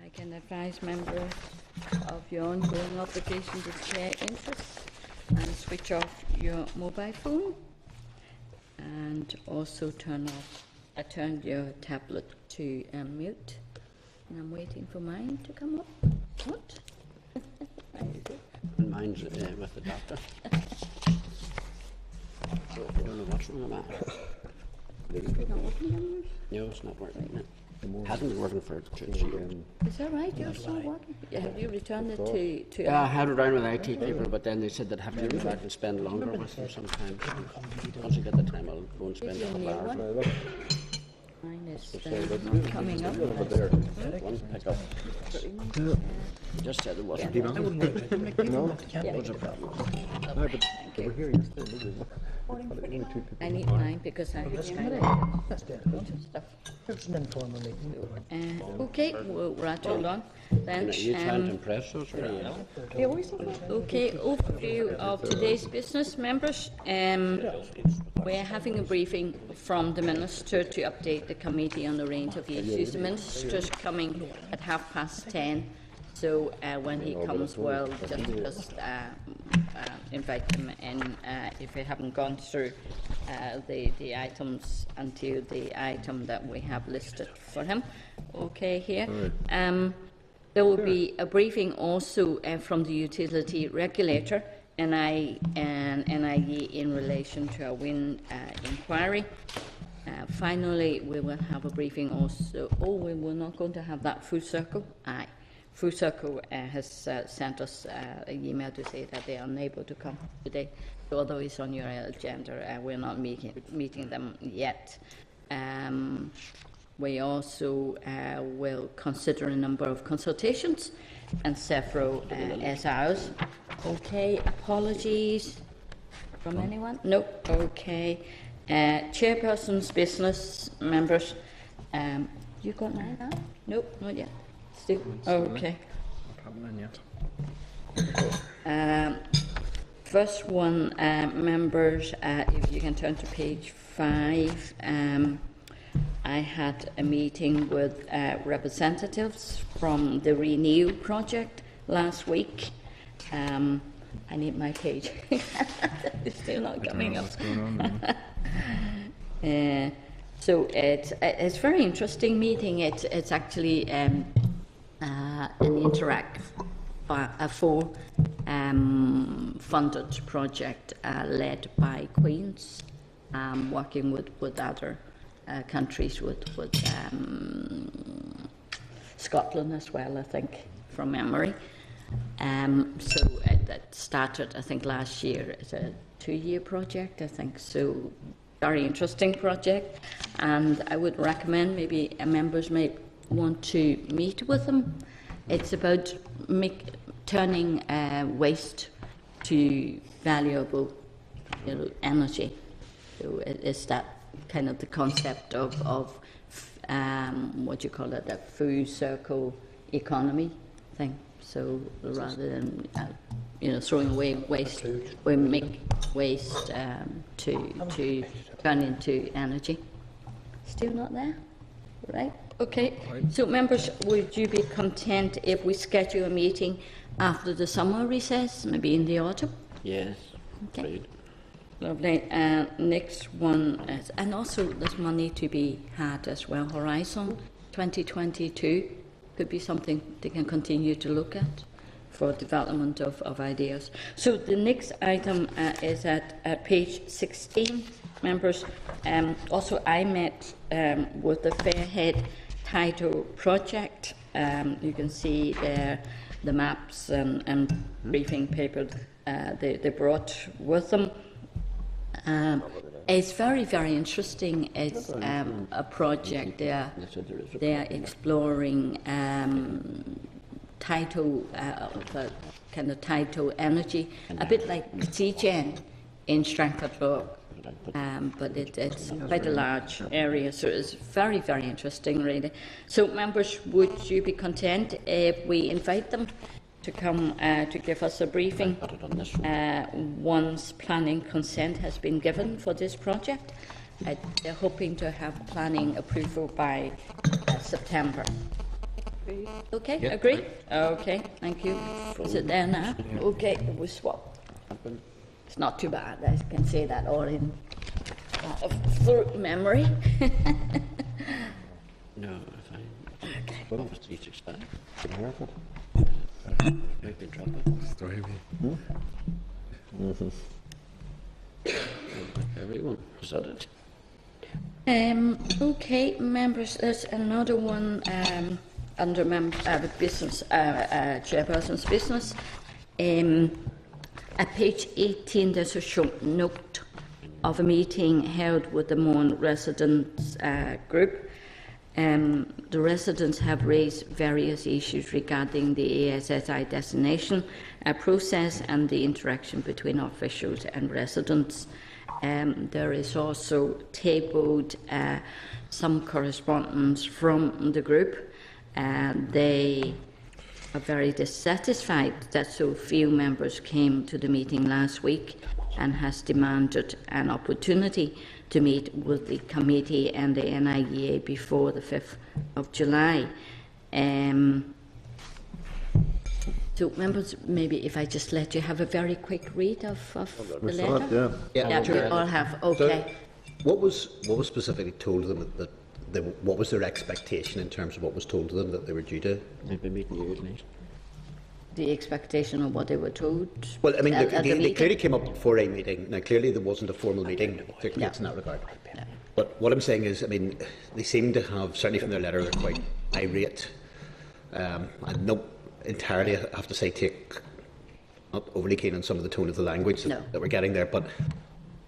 I can advise members of your ongoing obligation to share interests and switch off your mobile phone, and also turn your tablet to mute. And I'm waiting for mine to come up. What? Mine's with the doctor. So I don't know what's wrong with that. Not working on No, it's not working. No. Hasn't been working for yours? Is that right? Yours not working? Have you returned it to? Yeah, I had it around with IT people, but then they said they'd have to go back and spend longer with them sometimes. Once I get the time, I'll go and spend a couple hours. Mine is not coming up. One pick up. Just said it wasn't. Yeah. What's the problem? Thank you. I need mine because I have stuff. It's an informal meeting. Okay, we'll rattle on then. Are you trying to impress us? Or Okay, overview of today's business, members. We're having a briefing from the Minister to update the committee on the range of issues. The Minister's coming at 10:30, so when he comes, we'll just invite him in if we haven't gone through the items until the item that we have listed for him. Okay, here. There will be a briefing also from the utility regulator and NIE in relation to a wind inquiry. Finally, we will have a briefing also. Oh, we were not going to have that Food Circle. Aye. Food Circle has sent us an email to say that they are unable to come today. So although it's on your agenda, we're not meeting them yet. We also will consider a number of consultations and several SRs. Okay, apologies from anyone? No. Okay. Chairperson's business, members. You got mine now? Nope, not yet. Still? Okay. First one, members, if you can turn to page 5. I had a meeting with representatives from the Renew project last week. I need my page. It's still not coming up. So it's a very interesting meeting. It's actually an interactive full funded project led by Queen's, working with other countries, with Scotland as well, I think, from memory. So that started, I think, last year. It's a 2-year project, I think. So very interesting project, and I would recommend maybe members may want to meet with them. It's about turning waste to valuable, energy. So it's that kind of the concept of what you call it, a full circle economy thing. So rather than throwing away waste, we make waste to turn into energy. Still not there, right? Okay. So members, would you be content if we schedule a meeting after the summer recess, maybe in the autumn? Yes. Okay. Great. Lovely. Next one is, and also there's money to be had as well. Horizon 2022 could be something they can continue to look at for development of ideas. So the next item is at page 16, members. Also, I met with the Fairhead Tidal project. You can see there the maps and briefing paper they brought with them. It's very, very interesting. It's a project. They are exploring tidal, kind of tidal energy, a bit like CGen in Strangford Lough. But it's quite a large area, so it's very, very interesting, really. So, members, would you be content if we invite them to come to give us a briefing once planning consent has been given for this project? They're hoping to have planning approval by September. Okay, Yeah. agree? Okay, thank you. Is it there now? Okay, we swap. It's not too bad, I can say that all in through memory. No, fine. What was 365? Maybe drop it. Everyone, is that it? Okay, members, there's another one under business, chairperson's business. At page 18, there's a short note of a meeting held with the Mourne residents group. The residents have raised various issues regarding the ASSI designation process and the interaction between officials and residents. There is also tabled some correspondence from the group. They are very dissatisfied that so few members came to the meeting last week and has demanded an opportunity to meet with the committee and the NIEA before the 5th of July. So, members, maybe if I just let you have a very quick read of the letter? Yeah, We all have, okay. What was specifically told to them that what was their expectation in terms of what was told to them that they were due to? Maybe meeting you at least. The expectation of what they were told. Well, I mean, at the they meeting? clearly came up for a meeting. Now, clearly there wasn't a formal meeting that took place in that regard. No. But what I'm saying is, I mean, they seem to have, certainly from their letter, they're quite irate. And not entirely, I have to say, not overly keen on some of the tone of the language that we're getting there. But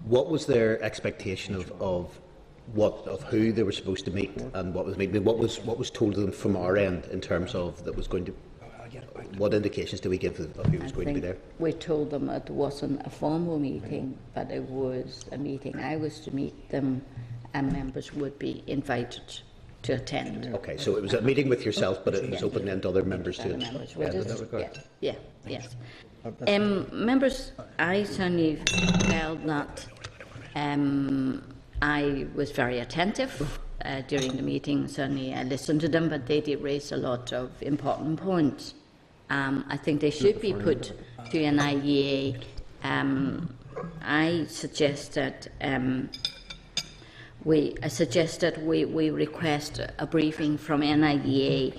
what was their expectation of who they were supposed to meet and what was meeting? What was told to them from our end in terms of that was going to? What indications do we give of who was going to be there? We told them it wasn't a formal meeting, but it was a meeting. I was to meet them, and members would be invited to attend. Okay, so it was a meeting with yourself, but it was open then to other members to Other members would attend. attend. Yes. Members, I certainly felt that I was very attentive during the meeting. Certainly, I listened to them, but they did raise a lot of important points. I think they should be put to an IEA. I suggested we request a briefing from NIEA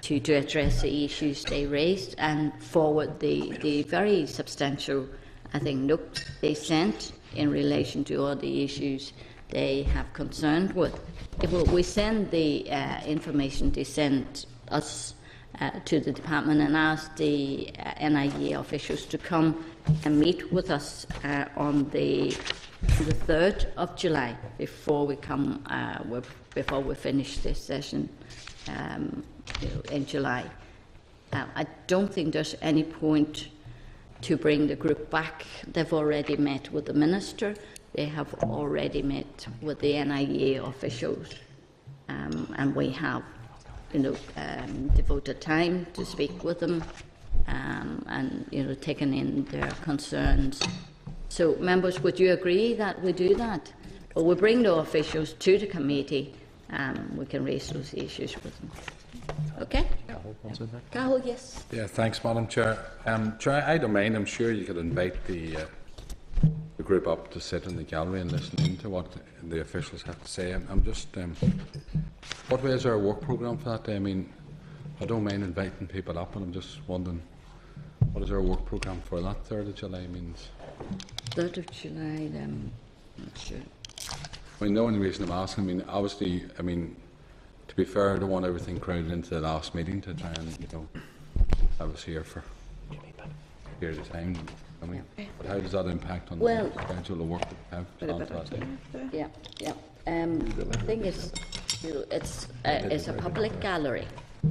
to address the issues they raised and forward the very substantial, I think, note they sent in relation to all the issues they have concerned with. If we send the information they sent us to the department and ask the NIEA officials to come and meet with us on the 3rd of July before we come, before we finish this session in July. I don't think there's any point to bring the group back. They've already met with the minister. They have already met with the NIEA officials, and we have, devoted time to speak with them, and taken in their concerns. So, members, would you agree that we do that? Or we bring the officials to the committee, and we can raise those issues with them. Okay? Cathal, yes. Yeah, thanks, Madam Chair. Chair, I don't mind. I'm sure you could invite the group up to sit in the gallery and listen in to what the officials have to say. I'm just, what way is our work programme for that day? I mean, I don't mind inviting people up, and I'm just wondering, what is our work programme for that 3rd of July means? 3rd of July, I'm not sure. I mean, the only reason I'm asking, obviously, to be fair, I don't want everything crowded into the last meeting to try and, have us here for a period of time. But how does that impact on the schedule of work that we have planned for that day? Yeah. The thing is, it's a public gallery.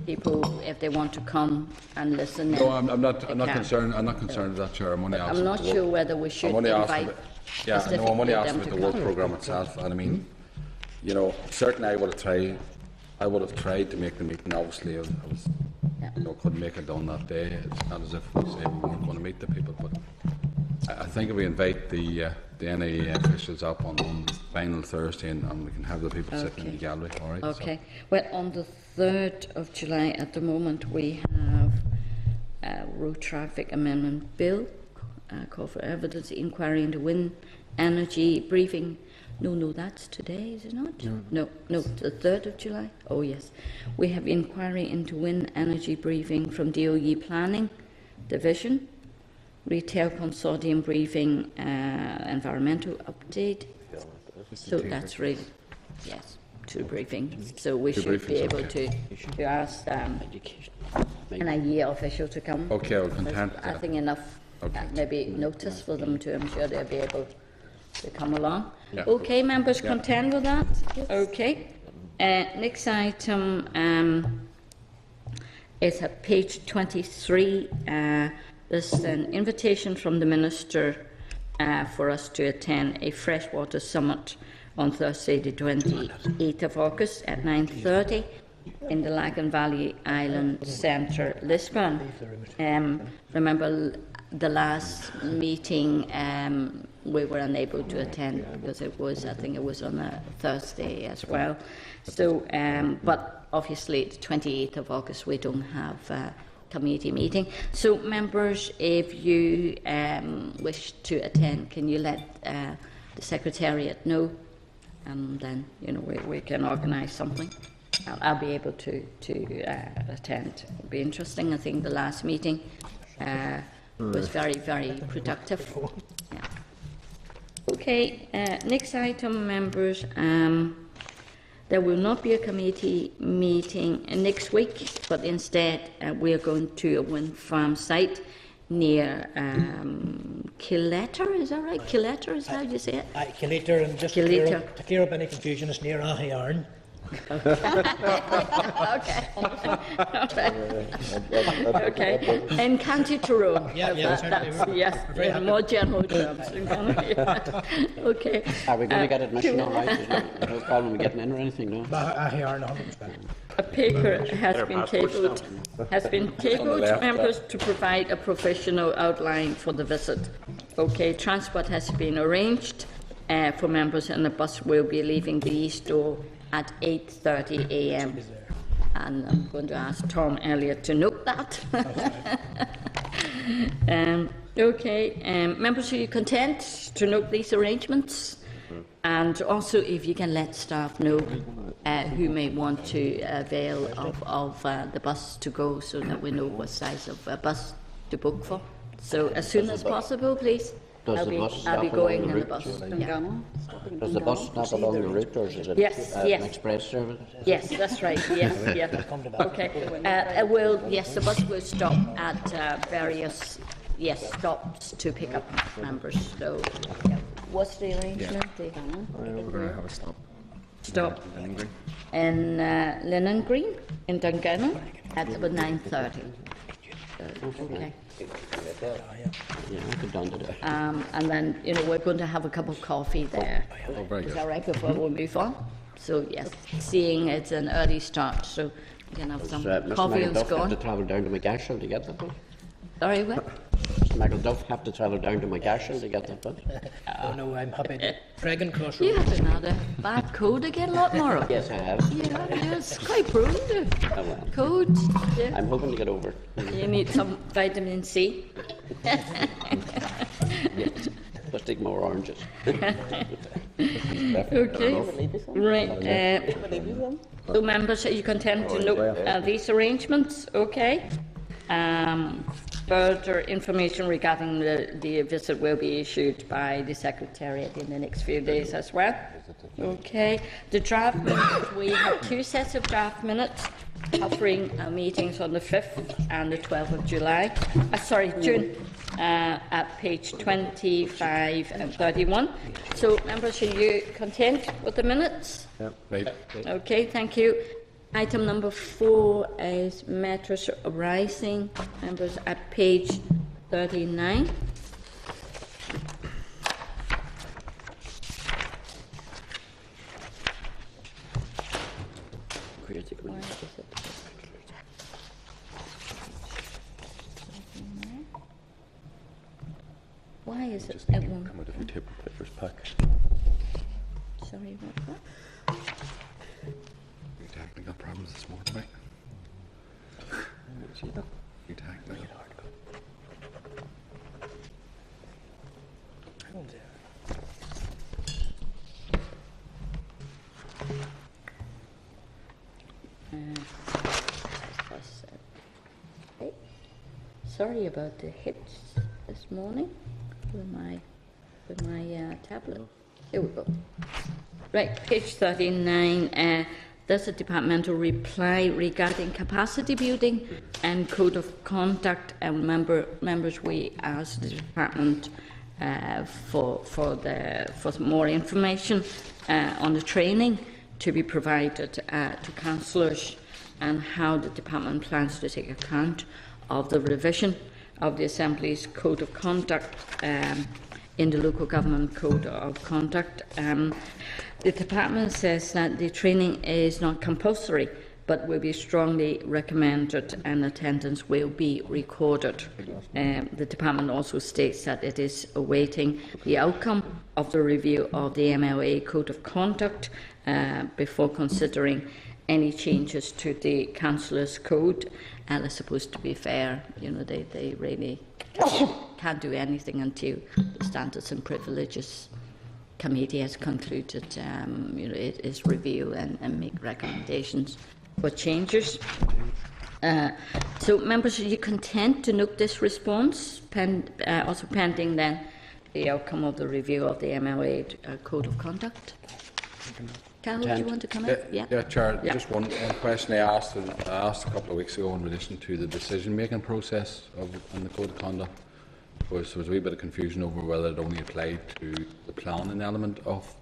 People, if they want to come and listen, no, I'm not concerned. I'm not concerned with that, Chair. I'm only asking. I'm not sure whether we should invite. I'm only asking about the work programme itself, and certainly I would have tried to make the meeting. Obviously, I couldn't make it done that day. It's not as if we say we weren't going to meet the people, but I think if we invite the NAE officials up on the final Thursday, and we can have the people sitting in the gallery, all right? Okay. Well, on the 3rd of July, at the moment, we have a road traffic amendment bill, call for evidence, inquiry into wind energy briefing. No, that's today, is it not? No, the 3rd of July. Oh, yes. We have inquiry into wind energy briefing from DOE Planning Division, Retail Consortium briefing, environmental update. So that's really, yes, 2 briefings. So we Two should be briefings, able okay. to ask an IE official to come. Okay, I'll content I think enough, Okay. maybe notice for them to, I'm sure they'll be able to come along. Yeah. Okay, members content with that? Okay. Next item is at page 23. There's an invitation from the Minister for us to attend a freshwater summit on Thursday the 28th of August at 9:30 in the Lagan Valley Island Centre, Lisburn. Remember the last meeting we were unable to attend because I think it was on a Thursday as well. So, but obviously the 28th of August we don't have a committee meeting. So members, if you wish to attend, can you let the Secretariat know, and then we can organise something. I'll be able to attend. It'll be interesting. I think the last meeting was very, very productive. Yeah. Okay, next item, members. There will not be a committee meeting next week, but instead we are going to a wind farm site near Killetter, is that right? Killetter is how you say it? Killetter, and just to clear up any confusion, it's near Ahiarn. Okay. In County Tyrone. Yeah, Yes, more general terms. Okay. Are we going to get admission all right? There's no problem with getting in or anything, no? Ahiarn, 100%. A paper has been tabled, members, to provide a professional outline for the visit. Okay, transport has been arranged for members, and the bus will be leaving the east door at 8:30 a.m. And I'm going to ask Tom Elliott to note that. Okay, members, are you content to note these arrangements? And also, if you can let staff know who may want to avail of the bus to go, so that we know what size of bus to book for. So as soon as possible, please. Does the bus I'll stop be along going the in the route? bus. Yeah. Does the bus stop along the route, or is it Yes, an yes. express service? Yes, that's right. Yes. Okay. Yes, the bus will stop at various stops to pick up members. So, what's the arrangement? We're going to have a stop. Stop Linen Green. in Linen Green in Dungannon at about 9:30. Okay. Yeah, I could down to that. And then we're going to have a cup of coffee there. Oh, very Is good. that right? Before we move on. So yes, seeing it's an early start, so we can have some Mr. coffee and McElduff have to scone. travel down to McGashel to get that bus? Sorry, what? Mr. McElduff have to travel down to McGashel to get that bus? Oh no, I'm happy. Dragon You Crossroads. haven't had a bad cold again a lot more. Yes, I have. Yeah, it's quite prone to Oh, well. colds. Yeah. I'm hoping to get over it. You need some vitamin C. Just take more oranges. Okay. Right. So members, are you content to note these arrangements? Okay. Further information regarding the visit will be issued by the Secretariat in the next few days as well. Okay. The draft minutes, we have 2 sets of draft minutes covering our meetings on the 5th and the 12th of June, at page 25 and 31. So, members, are you content with the minutes? Right. Okay, thank you. Item number 4 is matters arising. Members, at page 39. Why Why is it Just need at to one? come out of your table papers pack. Sorry about that. Few technical problems this morning, mate. Few technical. Okay. Sorry about the hits this morning with my tablet. Here we go. Right, page 39. There's a departmental reply regarding capacity building and code of conduct. And members, we asked the department for some more information on the training to be provided to councillors and how the department plans to take account of the revision of the Assembly's Code of Conduct in the Local Government Code of Conduct. The department says that the training is not compulsory but will be strongly recommended and attendance will be recorded. The department also states that it is awaiting the outcome of the review of the MLA Code of Conduct before considering any changes to the councillors' code. And I suppose, to be fair, you know, they really can't do anything until the Standards and Privileges Committee has concluded, you know, its review and make recommendations for changes. So, members, are you content to note this response, also pending then the outcome of the review of the MLA Code of Conduct? Carol, do you want to come in? Yeah, Chair. Yeah. Just one question I asked a couple of weeks ago in relation to the decision-making process in the Code of Conduct. There was a wee bit of confusion over whether it only applied to the planning element of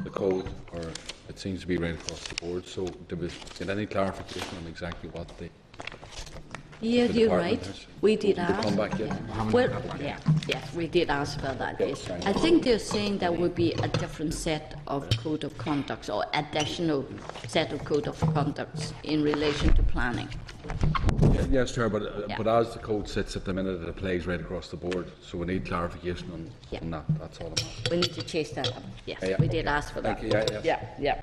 the code, or it seems to be right across the board. So, did we get any clarification on exactly what the Yeah, you're right. We did Did they ask. come back yet? Well, yes, we did ask about that. Yes. I think they're saying there would be a different set of code of conducts or additional set of code of conducts in relation to planning. Yes, Chair, but as the code sits at the minute, it applies right across the board. So we need clarification on that. That's all I'm asking. We need to chase that up. Yes, Yeah. we did ask for that. Thank you. Yeah.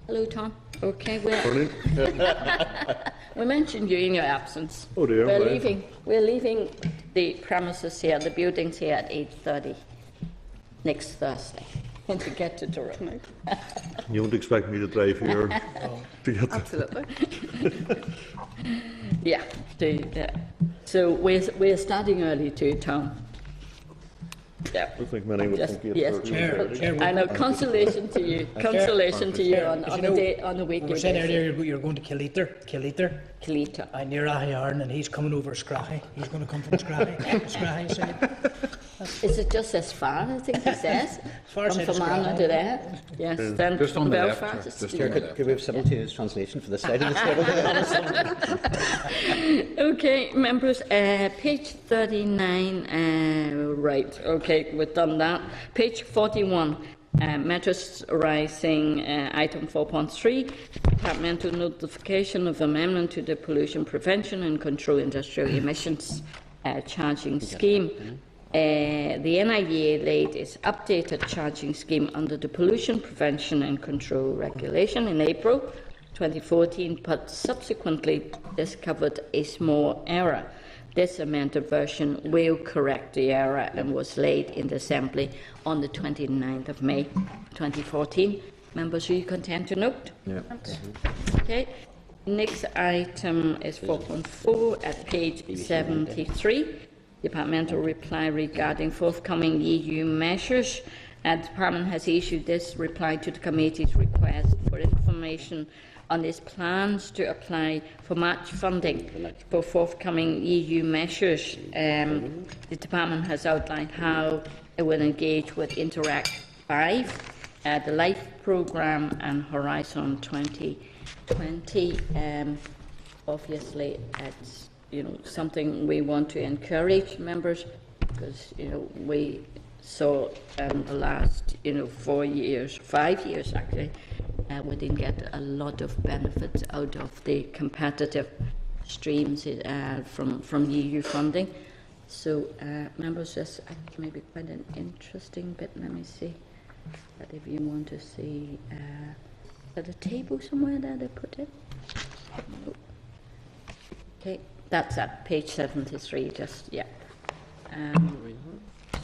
Hello, Tom. Okay, we mentioned you in your absence. Oh dear. We're leaving the premises here, the buildings here at 8:30 next Thursday, and to get to Toronto. You won't expect me to drive here to get there. Absolutely. Yeah. So we're starting early too, Tom. Yeah. I think many would Just, think yes, I know. Consolation to you. Consolation to you on the week. We were saying earlier you're going to Killeater. Killeater. I'm near Ahyarn and he's coming over Scrahy. He's going to come from Scrahy side. Is it just as far, I think he says? Far From side of Fermanagh to there? Yes, then Just on the left, Belfast. Chair. It's Just to- on the Could we have simultaneous translation for the side of the table? Okay, members, page 39, right, okay, we've done that. Page 41, matters arising, item 4.3, departmental notification of amendment to the Pollution Prevention and Control Industrial Emissions charging scheme. The NIEA laid its updated charging scheme under the Pollution Prevention and Control Regulation in April 2014, but subsequently discovered a small error. This amended version will correct the error and was laid in the Assembly on the 29th of May 2014. Members, are you content to note? Yeah. Okay. Next item is 4.4 at page 73. Departmental reply regarding forthcoming EU measures. The Department has issued this reply to the committee's request for information on its plans to apply for match funding for forthcoming EU measures. The Department has outlined how it will engage with Interact 5, the LIFE programme and Horizon 2020. Obviously, it's something we want to encourage, members, because we saw the last 5 years actually, we didn't get a lot of benefits out of the competitive streams from EU funding. So, members, this I think may be quite an interesting bit. Let me see. But if you want to see, is there a table somewhere that they put it? No. Okay, that's at page 73. Just yeah.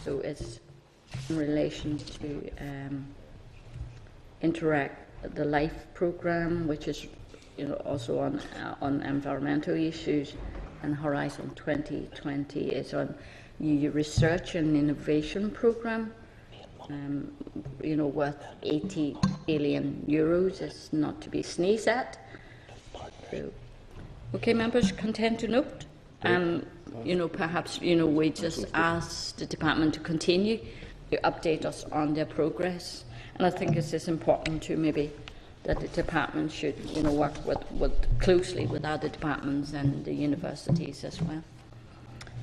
So it's in relation to Interact the Life program, which is also on environmental issues, and Horizon 2020 is on the research and innovation program. Worth 80 billion euros is not to be sneezed at. So, okay, members, content to note, and perhaps we just ask the department to continue to update us on their progress, and I think it is important to maybe that the department should work with closely with other departments and the universities as well.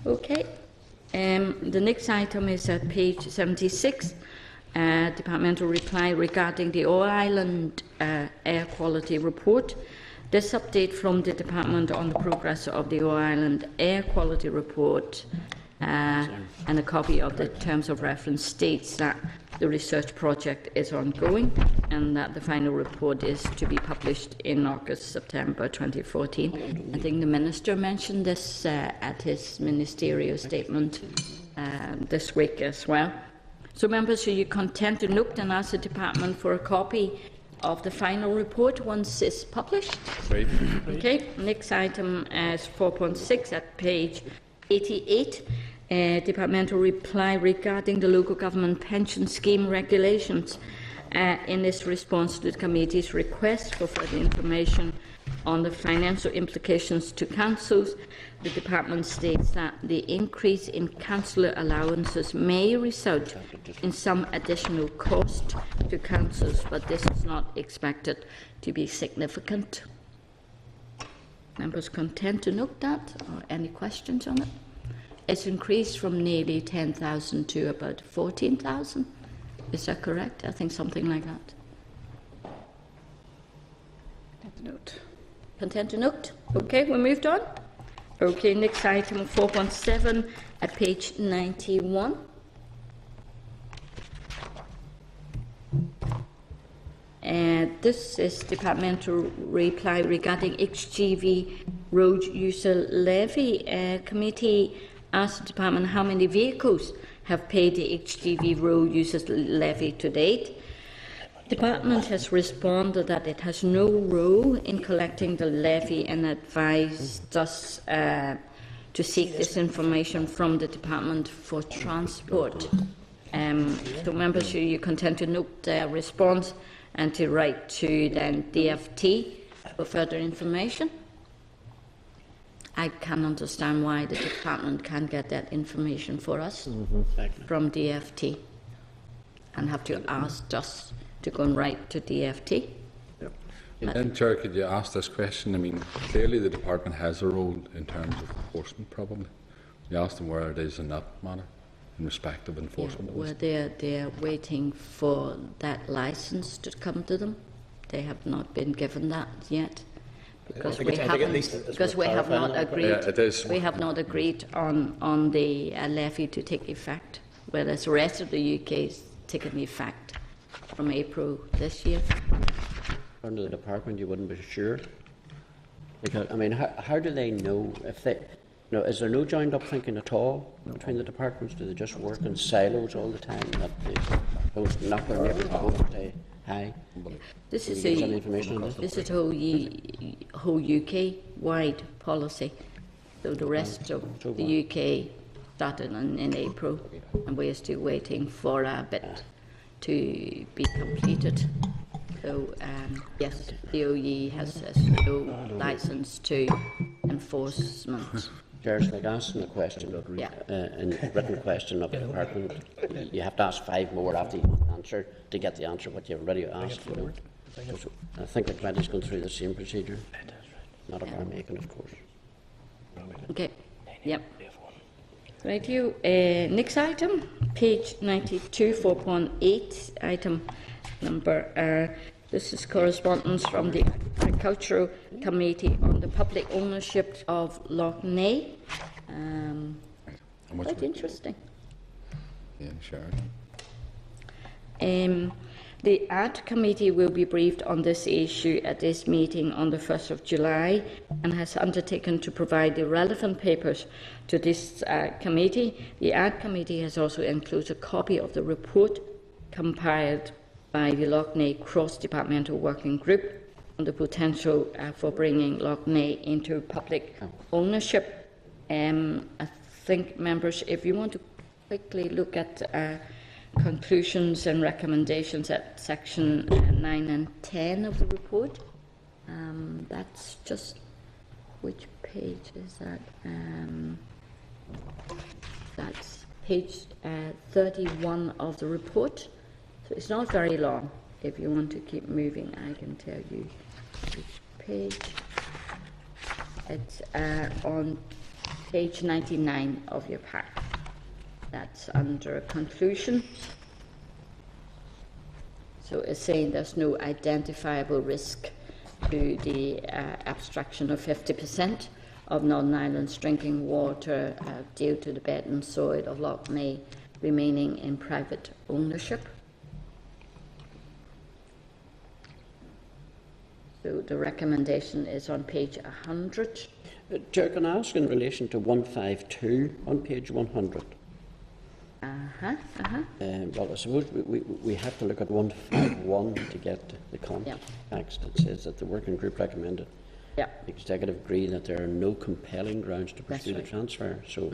Okay. The next item is at page 76, departmental reply regarding the All-Ireland Air Quality Report. This update from the department on the progress of the All-Ireland Air Quality Report and a copy of the terms of reference states that the research project is ongoing and that the final report is to be published in August-September 2014. I think the Minister mentioned this at his ministerial statement this week as well. So, members, are you content to look and ask the department for a copy of the final report once it's published? Great. Okay, next item is 4.6 at page 88. Departmental reply regarding the local government pension scheme regulations. In its response to the committee's request for further information on the financial implications to councils, the department states that the increase in councillor allowances may result in some additional cost to councils, but this is not expected to be significant. Members content to note that, or any questions on it? It's increased from nearly 10,000 to about 14,000. Is that correct? I think something like that. Note. Content to note? Okay, we moved on. Okay, next item 4.7 at page 91. This is departmental reply regarding HGV road user levy. Committee asked the department how many vehicles have paid the HGV road users levy to date. Department has responded that it has no role in collecting the levy and advised us to seek this information from the Department for Transport. So, members, are you content to note their response and to write to then DFT for further information? I can understand why the department can't get that information for us from DFT and have to ask us to go and write to DFT. And then, Chair, could you ask this question? I mean, clearly the department has a role in terms of enforcement, probably. You ask them where it is in that matter, in respect of enforcement. Yeah, well, they're waiting for that license to come to them. They have not been given that yet. Because we have not agreed. Yeah, it is. We have not agreed on the levy to take effect, whereas the rest of the UK is taking effect from April this year. Under the department, you wouldn't be sure. Because I mean, how do they know if they? Is there no joined up thinking at all between the departments? Do they just work in silos all the time? That they don't knock their neighbours both stay high. This is any information on this? This is whole UK wide policy. So the rest of the UK started in April, and we are still waiting for a bit to be completed. So yes, the OE has no license to enforcement. Chair's like asking a question, Yeah. in written question of the department. You have to ask 5 more after you answer to get the answer what you've already asked. So I think the committee's going through the same procedure. Not of our making, of course. Okay. Yep. Right, you. Next item, page 92, 4.8, item number. This is correspondence from the Agricultural Committee on the public ownership of Lough Neagh. much quite would- interesting. Yeah, sure. The Ad Committee will be briefed on this issue at this meeting on the 1st of July and has undertaken to provide the relevant papers to this committee. The Ad Committee has also included a copy of the report compiled by the Lough Neagh Cross-Departmental Working Group on the potential for bringing Lough Neagh into public ownership. I think, members, if you want to quickly look at conclusions and recommendations at section 9 and 10 of the report. That's just, which page is that? That's page 31 of the report. So it's not very long. If you want to keep moving, I can tell you which page. It's on page 99 of your pack. That's under conclusion. So it's saying there's no identifiable risk to the abstraction of 50% of Northern Ireland's drinking water due to the bed and soil of Lough Neagh remaining in private ownership. So the recommendation is on page 100. Chair, can I ask in relation to 152 on page 100? Well, I suppose we have to look at 151 to get the context. It says that the working group recommended the executive agree that there are no compelling grounds to pursue the transfer. So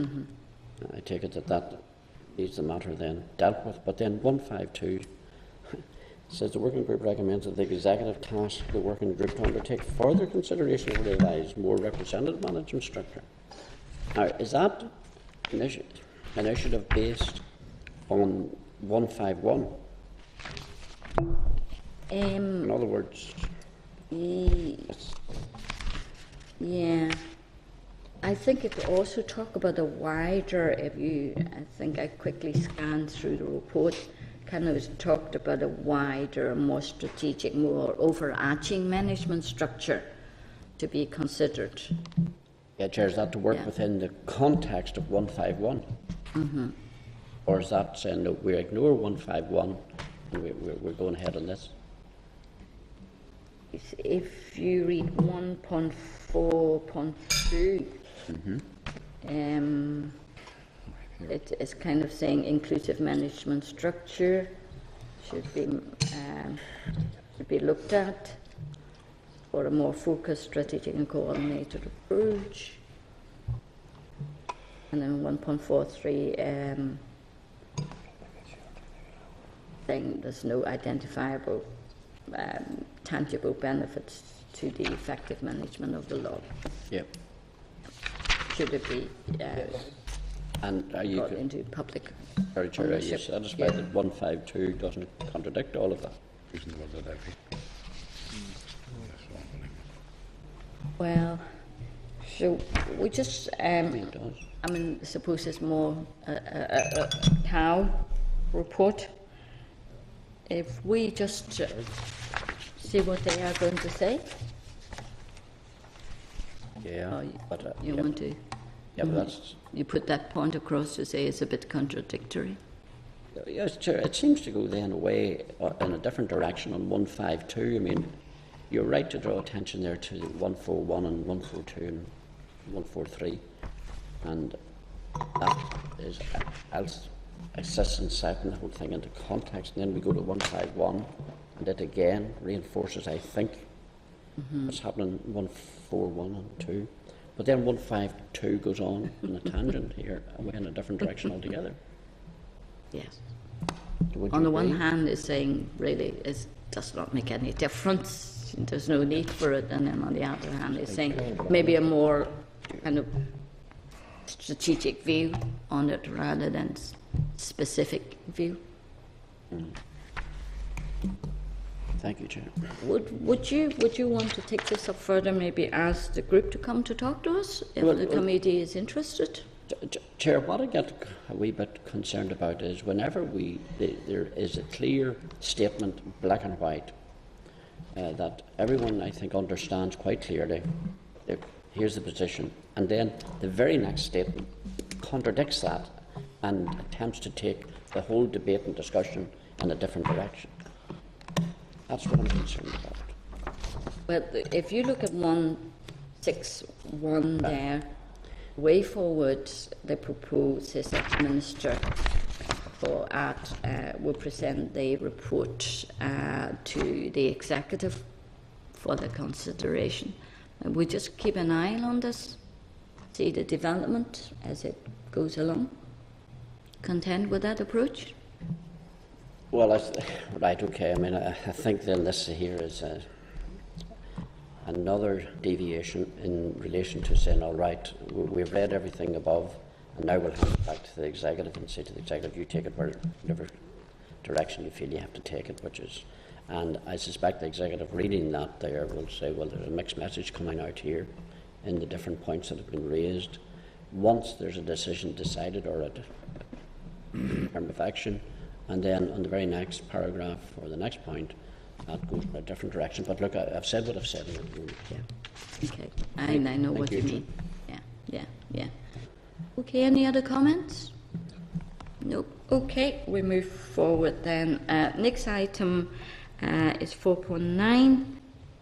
I take it that needs the matter then dealt with. But then 152 says the working group recommends that the executive task the working group to undertake further consideration of a revised, more representative management structure. Now, is that initiative based on 151? In other words, yeah, I think it could also talk about a wider, I think I quickly scanned through the report, kind of talked about a wider, more strategic, more overarching management structure to be considered. Yeah, Chair, is that to work within the context of 151? Or is that saying that we ignore 151 and we're going ahead on this? If you read 1.4.2, it's kind of saying inclusive management structure should be looked at for a more focused, strategic and coordinated approach. And then 1.43 saying there's no identifiable tangible benefits to the effective management of the law. Yep. Should it be And are you brought into public Sorry, Chair, are you ownership? satisfied that 152 doesn't contradict all of that? Using the word that every. Well, so we just, I mean, it does. I mean, suppose it's more a cow report. If we just see what they are going to say, Yeah, or but you yeah, want to, yeah, but that's you put that point across to say it's a bit contradictory. yes, Chair. It seems to go then away in a different direction on 152. I mean, you're right to draw attention there to 141 and 142 and 143, and that is assists in setting the whole thing into context. And then we go to 151, and it again reinforces, I think, what's happening in 141 and 2. But then 152 goes on in a tangent here, away in a different direction altogether. Yes. Would On you the one agree? hand, it's saying really it does not make any difference. There's no need for it, and then on the other hand, it's saying maybe a more kind of strategic view on it rather than specific view. Thank you, Chair. Would you want to take this up further? Maybe ask the group to come to talk to us if Well, the committee is interested. Chair, what I get a wee bit concerned about is whenever there is a clear statement, black and white, that everyone, I think, understands quite clearly, here's the position, and then the very next statement contradicts that and attempts to take the whole debate and discussion in a different direction. That's what I'm concerned about. Well, if you look at 161 there, way forward, the propose is that the Minister will present the report to the Executive for the consideration. We just keep an eye on this, see the development as it goes along. Content with that approach? Well, right, okay. I mean, I think then this here is another deviation in relation to saying, all right, we've read everything above, and now we'll hand it back to the Executive and say to the Executive, you take it whatever direction you feel you have to take it, which is, and I suspect the Executive reading that there will say, well, there's a mixed message coming out here in the different points that have been raised. Once there's a decision decided or a term of action, and then on the very next paragraph or the next point, that goes in a different direction. But look, I've said what I've said. Yeah. Okay. I know what you mean. Yeah. Okay, any other comments? No. Okay, we move forward then. Next item is 4.9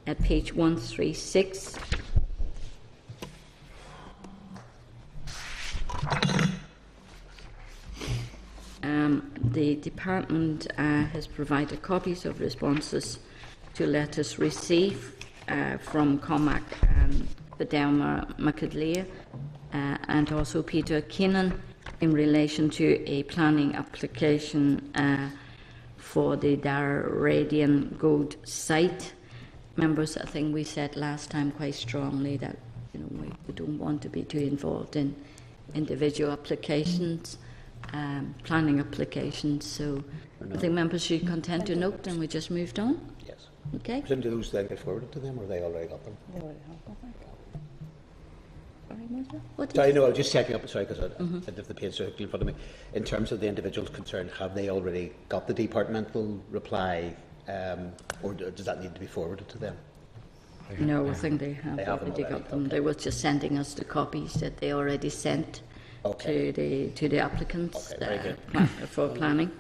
at page 136. The department has provided copies of responses to letters received from Cormac and Fidelma McAleer and also Peter Keenan in relation to a planning application for the Darradian Gold site. Members, I think we said last time quite strongly that we don't want to be too involved in individual applications. Planning applications, so I think members should content to note, and we just moved on. Yes. Okay. Presume do those then get forwarded to them, or they already got them? They already have them. What Sorry, no, I was just checking up. Sorry, because I didn't have the page directly in front of me. In terms of the individuals concerned, have they already got the departmental reply, or does that need to be forwarded to them? No, I think they have They have them already got already, them. okay. They were just sending us the copies that they already sent Okay. to the applicants Okay, very for planning.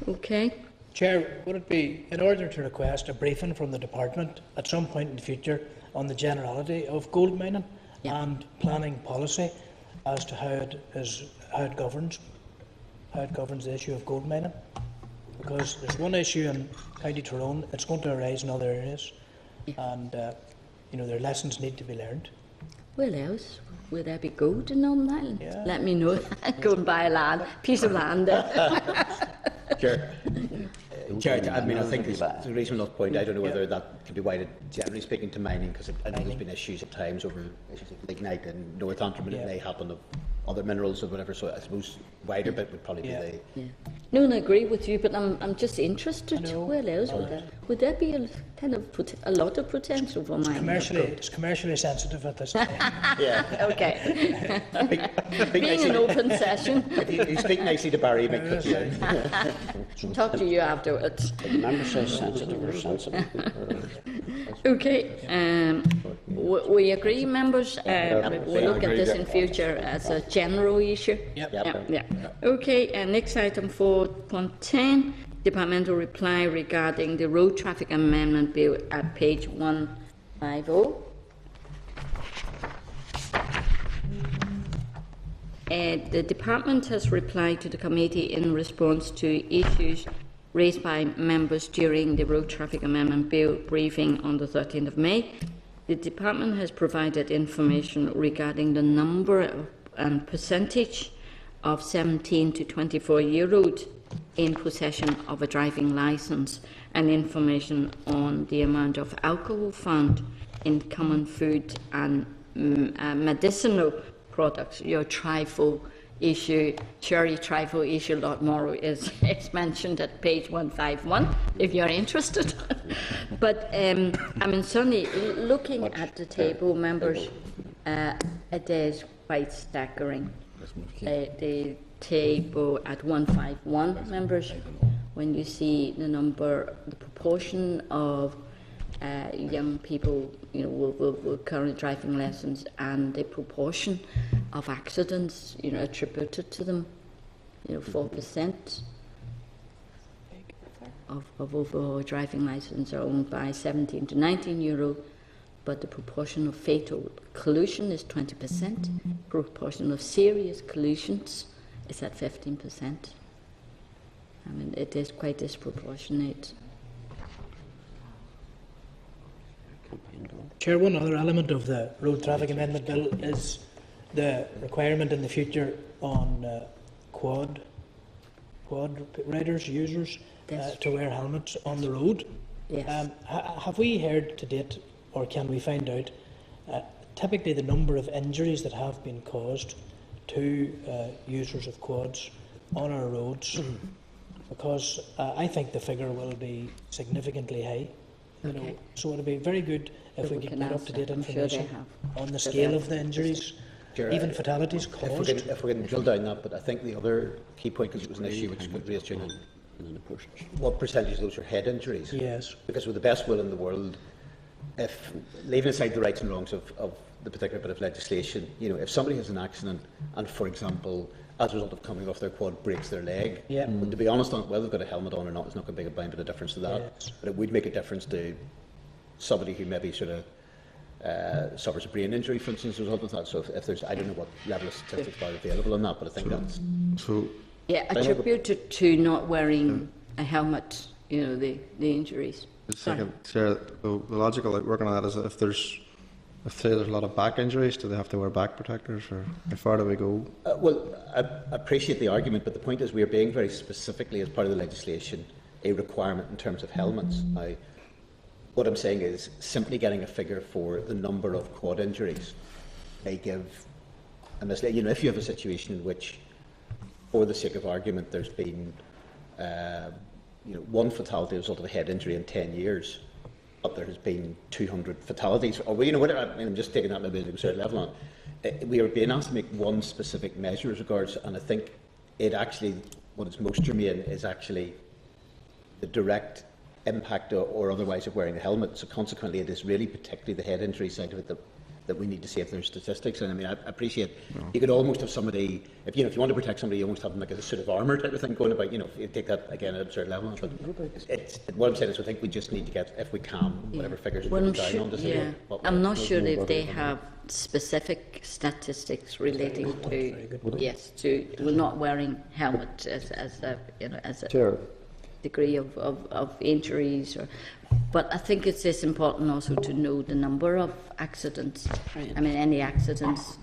Okay. Chair, would it be in order to request a briefing from the department at some point in the future on the generality of gold mining and planning policy as to how it governs the issue of gold mining? Because there's one issue in County Tyrone, it's going to arise in other areas, and their lessons need to be learned. Where else? Will there be gold in Northern Ireland? Yeah. Let me know. Go and buy a piece of land. Chair, I mean, I think it's a reasonable enough point. I don't know whether that could be widened, generally speaking, to mining, because I know there's been issues at times over issues of lignite and North Antrim, it may happen of other minerals or whatever, so I suppose wider bit would probably be the... Yeah. No, I agree with you, but I'm just interested. Where else would there be a lot of potential for mining? It's commercially sensitive at this time. Yeah. Okay. Speak Being nicely an open session. If you speak nicely to Barry, he might cut you out. Talk to you afterwards. The member says sensitive or sensible. Okay. We agree, members. We'll look at this in future as a general issue. Yep. Okay. Next item 4.10. Departmental reply regarding the Road Traffic Amendment Bill at page 150. The department has replied to the committee in response to issues raised by members during the Road Traffic Amendment Bill briefing on the 13th of May. The department has provided information regarding the number and percentage of 17 to 24-year-olds in possession of a driving licence and information on the amount of alcohol found in common food and medicinal products. Your TRIFO issue, Cherry TRIFO issue, Lord Morrow, is mentioned at page 151 if you're interested. But certainly looking at the table, members, it is quite staggering. The table at 151, members, when you see the proportion of young people, with current driving lessons, and the proportion of accidents, attributed to them, 4% of overall driving license are owned by 17 to 19-year-old, but the proportion of fatal collision is 20%. Proportion of serious collisions is at 15%. I mean, it is quite disproportionate. Chair, one other element of the Road Traffic Amendment Bill is the requirement in the future on quad riders, users, to wear helmets on the road. Yes. Have we heard to date, or can we find out, typically the number of injuries that have been caused to users of quads on our roads? Because I think the figure will be significantly high. Okay. So it would be very good if we could can get ask up-to-date them. I'm sure they information have. on the Sure scale they of the injuries, Chair, even fatalities caused. If we can drill down that, but I think the other key point, because it was an issue which got raised during what percentage of those are head injuries? Yes. Because with the best will in the world, if leaving aside the rights and wrongs of the particular bit of legislation, if somebody has an accident and, for example, as a result of coming off their quad, breaks their leg, and to be honest, on whether they've got a helmet on or not, it's not going to make a blind bit of difference to that. Yes. But it would make a difference to somebody who maybe sort of suffers a brain injury, for instance, as a result of that. So if there's, I don't know what level of statistics are available on that, but I think that's... So, Yeah, attributed to not wearing a helmet, the injuries. Just a second, Chair, the logical working on that is that if say there's a lot of back injuries, do they have to wear back protectors, or how far do we go? Well, I appreciate the argument, but the point is we are being very specifically, as part of the legislation, a requirement in terms of helmets. Now, what I'm saying is simply getting a figure for the number of quad injuries may give a misleading. If you have a situation in which, for the sake of argument, there's been one fatality as a result of a head injury in 10 years, but there has been 200 fatalities, or whatever. I mean, I'm just taking that maybe at a certain level on it. We are being asked to make one specific measure as regards, and I think it actually, what is most germane is actually the direct impact or otherwise of wearing the helmet. So consequently, it is really particularly the head injury side of it that we need to see if there's statistics. And I mean, I appreciate you could almost have somebody, if you want to protect somebody, you almost have them like a suit of armour type of thing going about. If you take that again at a certain level. But what I'm saying is, I think we just need to get, if we can, whatever figures we Well, put down on to see what I'm not sure if they have specific statistics relating to not wearing helmet as a Chair. degree of injuries, but I think it is important also to know the number of accidents. I mean, any accidents,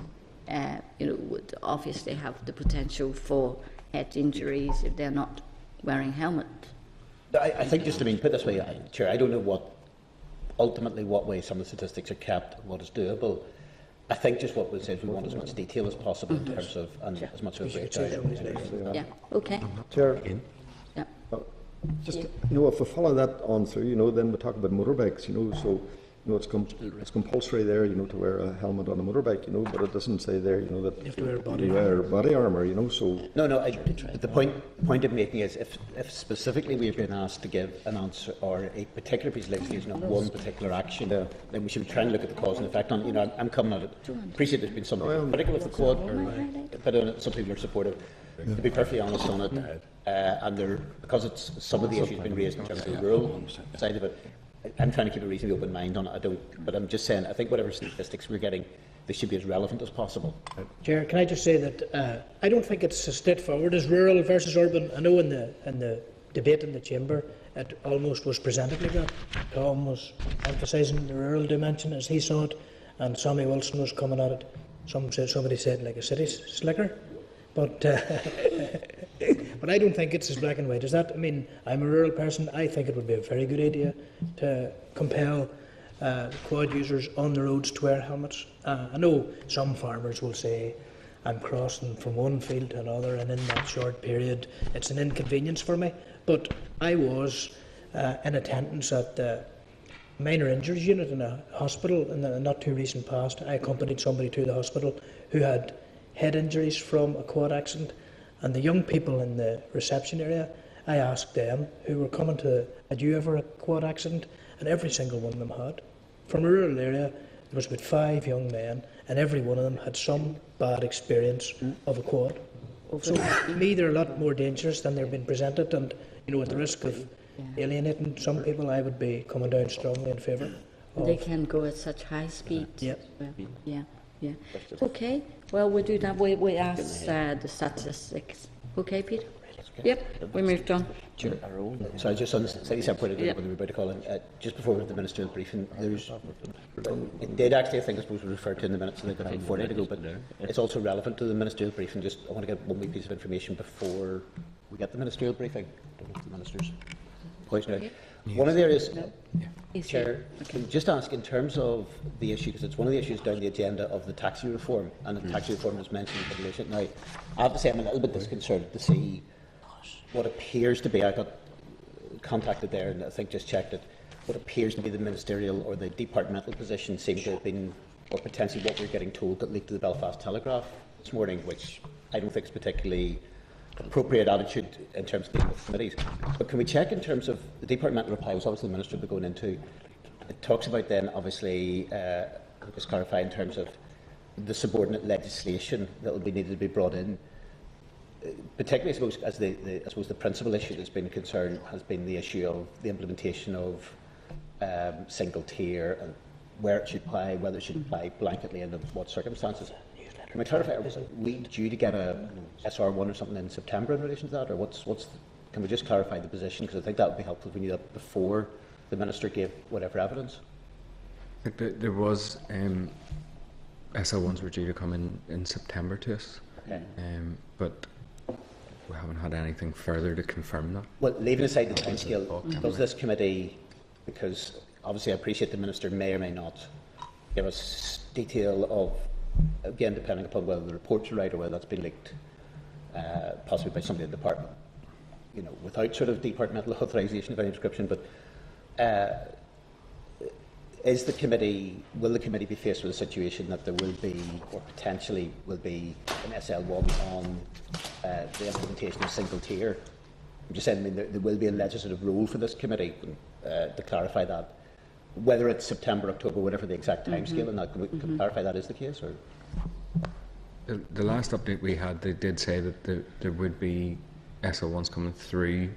would obviously have the potential for head injuries if they're not wearing helmet. I think, just to put this way, Chair, I don't know ultimately what way some of the statistics are kept and what is doable. I think just what we say is we want as much detail as possible in terms of, and as much of a breakdown. Yeah, okay. Chair, Yeah. just, if we follow that on through, then we talk about motorbikes, so, it's compulsory there, to wear a helmet on a motorbike, but it doesn't say there, that You have to wear body armour, so... No, the point I'm making is if specifically we've been asked to give an answer or a particular piece of legislation on one particular action, then we should try and look at the cause and effect on it. I'm coming at it. Appreciate there's been some, particularly with the quad, but some people are supportive. To be perfectly honest on it, and because it's some of the issues been raised in terms of the rural side of it, I'm trying to keep a reasonably open mind on it. But I'm just saying, I think whatever statistics we're getting, they should be as relevant as possible. Chair, can I just say that I don't think it's as straightforward as rural versus urban. I know in the debate in the chamber, it almost was presented like that. Tom was emphasising the rural dimension as he saw it, and Sammy Wilson was coming at it. Somebody said like a city slicker, but but I don't think it's as black and white as that. I mean, I'm a rural person. I think it would be a very good idea to compel quad users on the roads to wear helmets. I know some farmers will say, I'm crossing from one field to another, and in that short period, it's an inconvenience for me. But I was in attendance at the minor injuries unit in a hospital in the not too recent past. I accompanied somebody to the hospital who had head injuries from a quad accident, and the young people in the reception area, I asked them who were coming to, had you ever a quad accident? And every single one of them had. From a rural area, there was about 5 young men, and every one of them had some bad experience of a quad. So to me, they're a lot more dangerous than they're being presented, and at the risk of alienating some people, I would be coming down strongly in favour. They can go at such high speed. Yep. Yeah. Okay. Well, we'll do that. We ask the statistics. Okay, Peter. Yep. We moved on. Sorry, just on the slightly separate point when we were about to call in, just before the ministerial briefing, it did actually, I think, I suppose, was referred to in the minutes like a fortnight ago, but it's also relevant to the ministerial briefing. Just, I want to get one wee piece of information before we get the ministerial briefing. I don't know if the minister's poised out. One of the areas, Chair, can I just ask in terms of the issue, because it's one of the issues down the agenda of the taxi reform, and the taxi reform was mentioned in relation. Now, I have to say I'm a little bit disconcerted to see what appears to be, I got contacted there and I think just checked it, what appears to be the ministerial or the departmental position seems to have been, or potentially what we're getting told, got leaked to the Belfast Telegraph this morning, which I don't think is particularly appropriate attitude in terms of dealing with committees. But can we check in terms of the departmental reply, was obviously the Minister will be going into, it talks about then obviously, just clarify in terms of the subordinate legislation that will be needed to be brought in. Particularly, I suppose, as I suppose the principal issue that's been concerned has been the issue of the implementation of single tier and where it should apply, whether it should apply blanketly and in what circumstances. Can we clarify? Are we due to get a SR1 or something in September in relation to that, or can we just clarify the position? Because I think that would be helpful if we knew that before the Minister gave whatever evidence. I think there was SR1s were due to come in September to us, but we haven't had anything further to confirm that. Well, leaving aside the timescale, does this committee, because obviously I appreciate the Minister may or may not give us detail of, again, depending upon whether the reports are right or whether that's been leaked, possibly by somebody in the department, without sort of departmental authorisation of any description, but will the committee be faced with a situation that there will be, or potentially will be, an SL1 on the implementation of single tier? I'm just saying, there will be a legislative role for this committee to clarify that. Whether it's September, October, whatever the exact timescale, and that can we clarify that is the case, or? The last update we had, they did say that there would be SL1s coming through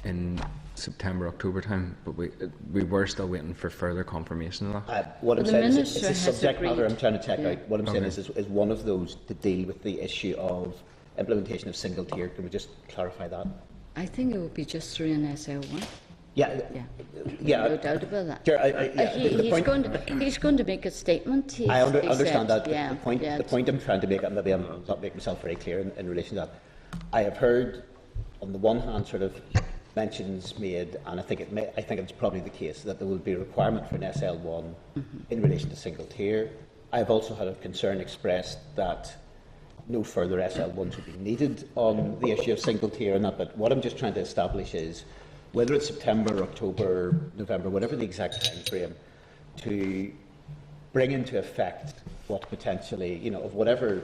in September, October time, but we were still waiting for further confirmation of that. What I'm saying is, it's a has subject matter agreed. I'm trying to check out. What I'm saying is one of those to deal with the issue of implementation of single tier. Can we just clarify that? I think it would be just through an SL1. Yeah. No doubt about that. Sure, He's going to make a statement. I understand said, that. The point I'm trying to make, and maybe I'm not making myself very clear in relation to that. I have heard, on the one hand, sort of mentions made, and I think it's probably the case that there will be a requirement for an SL1 in relation to single tier. I have also had a concern expressed that no further SL1s would be needed on the issue of single tier and that. But what I'm just trying to establish is whether it's September, October, November, whatever the exact time frame, to bring into effect what potentially, of whatever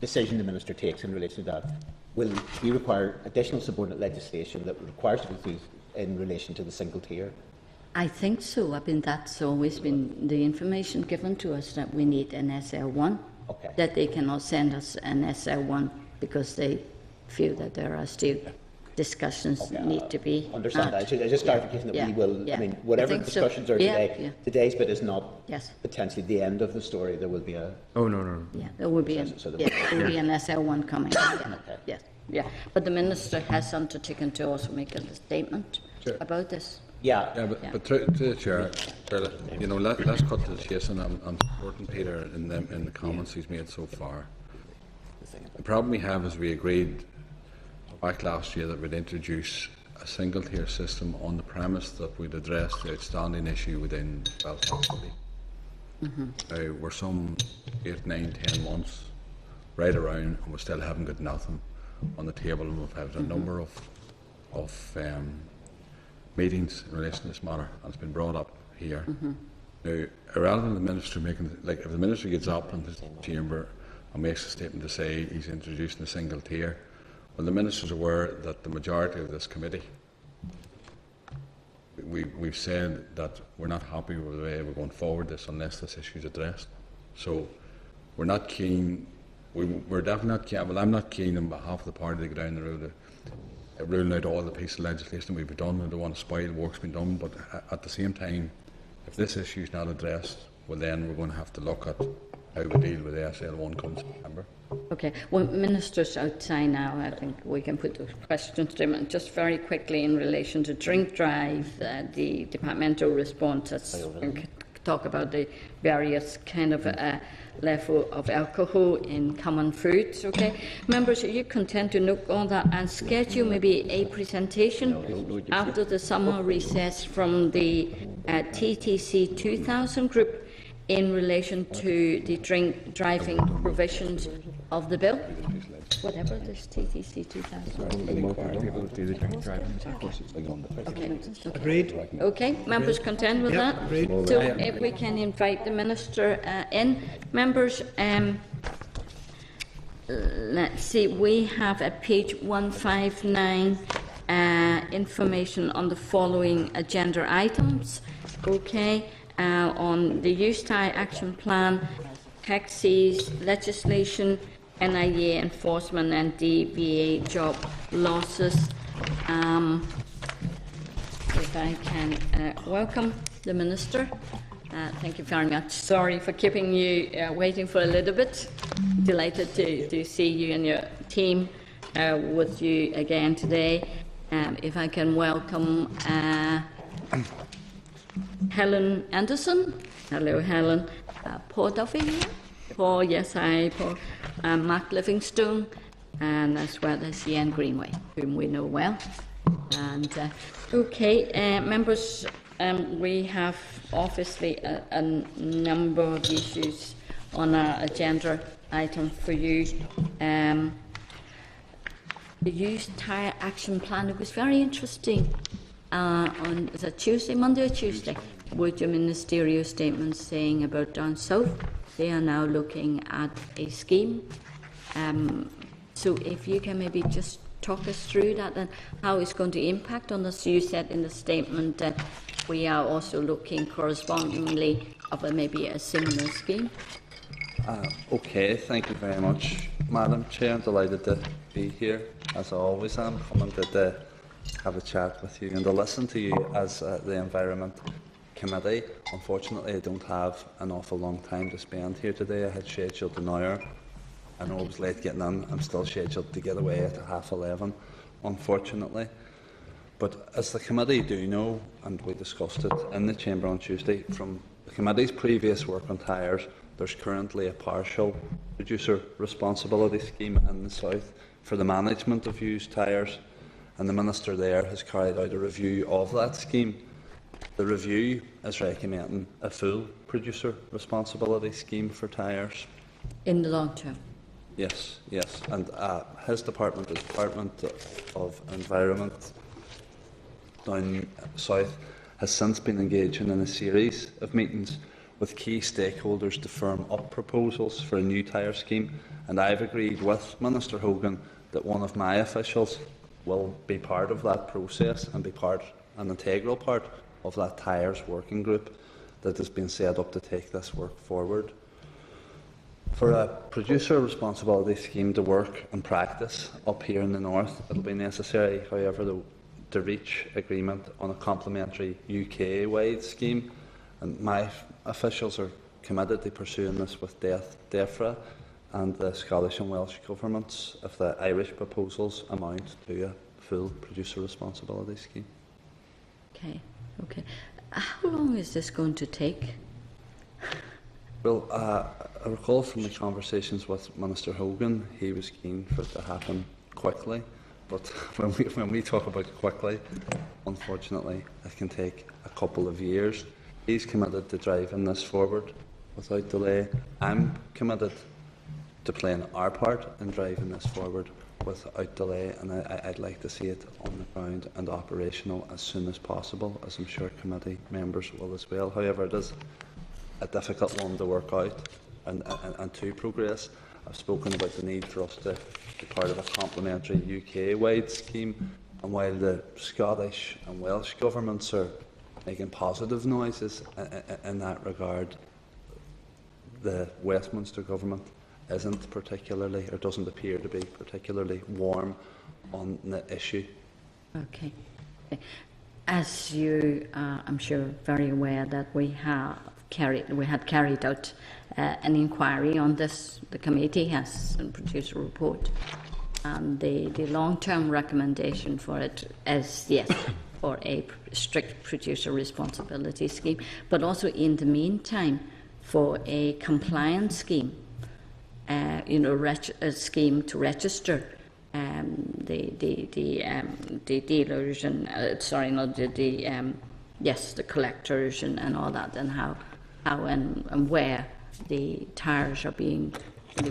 decision the Minister takes in relation to that, will we require additional subordinate legislation that requires to go through in relation to the single tier? I think so. I mean, that's always been the information given to us, that we need an SL1, that they cannot send us an SL1 because they feel that there are still discussions need to be understand had. that. Just clarification that we will, I mean, whatever discussions are today, today's bit is not potentially the end of the story. There will be a... Oh, no. Yeah, there will be, there will be an SL1 coming. Yes. Yeah, but the Minister has undertaken to also make a statement about this. But to the Chair, let's cut to the chase, and I'm supporting Peter in the comments he's made so far. The problem we have is we agreed back last year that we'd introduce a single tier system on the premise that we'd address the outstanding issue within Belfast City. We're some 8, 9, 10 months right around, and we still haven't got nothing on the table, and we've had a number of meetings in relation to this matter, and it's been brought up here. Now, rather than the Minister making, like, if the Minister gets up in his chamber and makes a statement to say he's introducing a single tier, Well, the Minister's aware that the majority of this committee, we've said that we're not happy with the way we're going forward this unless this issue is addressed. So we're not keen, we're definitely not keen, well, I'm not keen on behalf of the party to go down the road of ruling out all the piece of legislation we've done. I don't want to spoil the work's been done, but at the same time, if this issue is not addressed, well then we're going to have to look at how we deal with the SL1 come September. Okay. Well, Minister's outside now. I think we can put those questions to him. And just very quickly in relation to drink drive, the departmental responses. Talk about the various kind of level of alcohol in common foods. Okay, members, are you content to look on that and schedule maybe a presentation after the summer recess from the TTC 2000 group in relation to the drink driving provisions of the bill? Whatever this TTC 2000. People do the drink driving. Okay. Agreed. Okay, members content with Yep, that? agreed. So if we can invite the Minister in. Members, let's see, we have at page 159 information on the following agenda items. Okay, on the Youth Tie Action Plan, taxis, legislation, NIA enforcement and DVA job losses. If I can welcome the Minister. Thank you very much. Sorry for keeping you waiting for a little bit. Delighted to see you and your team with you again today. If I can welcome Helen Anderson. Hello, Helen. Paul Duffy. Paul, yes, Paul. Mark Livingstone, and as well as Ian Greenway, whom we know well. And okay, members, we have obviously a number of issues on our agenda item for you. The Youth Tire Action Plan, it was very interesting. On is it Tuesday, Monday or Tuesday, with your ministerial statement saying about down south, they are now looking at a scheme. So if you can maybe just talk us through that and how it's going to impact on us. You said in the statement that we are also looking correspondingly of maybe a similar scheme. Okay, thank you very much, Madam Chair. I'm delighted to be here, as I always am, coming to have a chat with you and to listen to you as the Environment Committee. Unfortunately, I don't have an awful long time to spend here today. I had scheduled an hour. I know I was late getting in. I'm still scheduled to get away at 11:30, unfortunately. But as the committee do know, and we discussed it in the Chamber on Tuesday, from the committee's previous work on tyres, there's currently a partial producer responsibility scheme in the south for the management of used tyres, and the Minister there has carried out a review of that scheme. The review is recommending a full producer responsibility scheme for tyres. In the long term? Yes, yes. And his department, the Department of Environment down south, has since been engaging in a series of meetings with key stakeholders to firm up proposals for a new tyre scheme. And I've agreed with Minister Hogan that one of my officials will be part of that process and be an integral part of that tyres working group that has been set up to take this work forward. For a producer responsibility scheme to work in practice up here in the north, it will be necessary, however, to reach agreement on a complementary UK-wide scheme. And my officials are committed to pursuing this with DEFRA and the Scottish and Welsh governments if the Irish proposals amount to a full producer responsibility scheme. Okay, okay. How long is this going to take? Well, I recall from the conversations with Minister Hogan, he was keen for it to happen quickly. But when we talk about quickly, unfortunately, it can take a couple of years. He's committed to driving this forward without delay. I'm committed to playing our part in driving this forward without delay, and I'd like to see it on the ground and operational as soon as possible, as I'm sure committee members will as well. However, it is a difficult one to work out and to progress. I've spoken about the need for us to be part of a complementary UK-wide scheme, and while the Scottish and Welsh governments are making positive noises in that regard, the Westminster government isn't particularly, or doesn't appear to be particularly warm on the issue. Okay. As you are, I'm sure, very aware that we had carried out an inquiry on this. The committee has produced a report, and the long-term recommendation for it is yes, for a strict producer responsibility scheme, but also in the meantime for a compliance scheme. A scheme to register the dealers and the collectors and all that, and how and where the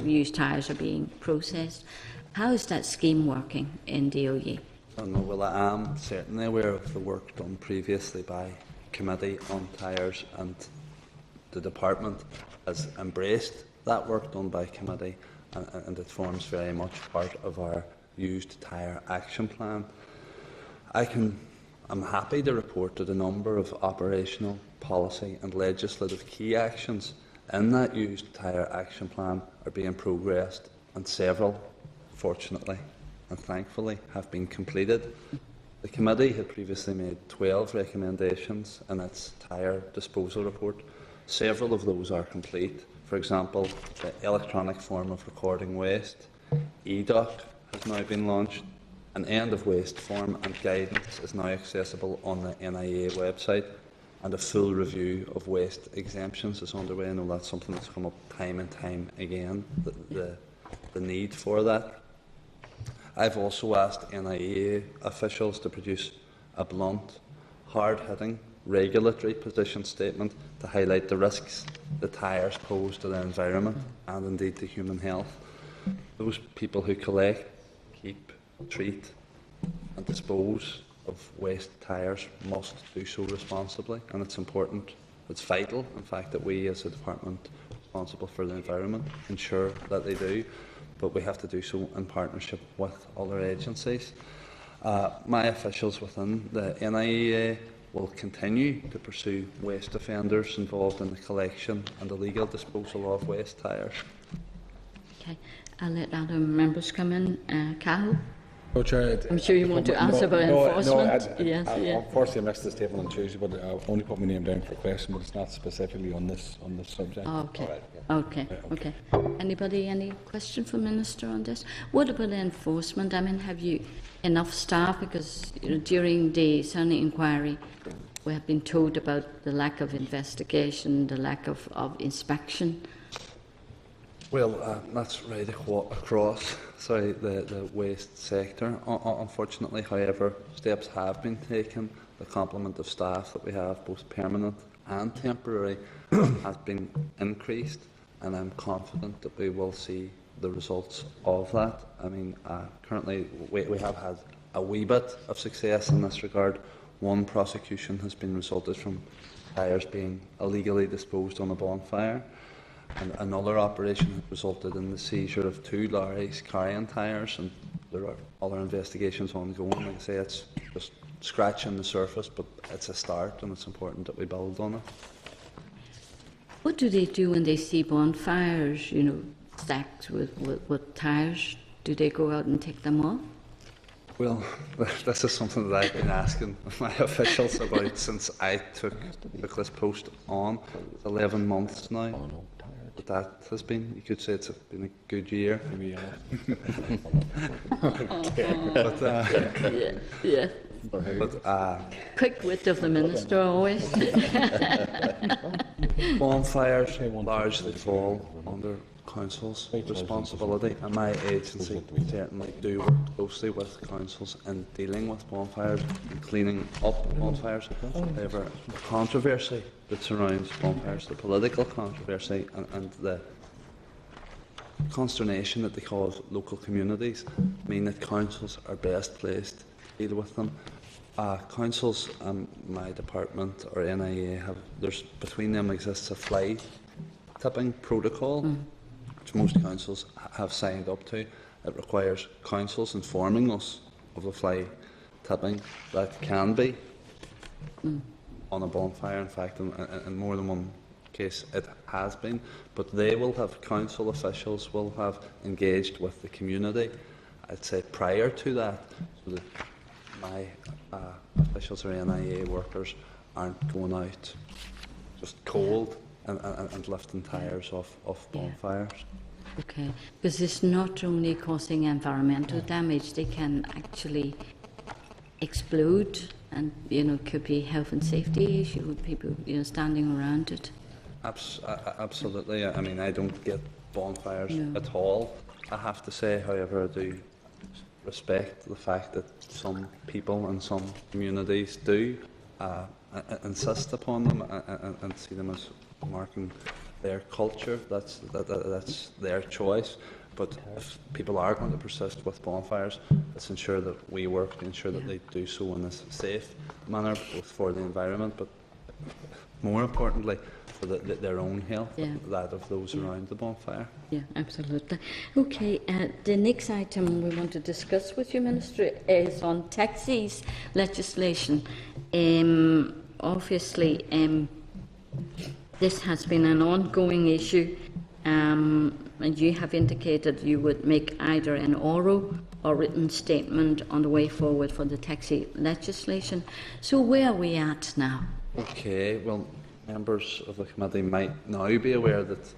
used tyres are being processed. How is that scheme working in DOE? Well, I am certainly aware of the work done previously by Committee on Tyres, and the Department has embraced that work done by Committee, and it forms very much part of our used tyre action plan. I'm happy to report that a number of operational, policy and legislative key actions in that used tyre action plan are being progressed, and several, fortunately and thankfully, have been completed. The committee had previously made 12 recommendations in its tyre disposal report. Several of those are complete. For example, the electronic form of recording waste, EDOC, has now been launched. An end-of-waste form and guidance is now accessible on the NIA website, and a full review of waste exemptions is underway. I know that's something that's come up time and time again, the need for that. I've also asked NIA officials to produce a blunt, hard-hitting regulatory position statement to highlight the risks the tyres pose to the environment and indeed to human health. Those people who collect, keep, treat and dispose of waste tyres must do so responsibly, and it's important, it's vital in fact, that we as a department responsible for the environment ensure that they do, but we have to do so in partnership with other agencies. My officials within the NIA will continue to pursue waste offenders involved in the collection and illegal disposal of waste tyres. Okay, I'll let other members come in. Cahill? No, Chair, I'm sure you want to answer about enforcement. Yes, yeah. Unfortunately, I missed the statement on Tuesday, but I only put my name down for a question, but it's not specifically on this subject. Okay. Okay. Anybody, any question for Minister on this? What about enforcement? I mean, have you enough staff? Because during the Sunday inquiry, we have been told about the lack of investigation, the lack of inspection. Well, that's right across the waste sector. Unfortunately, however, steps have been taken. The complement of staff that we have, both permanent and temporary, has been increased, and I'm confident that we will see the results of that. I mean, currently we have had a wee bit of success in this regard. One prosecution has been resulted from tyres being illegally disposed on a bonfire, and another operation has resulted in the seizure of 2 lorries carrying tyres, and there are other investigations ongoing. Like I say, it's just scratching the surface, but it's a start, and it's important that we build on it. What do they do when they see bonfires, stacked with tyres? Do they go out and take them off? Well, this is something that I've been asking my officials about since I took this post on. It's 11 months now. But that has been, you could say it's been a good year. Yeah. Quick wit of the Minister always. Bonfires largely fall under Council's responsibility, and my agency certainly do work closely with councils in dealing with bonfires and cleaning up bonfires. However, the controversy that surrounds bonfires, the political controversy and the consternation that they cause local communities, mean that councils are best placed to deal with them. Councils and my department, or NIA, between them exists a fly tipping protocol which most councils have signed up to. It requires councils informing us of the fly tipping that can be on a bonfire. In fact, in more than one case it has been, but they will have, council officials will have engaged with the community, I'd say, prior to that, so that my officials or NIA workers aren't going out just cold and lifting tires off bonfires. Okay, because it's not only causing environmental damage, they can actually explode, and could be health and safety issue with people standing around it. Absolutely. I mean, I don't get bonfires at all, I have to say. However, I do respect the fact that some people and some communities do insist upon them and see them as marking their culture. That's their choice. But if people are going to persist with bonfires, let's ensure that we work to ensure that they do so in a safe manner, both for the environment, but more importantly, for their own health, that of those around the bonfire. Yeah, absolutely. Okay, the next item we want to discuss with you, Minister, is on taxis legislation. Obviously, this has been an ongoing issue, and you have indicated you would make either an oral or written statement on the way forward for the taxi legislation. So where are we at now? Okay, well, members of the committee might now be aware that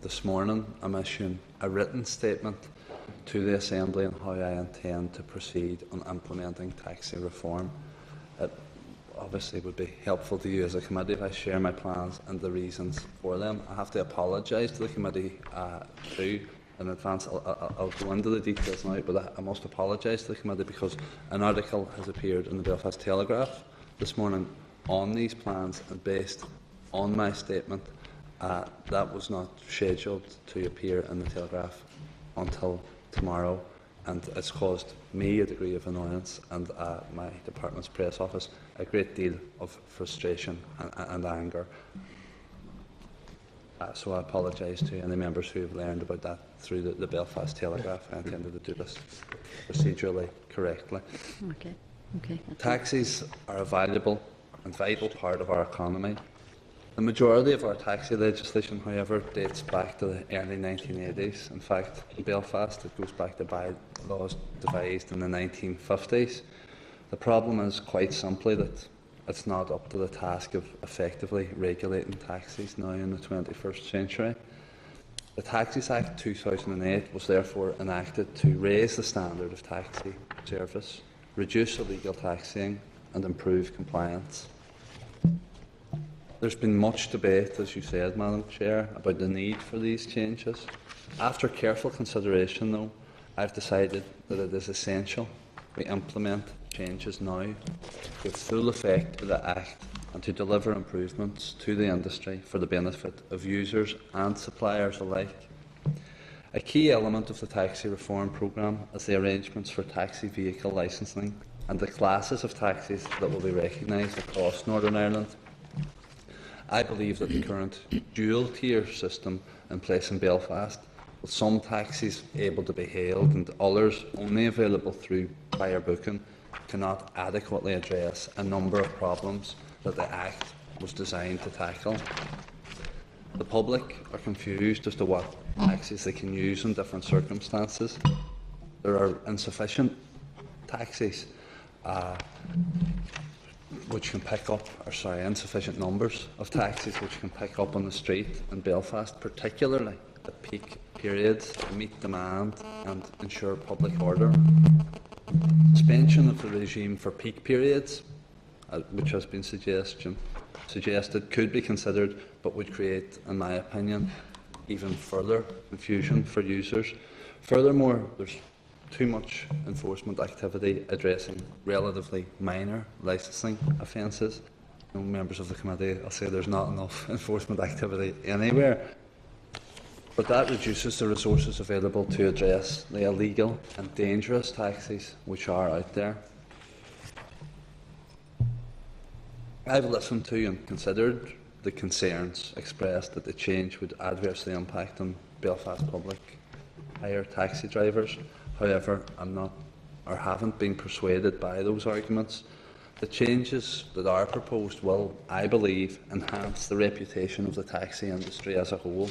this morning I'm issuing a written statement to the Assembly on how I intend to proceed on implementing taxi reform. It obviously would be helpful to you as a committee if I share my plans and the reasons for them. I have to apologise to the committee too in advance. I'll go into the details now, but I must apologise to the committee because an article has appeared in the Belfast Telegraph this morning on these plans, and based on my statement, that was not scheduled to appear in the Telegraph until tomorrow, and it's caused me a degree of annoyance and my department's press office a great deal of frustration and anger. So I apologise to any members who have learned about that through the Belfast Telegraph. I intended to do this procedurally correctly. Okay. Taxis are a valuable and vital part of our economy. The majority of our taxi legislation, however, dates back to the early 1980s. In fact, in Belfast, it goes back to bylaws devised in the 1950s. The problem is quite simply that it's not up to the task of effectively regulating taxis now in the 21st century. The Taxis Act 2008 was therefore enacted to raise the standard of taxi service, reduce illegal taxiing and improve compliance. There's been much debate, as you said, Madam Chair, about the need for these changes. After careful consideration, though, I've decided that it is essential we implement changes now to give full effect to the Act and to deliver improvements to the industry for the benefit of users and suppliers alike. A key element of the taxi reform programme is the arrangements for taxi vehicle licensing and the classes of taxis that will be recognised across Northern Ireland. I believe that the current dual-tier system in place in Belfast, with some taxis able to be hailed and others only available through prior booking, cannot adequately address a number of problems that the Act was designed to tackle. The public are confused as to what taxis they can use in different circumstances. There are insufficient taxis insufficient numbers of taxis which can pick up on the street in Belfast, particularly at peak periods, to meet demand and ensure public order. Suspension of the regime for peak periods, which has been suggested, could be considered, but would create, in my opinion, even further confusion for users. Furthermore, there's too much enforcement activity addressing relatively minor licensing offences. Members of the committee, I'll say there's not enough enforcement activity anywhere, but that reduces the resources available to address the illegal and dangerous taxis which are out there. I've listened to and considered the concerns expressed that the change would adversely impact on Belfast public hire taxi drivers. However, I'm not or haven't been persuaded by those arguments. The changes that are proposed will, I believe, enhance the reputation of the taxi industry as a whole.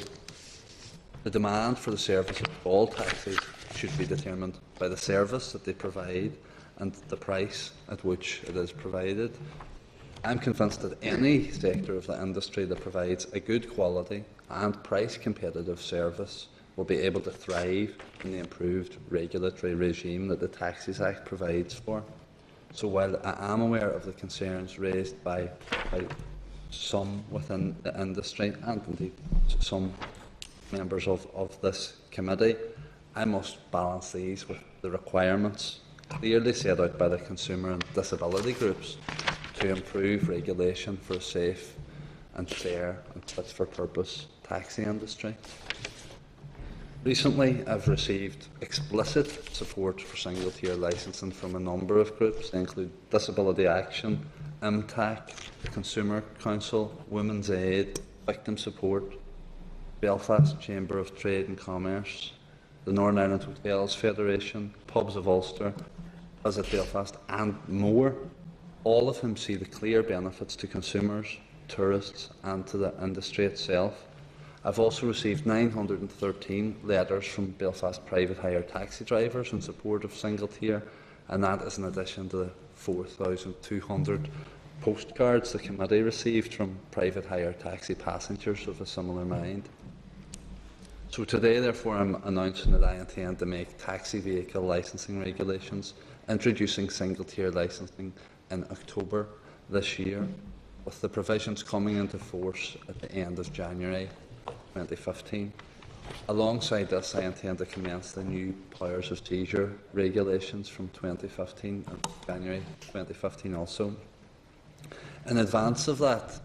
The demand for the service of all taxis should be determined by the service that they provide and the price at which it is provided. I'm convinced that any sector of the industry that provides a good quality and price competitive service will be able to thrive in the improved regulatory regime that the Taxis Act provides for. So while I am aware of the concerns raised by some within the industry and indeed some members of this committee, I must balance these with the requirements clearly set out by the consumer and disability groups to improve regulation for a safe and fair and fit-for-purpose taxi industry. Recently, I've received explicit support for single-tier licensing from a number of groups. They include Disability Action, IMTAC, the Consumer Council, Women's Aid, Victim Support, Belfast Chamber of Trade and Commerce, the Northern Ireland Hotels Federation, Pubs of Ulster, Visit Belfast and more, all of whom see the clear benefits to consumers, tourists and to the industry itself. I've also received 913 letters from Belfast private hire taxi drivers in support of single tier, and that is in addition to the 4,200 postcards the committee received from private hire taxi passengers of a similar mind. So today, therefore, I'm announcing that I intend to make taxi vehicle licensing regulations, introducing single tier licensing in October this year, with the provisions coming into force at the end of January 2015. Alongside this, I intend to commence the new powers of seizure regulations from 2015 and January 2015 also. In advance of that,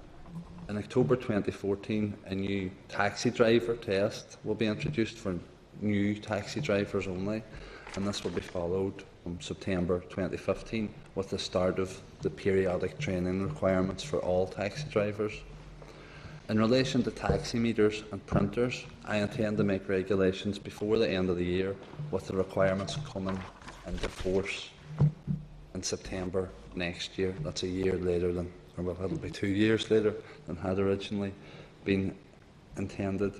in October 2014, a new taxi driver test will be introduced for new taxi drivers only, and this will be followed from September 2015 with the start of the periodic training requirements for all taxi drivers. In relation to taximeters and printers, I intend to make regulations before the end of the year, with the requirements coming into force in September next year. That's a year later than, or well, it'll be 2 years later than had originally been intended.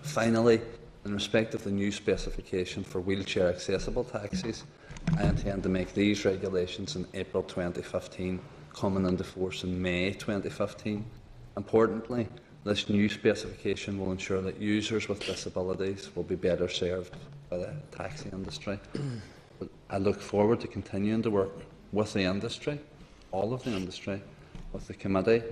Finally, in respect of the new specification for wheelchair accessible taxis, I intend to make these regulations in April 2015, coming into force in May 2015. Importantly, this new specification will ensure that users with disabilities will be better served by the taxi industry. I look forward to continuing to work with the industry, all of the industry, with the committee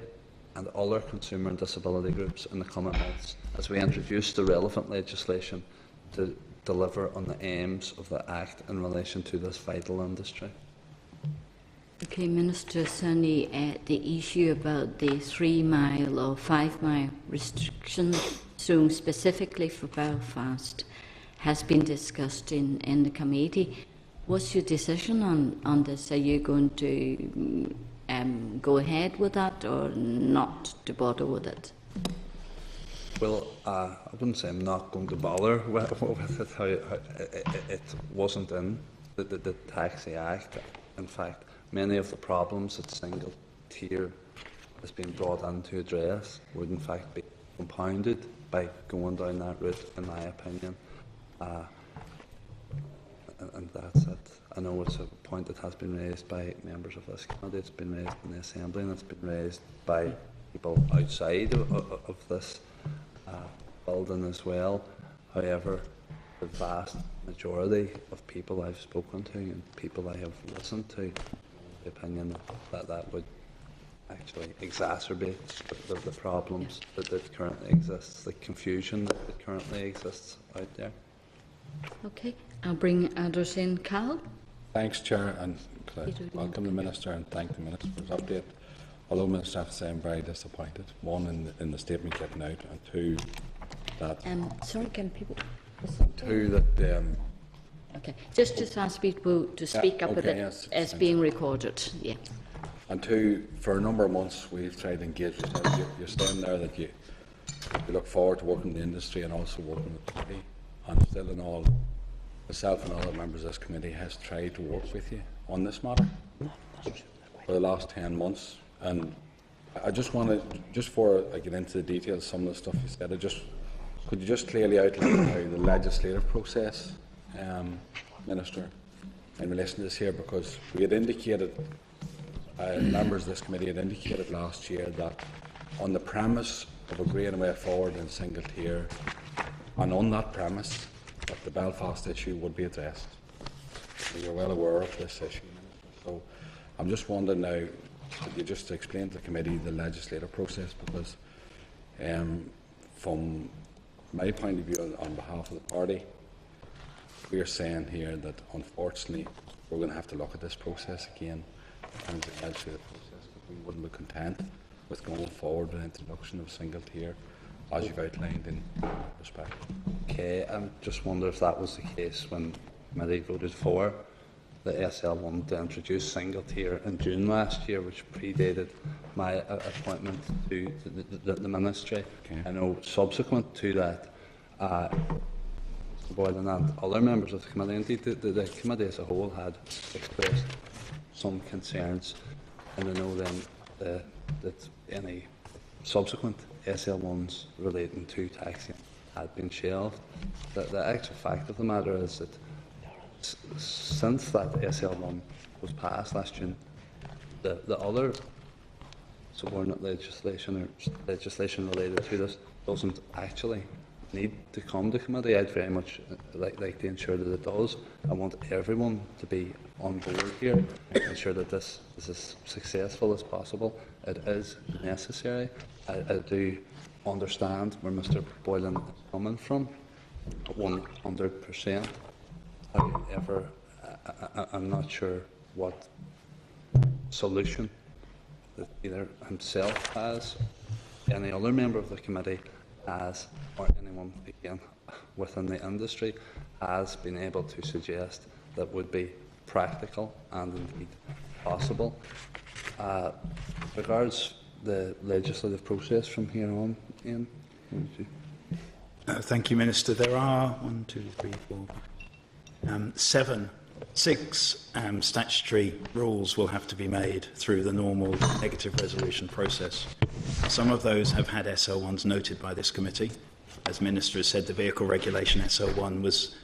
and other consumer and disability groups in the coming months as we introduce the relevant legislation to deliver on the aims of the Act in relation to this vital industry. Okay, Minister Sonny, the issue about the 3 mile or 5 mile restriction zone specifically for Belfast has been discussed in the committee. What's your decision on this? Are you going to go ahead with that or not to bother with it? Well, I wouldn't say I'm not going to bother with it. It wasn't in the Taxi Act. In fact, many of the problems that single tier has been brought in to address would in fact be compounded by going down that route, in my opinion. And that's it. I know it's a point that has been raised by members of this committee, it's been raised in the Assembly, and it's been raised by people outside of this building as well. However, the vast majority of people I've spoken to and people I have listened to, the opinion that would actually exacerbate the problems that currently exists, the confusion that currently exists out there. Okay, I'll bring others in. Cal? Thanks, Chair, and welcome the Minister and thank the Minister for his update. Although, Minister, I have to say I'm very disappointed. One, in the statement getting out, and two, that... sorry, can people... Two, that... okay, just ask people to speak up a bit, yes, as being recorded. Yeah. And two, for a number of months we've tried to engage with you. You're saying there that you we look forward to working with the industry and also working with the committee. And still in all, myself and other members of this committee has tried to work with you on this matter for the last 10 months. And I just want to, just before I get into the details, some of the stuff you said, could you just clearly outline how the legislative process, Minister, in relation to this here, because we had indicated, members of this committee had indicated last year that on the premise of agreeing a way forward in single tier, and on that premise that the Belfast issue would be addressed. So you're well aware of this issue, so I'm just wondering now, could you just explain to the committee the legislative process, because from my point of view on behalf of the party, we're saying here that unfortunately we're going to have to look at this process again in terms of the legislative process, because we wouldn't be content with going forward with the introduction of single tier as you've outlined in respect. Okay, I just wonder if that was the case when the committee voted for the SL1 to introduce single tier in June last year, which predated my appointment to the ministry. Okay. I know subsequent to that, Boylan and other members of the committee, indeed the committee as a whole, had expressed some concerns, and I know then that any subsequent SL1s relating to taxing had been shelved. The actual fact of the matter is that since that SL1 was passed last June, the other subordinate legislation or legislation related to this doesn't actually need to come to committee. I'd very much like to ensure that it does. I want everyone to be on board here, ensure that this is as successful as possible. It is necessary. I do understand where Mr. Boylan is coming from, 100%. However, I'm not sure what solution that either himself has, any other member of the committee has, or anyone again within the industry has been able to suggest that would be practical and indeed possible. Regards the legislative process from here on, Ian? Thank you, Minister. There are 6 statutory rules will have to be made through the normal negative resolution process. Some of those have had SL1s noted by this committee. As Minister has said, the vehicle regulation SL1 was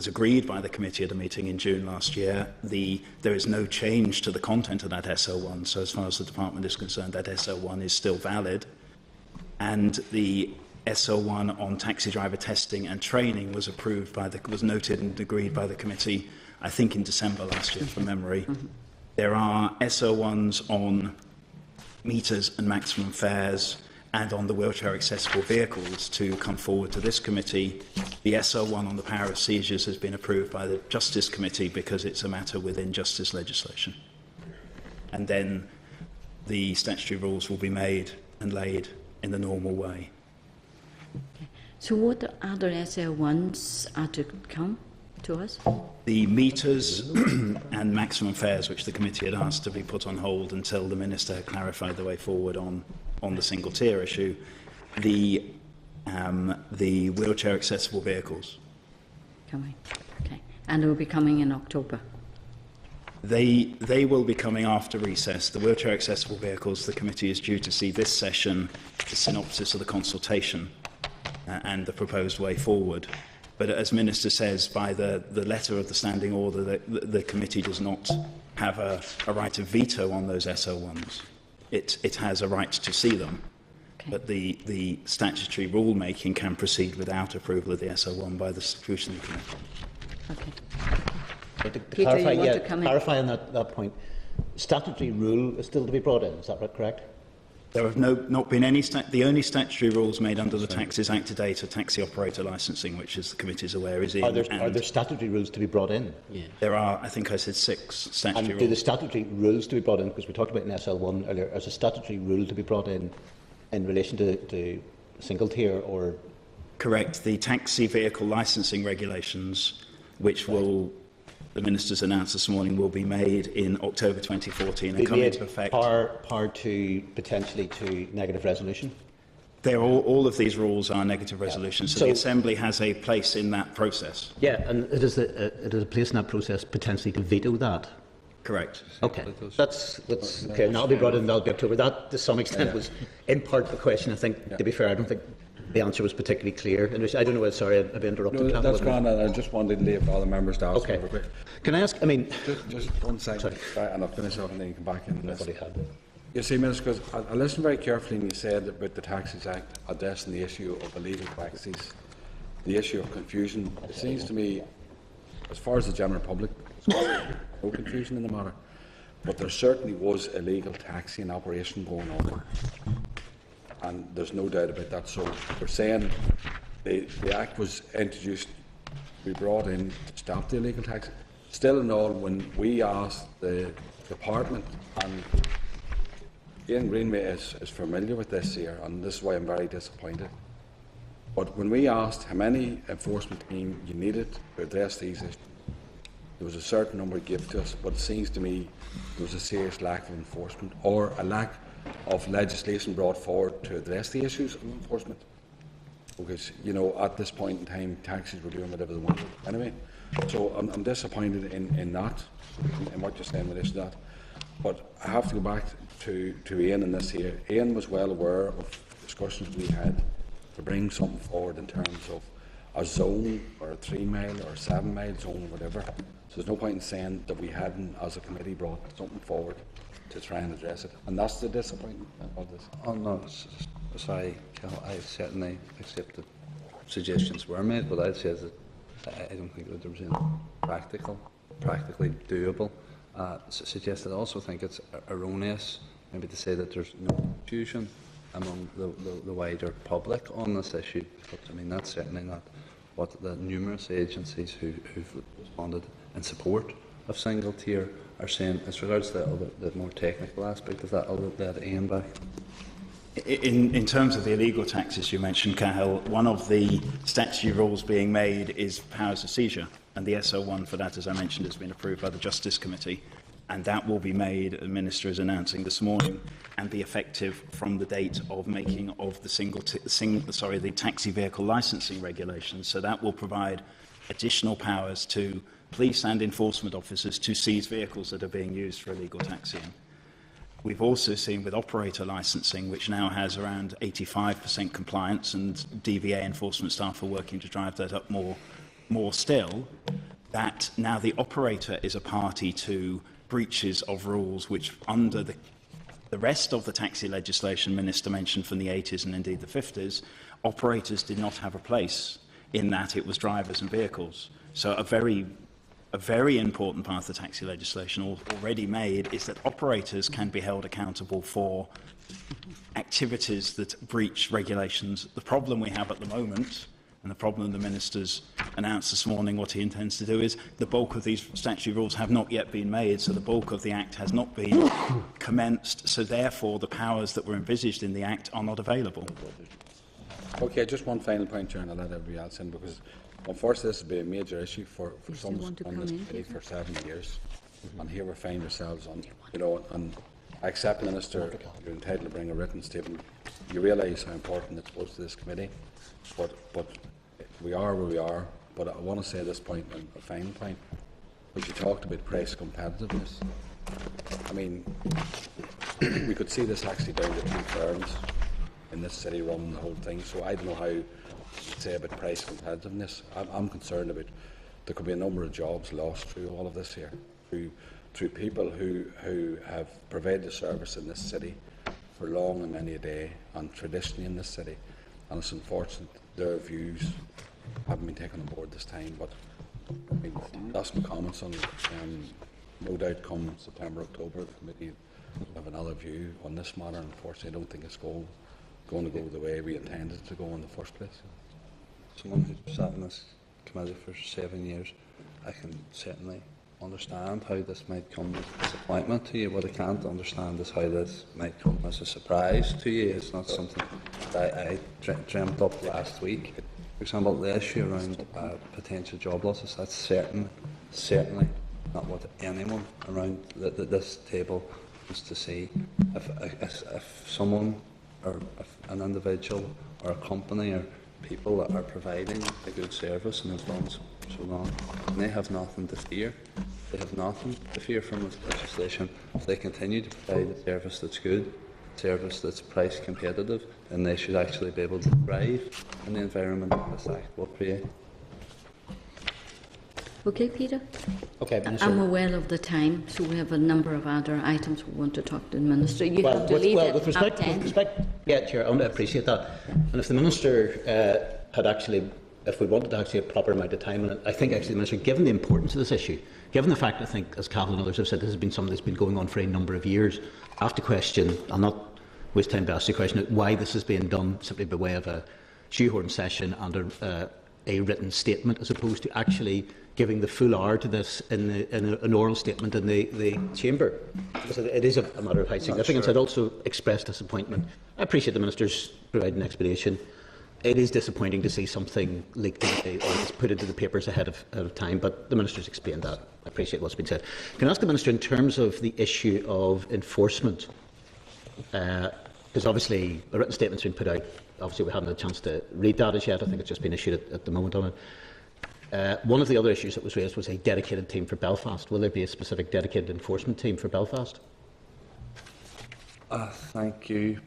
agreed by the committee at a meeting in June last year. There is no change to the content of that SL1, so as far as the department is concerned, that SL1 is still valid. And the SL1 on taxi driver testing and training was noted and agreed by the committee, I think in December last year, from memory. There are SL1s on meters and maximum fares and on the wheelchair accessible vehicles to come forward to this committee. The SL1 on the power of seizures has been approved by the Justice Committee because it's a matter within justice legislation. And then the statutory rules will be made and laid in the normal way. So what other SL1s are to come to us? The meters and maximum fares, which the committee had asked to be put on hold until the Minister had clarified the way forward on the single tier issue. The wheelchair accessible vehicles. Coming. Okay. And they will be coming in October. They will be coming after recess. The wheelchair accessible vehicles, the committee is due to see this session the synopsis of the consultation and the proposed way forward. But as Minister says, by the letter of the standing order, the committee does not have a right of veto on those SL1s. It has a right to see them. Okay. But the statutory rule-making can proceed without approval of the SL1 by the Scrutiny Committee. Okay. To Peter, clarify, you want to come clarify on that point, statutory rule is still to be brought in, is that correct? There have not been any. The only statutory rules made under the Taxes Act to date are taxi operator licensing, which, as the committee is aware, is in. Are there statutory rules to be brought in? Yeah. There are, I think I said 6 statutory rules. And do the statutory rules to be brought in, because we talked about in SL1 earlier, as a statutory rule to be brought in relation to single tier or? Correct. The taxi vehicle licensing regulations, which will, the Minister's announced this morning, will be made in October 2014 and come into effect. Par to potentially to negative resolution? All of these rules are negative resolutions, so the Assembly has a place in that process. Yeah, and it is a place in that process potentially to veto that. Correct. Okay, that's okay. And that'll be brought in. That'll be October. That, to some extent, was in part the question. I think, to be fair, I don't think the answer was particularly clear. And I don't know. Sorry, I've interrupted. No, that's grand. I just wanted to leave all the members to ask. Okay. Can I ask? I mean, just 1 second, and I'll finish off, and then you come back in. Nobody had it. You see, Minister, because I listened very carefully when you said about the Taxis Act addressing the issue of illegal taxis, the issue of confusion. It seems to me, as far as the general public, no confusion in the matter, but there certainly was illegal taxiing operation going on, and there's no doubt about that. So we're saying the Act was introduced, we brought in to stop the illegal taxi. Still in all, when we asked the Department, and Ian Greenway is familiar with this here, and this is why I'm very disappointed. But when we asked how many enforcement team you needed to address these issues, there was a certain number given to us, but it seems to me there was a serious lack of enforcement, or a lack of legislation brought forward to address the issues of enforcement. Because, you know, at this point in time, taxis were doing whatever they wanted anyway. So I'm disappointed in that, in what you're saying in relation to that. But I have to go back to Ian in this here. Ian was well aware of discussions we had to bring something forward in terms of a zone, or a 3 mile or 7 mile zone, or whatever. So there's no point in saying that we hadn't, as a committee, brought something forward to try and address it. And that's the disappointment of this. Oh no, sorry, Cal, I certainly accept that suggestions were made, but I'd say that I don't think that there was any practically doable. Suggested. I also think it's erroneous maybe to say that there's no confusion among the wider public on this issue, because I mean that's certainly not what the numerous agencies who've responded in support of single tier are saying. As regards to the more technical aspect of that, I'll let Ian back. In terms of the illegal taxes you mentioned, Cahill, one of the statutory rules being made is powers of seizure, and the SO1 for that, as I mentioned, has been approved by the Justice Committee, and that will be made, the Minister is announcing this morning, and be effective from the date of making of the taxi vehicle licensing regulations. So that will provide additional powers to police and enforcement officers to seize vehicles that are being used for illegal taxiing. We've also seen with operator licensing, which now has around 85% compliance, and DVA enforcement staff are working to drive that up more still, that now the operator is a party to breaches of rules which, under the rest of the taxi legislation Minister mentioned from the 80s and indeed the 50s, operators did not have a place in that. It was drivers and vehicles. So a very important part of the taxi legislation already made is that operators can be held accountable for activities that breach regulations. The problem we have at the moment, and the problem the Minister's announced this morning what he intends to do, is the bulk of these statutory rules have not yet been made, so the bulk of the Act has not been commenced, so therefore the powers that were envisaged in the Act are not available. Okay, just one final point, Chair, and I'll let everybody else in, because unfortunately this has been a major issue for some on this committee for 7 years, and here we find ourselves on, you know, and I accept, Minister, you're entitled to bring a written statement. You realise how important it was to this committee, but we are where we are. But I want to say this point, and a final point, which you talked about price competitiveness. I mean, we could see this actually down to 2 firms in this city running the whole thing, so I don't know how you say about price competitiveness. I'm concerned about there could be a number of jobs lost through all of this here, through people who have provided the service in this city for long and many a day, and traditionally in this city, and it's unfortunate their views haven't been taken on board this time. But I mean, that's my comments on it. No doubt come September, October, the committee will have another view on this matter, and unfortunately I don't think it's going to go the way we intended it to go in the first place. Someone who's sat in this committee for 7 years, I can certainly understand how this might come as a disappointment to you. What I can't understand is how this might come as a surprise to you. It's not something that I dreamt up last week. For example, the issue around potential job losses, that's certainly not what anyone around this table wants to see. If someone or an individual or a company or people that are providing a good service and have done so long, and they have nothing to fear. They have nothing to fear from this legislation. If they continue to provide a service that's good, a service that's price competitive, then they should actually be able to thrive in the environment that this Act will create. Okay, Peter? Okay, Minister. I'm aware of the time, so we have a number of other items we want to talk to the Minister. You have to leave with at half 10. yeah, Chair, I want to appreciate that. And if the Minister had actually, if we wanted to actually a proper amount of time, and I think actually the Minister, given the importance of this issue, given the fact, I think, as Cathal and others have said, this has been something that's been going on for a number of years, I have to question, I'll not waste time to ask the question, why this is being done simply by way of a shoehorn session and a written statement, as opposed to actually giving the full hour to this in an oral statement in the Chamber. Because it is a matter of high significance. I'd also expressed disappointment. I appreciate the Minister's providing an explanation. It is disappointing to see something leaked or put into the papers ahead of time, but the Minister's explained that. I appreciate what's been said. Can I ask the Minister, in terms of the issue of enforcement, because obviously a written statement's been put out, obviously we haven't had a chance to read that as yet, I think it's just been issued at the moment on it. One of the other issues that was raised was a dedicated team for Belfast. Will there be a specific dedicated enforcement team for Belfast? Thank you,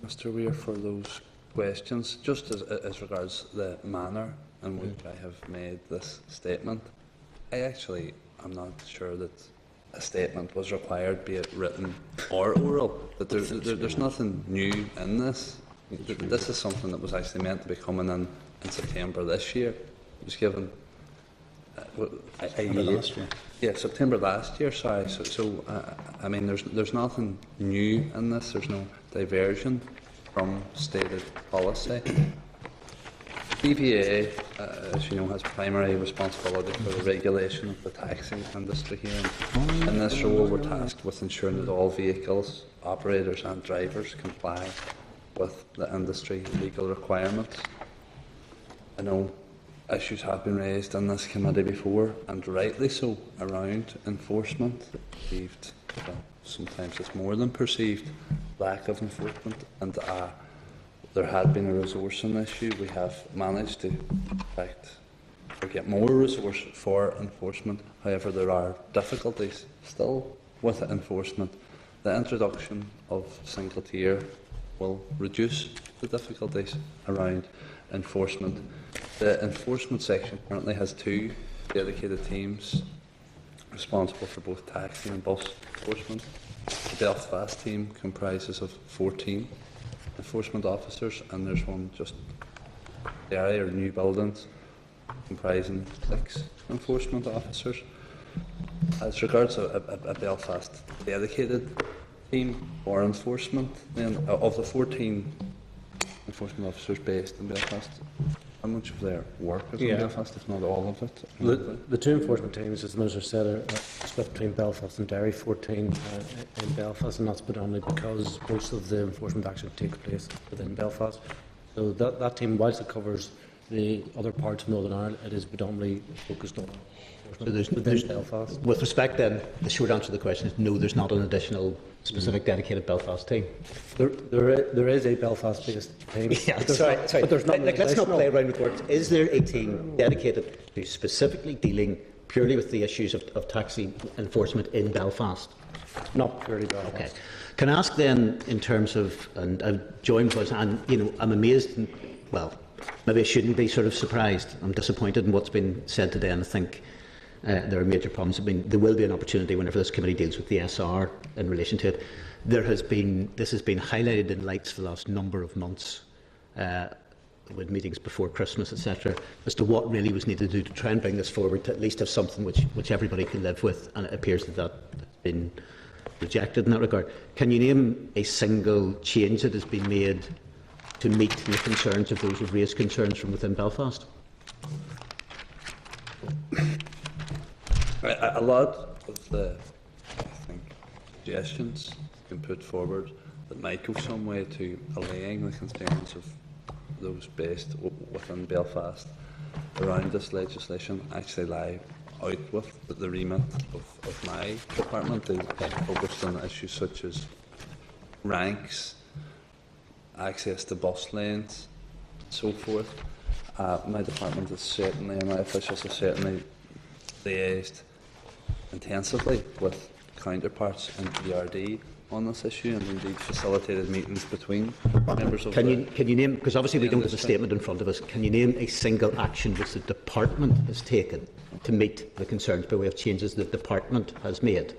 Mr. Weir, for those questions. Just as regards the manner in which I have made this statement, I actually am not sure that a statement was required, be it written or oral. That there's nothing new in this. This is something that was actually meant to be coming in September this year. It was given last year. Yeah, September last year. Sorry. So I mean, there's nothing new in this. There's no diversion from stated policy. BVA, as you know, has primary responsibility for the regulation of the taxi industry here. In this role, we're tasked with ensuring that all vehicles, operators and drivers comply with the industry legal requirements. I know issues have been raised in this committee before, and rightly so, around enforcement. Perceived, well, sometimes it's more than perceived, lack of enforcement, and there had been a resourcing issue. We have managed to, in fact, get more resource for enforcement. However, there are difficulties still with enforcement. The introduction of single tier will reduce the difficulties around enforcement. The enforcement section currently has 2 dedicated teams responsible for both taxi and bus enforcement. The Belfast team comprises of 14 enforcement officers, and there's one just the area or new buildings comprising 6 enforcement officers. As regards a Belfast dedicated team for enforcement, then of the 14 enforcement officers based in Belfast, how much of their work is in Belfast, if not all of it? The 2 enforcement teams, as the Minister said, are split between Belfast and Derry, 14 in Belfast, and that's predominantly because most of the enforcement action takes place within Belfast. So that team, whilst it covers the other parts of Northern Ireland, it is predominantly focused on enforcement within Belfast. With respect then, the short answer to the question is no, there's not an additional specific dedicated Belfast team. There is a Belfast-based team. Yeah, but sorry. But there's not Let's not play around with words. Is there a team dedicated to specifically dealing purely with the issues of taxi enforcement in Belfast? Not purely Belfast. Okay. Can I ask then, in terms of, and I've joined because I'm amazed, and, well, maybe I shouldn't be sort of surprised. I'm disappointed in what's been said today, and I think there are major problems. I mean, there will be an opportunity whenever this committee deals with the SR in relation to it. This has been highlighted in lights for the last number of months, with meetings before Christmas, etc., as to what really was needed to do to try and bring this forward to at least have something which everybody can live with, and it appears that has been rejected in that regard. Can you name a single change that has been made to meet the concerns of those who've raised concerns from within Belfast? A lot of the, I think, suggestions been put forward that might go some way to allaying the concerns of those based within Belfast around this legislation actually lie out with the remit of my department. They focused on issues such as ranks, access to bus lanes, and so forth. My department is certainly, and my officials have certainly liaised intensively with counterparts in PRD on this issue, and indeed facilitated meetings between members of Can the you name, because obviously we don't have a industry. statement in front of us, can you name a single action which the department has taken to meet the concerns by way of changes the department has made?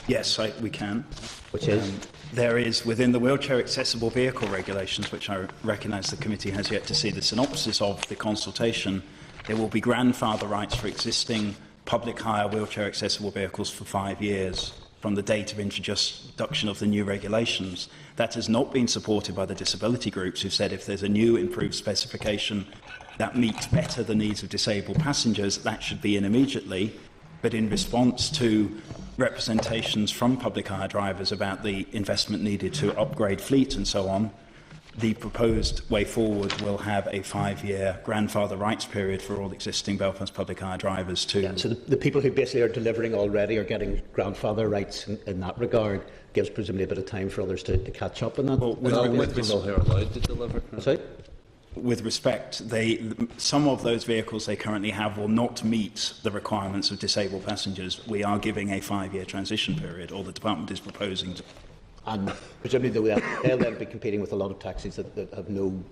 Yes, we can. Which is? There is, within the wheelchair accessible vehicle regulations, which I recognise the committee has yet to see the synopsis of the consultation, there will be grandfather rights for existing public hire wheelchair accessible vehicles for 5 years from the date of introduction of the new regulations. That has not been supported by the disability groups, who've said if there's a new improved specification that meets better the needs of disabled passengers, that should be in immediately. But in response to representations from public hire drivers about the investment needed to upgrade fleet and so on, the proposed way forward will have a 5-year grandfather rights period for all existing Belfast public hire drivers to... Yeah, so the people who basically are delivering already are getting grandfather rights in that regard. Gives presumably a bit of time for others to catch up on that. Well, People who are allowed to deliver. Sorry? With respect, some of those vehicles they currently have will not meet the requirements of disabled passengers. We are giving a 5-year transition period, or the department is proposing to. And presumably they'll then be competing with a lot of taxis that have no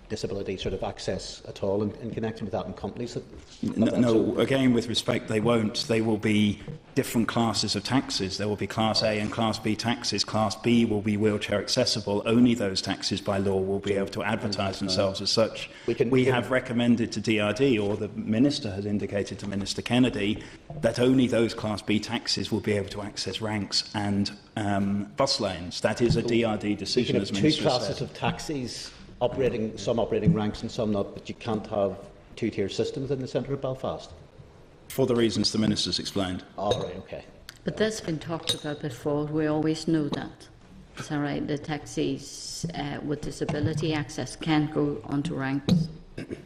disability sort of access at all in connection with that, and companies that... No, again, with respect, they won't. They will be different classes of taxis. There will be Class A and Class B taxis. Class B will be wheelchair accessible. Only those taxis by law will be able to advertise themselves as such. We have recommended to DRD, or the Minister has indicated to Minister Kennedy, that only those Class B taxis will be able to access ranks and bus lanes. That is a DRD decision, as Minister two classes of taxis some operating ranks and some not, but you can't have two-tier systems in the centre of Belfast. For the reasons the Minister's explained. All right, okay. But that's been talked about before. We always know that. Is that right? The taxis with disability access can't go onto ranks.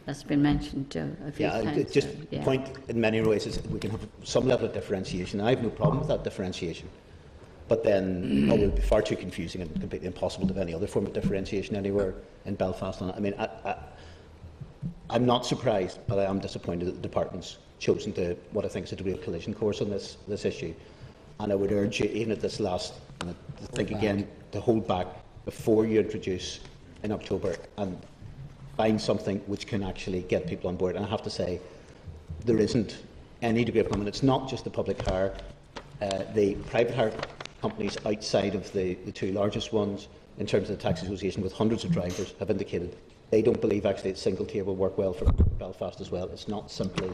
That's been mentioned a few times. Point in many ways is we can have some level of differentiation. I have no problem with that differentiation. But then it would be far too confusing and completely impossible to have any other form of differentiation anywhere in Belfast. I mean, I'm not surprised, but I am disappointed that the department's chosen to what I think is a degree of collision course on this issue. And I would urge you, even at this last, to think again, to hold back before you introduce in October and find something which can actually get people on board. And I have to say, there isn't any degree of commitment. It's not just the public hire. The private hire companies outside of the two largest ones, in terms of the taxi association with hundreds of drivers, have indicated they don't believe actually that single tier will work well for Belfast as well. It's not simply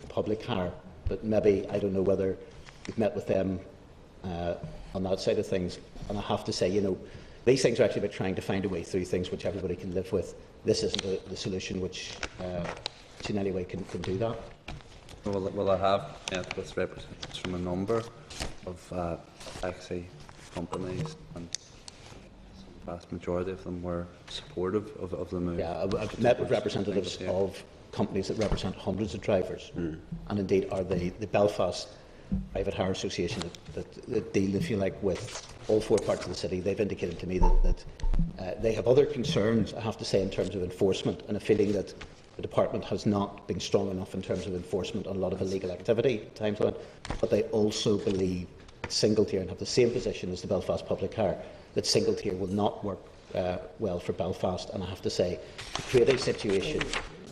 public hire, but maybe, I don't know whether you've met with them on that side of things. And I have to say, these things are actually about trying to find a way through things which everybody can live with. This isn't the solution which in any way can do that. Well, I have met with representatives from a number of taxi companies, and the vast majority of them were supportive of the move. Yeah, I've met with representatives of companies that represent hundreds of drivers, and indeed are the Belfast Private Hire Association that deal, if you like, with all four parts of the city. They've indicated to me that they have other concerns, I have to say, in terms of enforcement, and a feeling that the department has not been strong enough in terms of enforcement on a lot of illegal activity at times, but they also believe that single tier, and have the same position as the Belfast Public Hire, that single tier will not work well for Belfast. And I have to say, to create a situation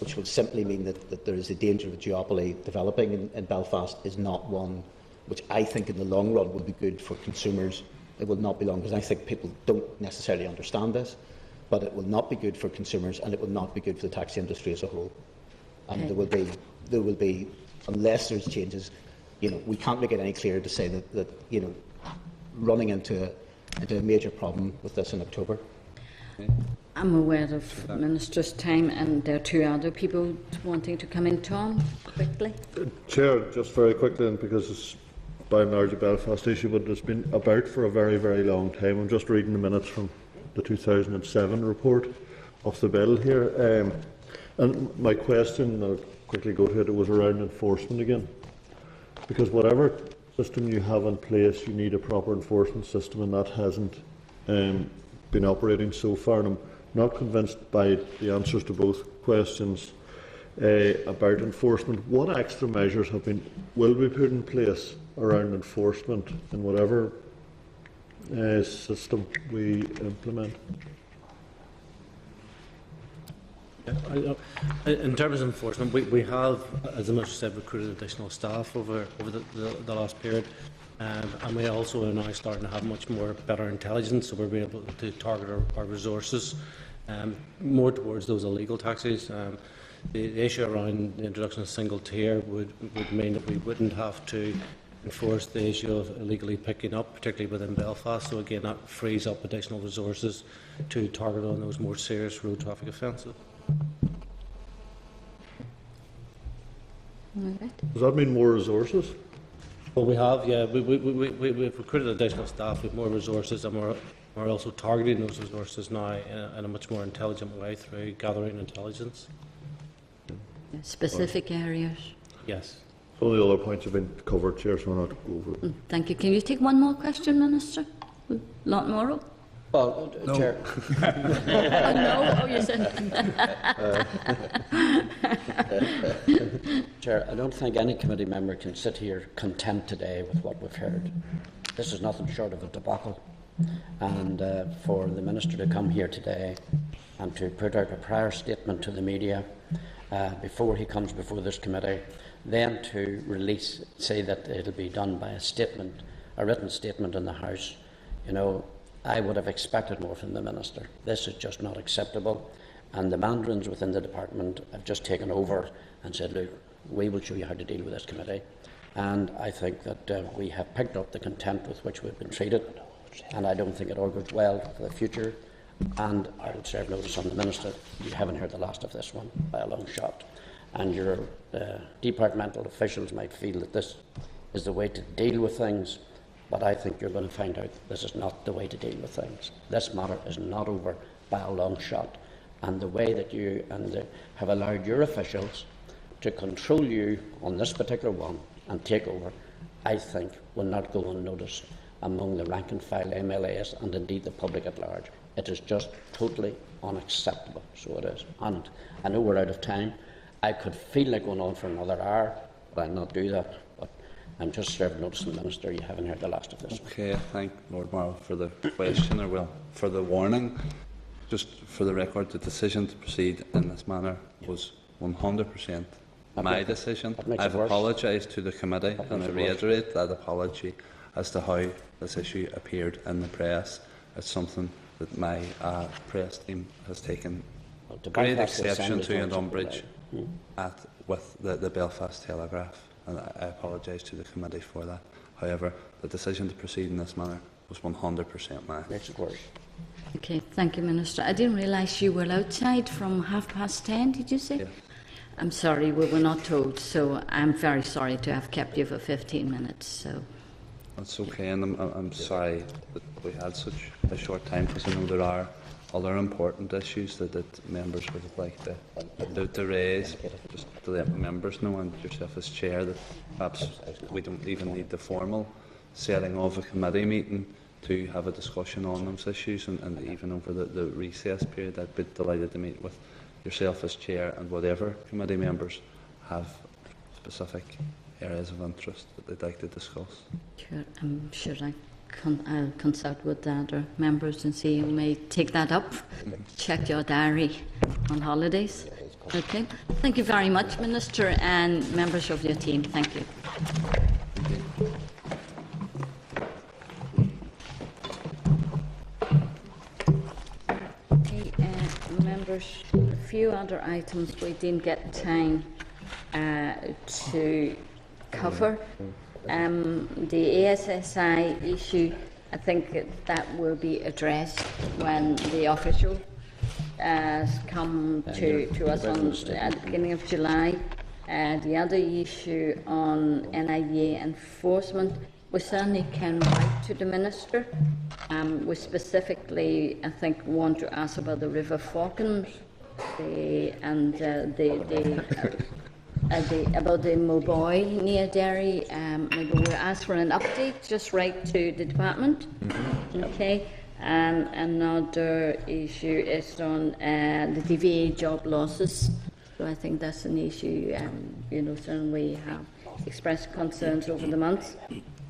which would simply mean that there is a danger of a duopoly developing in Belfast is not one which I think in the long run will be good for consumers. It will not be long, because I think people don't necessarily understand this, but it will not be good for consumers, and it will not be good for the taxi industry as a whole. And there will be, unless there's changes, we can't make it any clearer to say that running into a major problem with this in October. I'm aware of the Minister's time, and there are two other people wanting to come in. Tom, quickly. Chair, just very quickly, and because it's by and large a Belfast issue, but it's been about for a very, very long time. I'm just reading the minutes from the 2007 report of the bill here. And my question, I'll quickly go to it, was around enforcement again. Because whatever system you have in place, you need a proper enforcement system, and that hasn't been been operating so far, and I'm not convinced by the answers to both questions about enforcement. What extra measures will be put in place around enforcement in whatever system we implement? In terms of enforcement, we have, as the Minister said, recruited additional staff over the last period, and we also are now starting to have much more better intelligence, so we're being able to target our resources more towards those illegal taxis. The issue around the introduction of single tier would mean that we wouldn't have to enforce the issue of illegally picking up, particularly within Belfast. So again, that frees up additional resources to target on those more serious road traffic offences. Does that mean more resources? Well, we have, yeah. We've recruited additional staff with more resources, and we're also targeting those resources now in a much more intelligent way through gathering intelligence. Specific areas. Yes. Some of the other points have been covered, Chair, so I'll not go over it. Thank you. Can you take one more question, Minister? Lot more? Well, No. Chair, Oh, no? Oh, you said Chair, I don't think any committee member can sit here content today with what we've heard. This is nothing short of a debacle. And for the Minister to come here today and to put out a prior statement to the media before he comes before this committee, then to say that it'll be done by a written statement in the House, I would have expected more from the Minister. This is just not acceptable, and the mandarins within the department have just taken over and said, look, we will show you how to deal with this committee. And I think that we have picked up the contempt with which we've been treated, and I don't think it augurs well for the future. And I would serve notice on the Minister, you haven't heard the last of this one by a long shot. And your departmental officials might feel that this is the way to deal with things, but I think you're going to find out this is not the way to deal with things. This matter is not over by a long shot. And the way that you have allowed your officials to control you on this particular one and take over, I think will not go unnoticed among the rank and file MLAs and indeed the public at large. It is just totally unacceptable, so it is. And I know we're out of time. I could feel like going on for another hour, but I'll not do that. But I'm just serving notice to the Minister, you haven't heard the last of this. Okay, I thank Lord Morrow for the question, or well, for the warning. Just for the record, the decision to proceed in this manner was 100% my decision. I've apologised to the committee, and I reiterate that apology as to how this issue appeared in the press. It's something that my press team has taken great exception to and umbrage with the Belfast Telegraph, and I apologise to the committee for that. However, the decision to proceed in this manner was 100% mine. Makes it worse. Okay, thank you, Minister. I didn't realise you were outside from 10:30, did you say? Yeah. I'm sorry, we were not told, so I'm very sorry to have kept you for 15 minutes. So That's okay, and I'm sorry that we had such a short time, because I know there are other important issues that members would have liked to raise, just to let members know, and yourself as chair, that perhaps we don't even need the formal setting of a committee meeting to have a discussion on those issues, and even over the recess period. I'd be delighted to meet with yourself as chair and whatever committee members have specific areas of interest that they'd like to discuss. sure, I'm sure I'll consult with the other members and see who may take that up. Check your diary on holidays. Okay. Thank you very much, Minister, and members of your team. Thank you. Okay, members, a few other items we didn't get time to cover. The ASSI issue, I think that will be addressed when the official come to us at the beginning of July. The other issue on NIA enforcement, we certainly can write to the Minister. We specifically, I think, want to ask about the River Falkland about the Moboy near Derry. Maybe we'll ask for an update, just write to the department. Okay. And another issue is on the DVA job losses. So I think that's an issue, certainly we have expressed concerns over the months.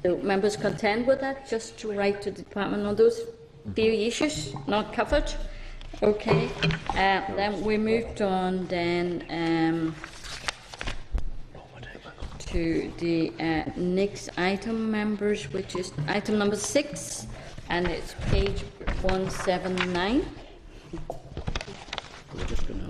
So members content with that, just to write to the department on those few issues not covered? Okay, then we moved on then to the next item, members, which is item number 6, and it's page 179. We're just going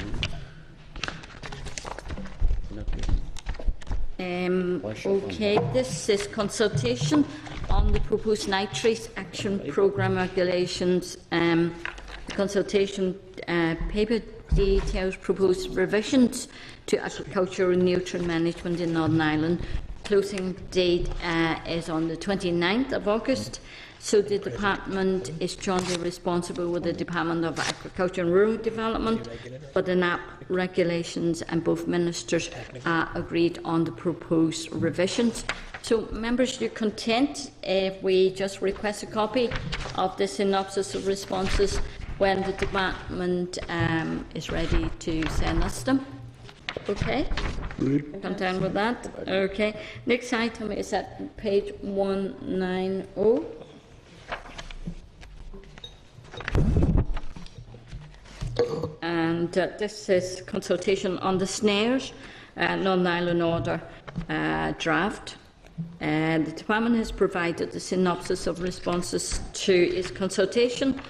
Okay, this is consultation on the proposed nitrates action programme regulations. The consultation paper details proposed revisions to agricultural nutrient management in Northern Ireland. Closing date is on the 29th of August. So the department is jointly responsible with the Department of Agriculture and Rural Development for the NAP regulations, and both ministers are agreed on the proposed revisions. So, members, you're content if we just request a copy of the synopsis of responses when the department is ready to send us them? Okay? Content with that? Okay. Next item is at page 190. And this is consultation on the snares, Northern Ireland Order draft. The department has provided the synopsis of responses to its consultation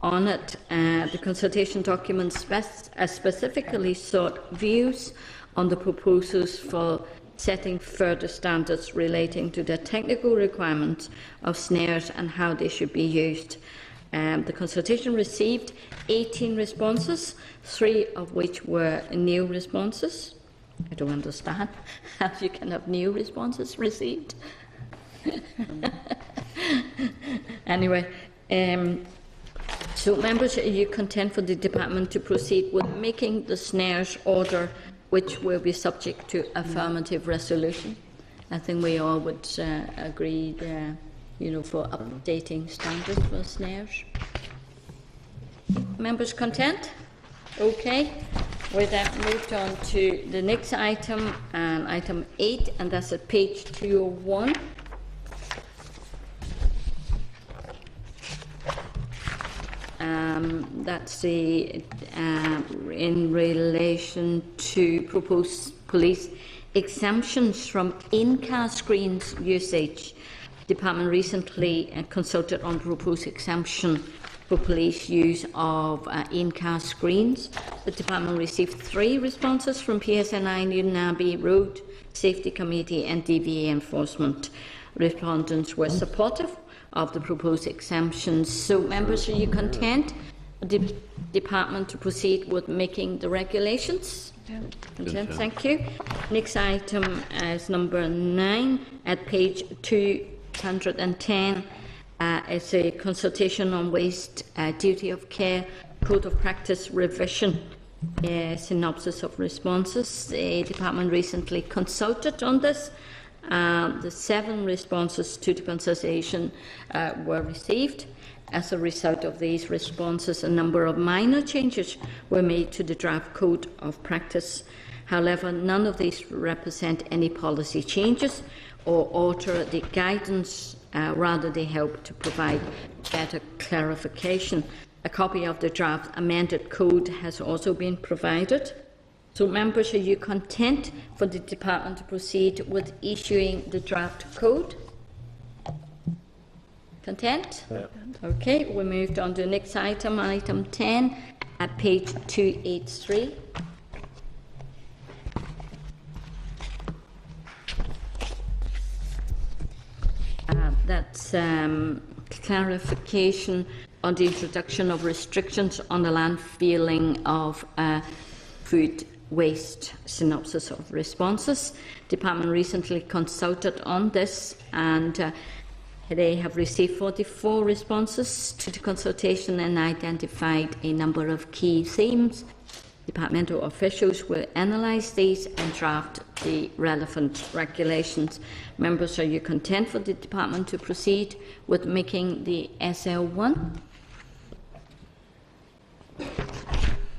on it. The consultation document specifically sought views on the proposals for setting further standards relating to the technical requirements of snares and how they should be used. The consultation received 18 responses, 3 of which were new responses. I don't understand how you can have new responses received. Anyway, so members, are you content for the department to proceed with making the snares order, which will be subject to affirmative resolution? I think we all would agree for updating standards for snares. Members content? Okay. We then moved on to the next item, item 8, and that's at page 201. That's the in relation to proposed police exemptions from in-car screens usage. The department recently consulted on proposed exemption for police use of in-car screens. The department received 3 responses from PSNI, Newtonabbey Road Safety Committee and DVA Enforcement. Respondents were supportive of the proposed exemptions. So, members, are you content for the department to proceed with making the regulations? Content, thank you. Next item is number 9 at page 210. It's a consultation on waste duty of care code of practice revision. Synopsis of responses. The department recently consulted on this. The 7 responses to the consultation were received. As a result of these responses, a number of minor changes were made to the draft code of practice. However, none of these represent any policy changes or alter the guidance. Rather, they help to provide better clarification. A copy of the draft amended code has also been provided. So, members, are you content for the department to proceed with issuing the draft code? Content? Yeah. Okay, we moved on to the next item, item 10, at page 283. That's clarification on the introduction of restrictions on the landfilling of food waste. Synopsis of responses. Department recently consulted on this, and they have received 44 responses to the consultation and identified a number of key themes. Departmental officials will analyse these and draft the relevant regulations. Members, are you content for the department to proceed with making the SL1?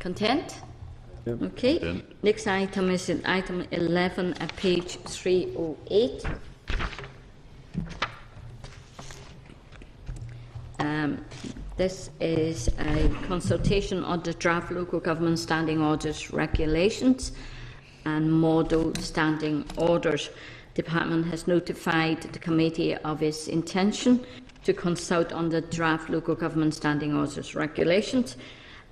Content? Yep. Okay. Next item is in item 11 at page 308. This is a consultation on the draft local government standing orders regulations and model standing orders. The department has notified the committee of its intention to consult on the draft local government standing orders regulations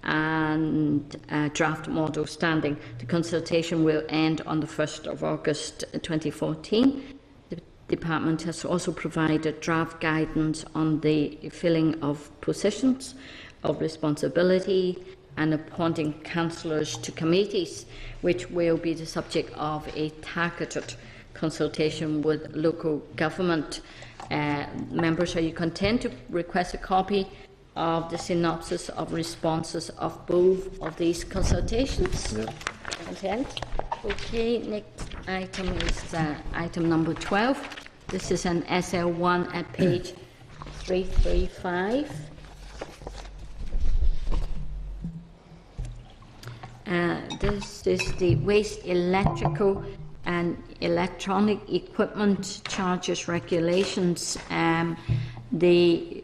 and draft model standing. The consultation will end on the 1st of August 2014. The department has also provided draft guidance on the filling of positions of responsibility and appointing councillors to committees, which will be the subject of a targeted consultation with local government. Members, are you content to request a copy of the synopsis of responses of both of these consultations? Yeah. Content? Okay, next item is item number 12. This is an SL1 at page 335. This is the waste electrical and electronic equipment charges regulations. The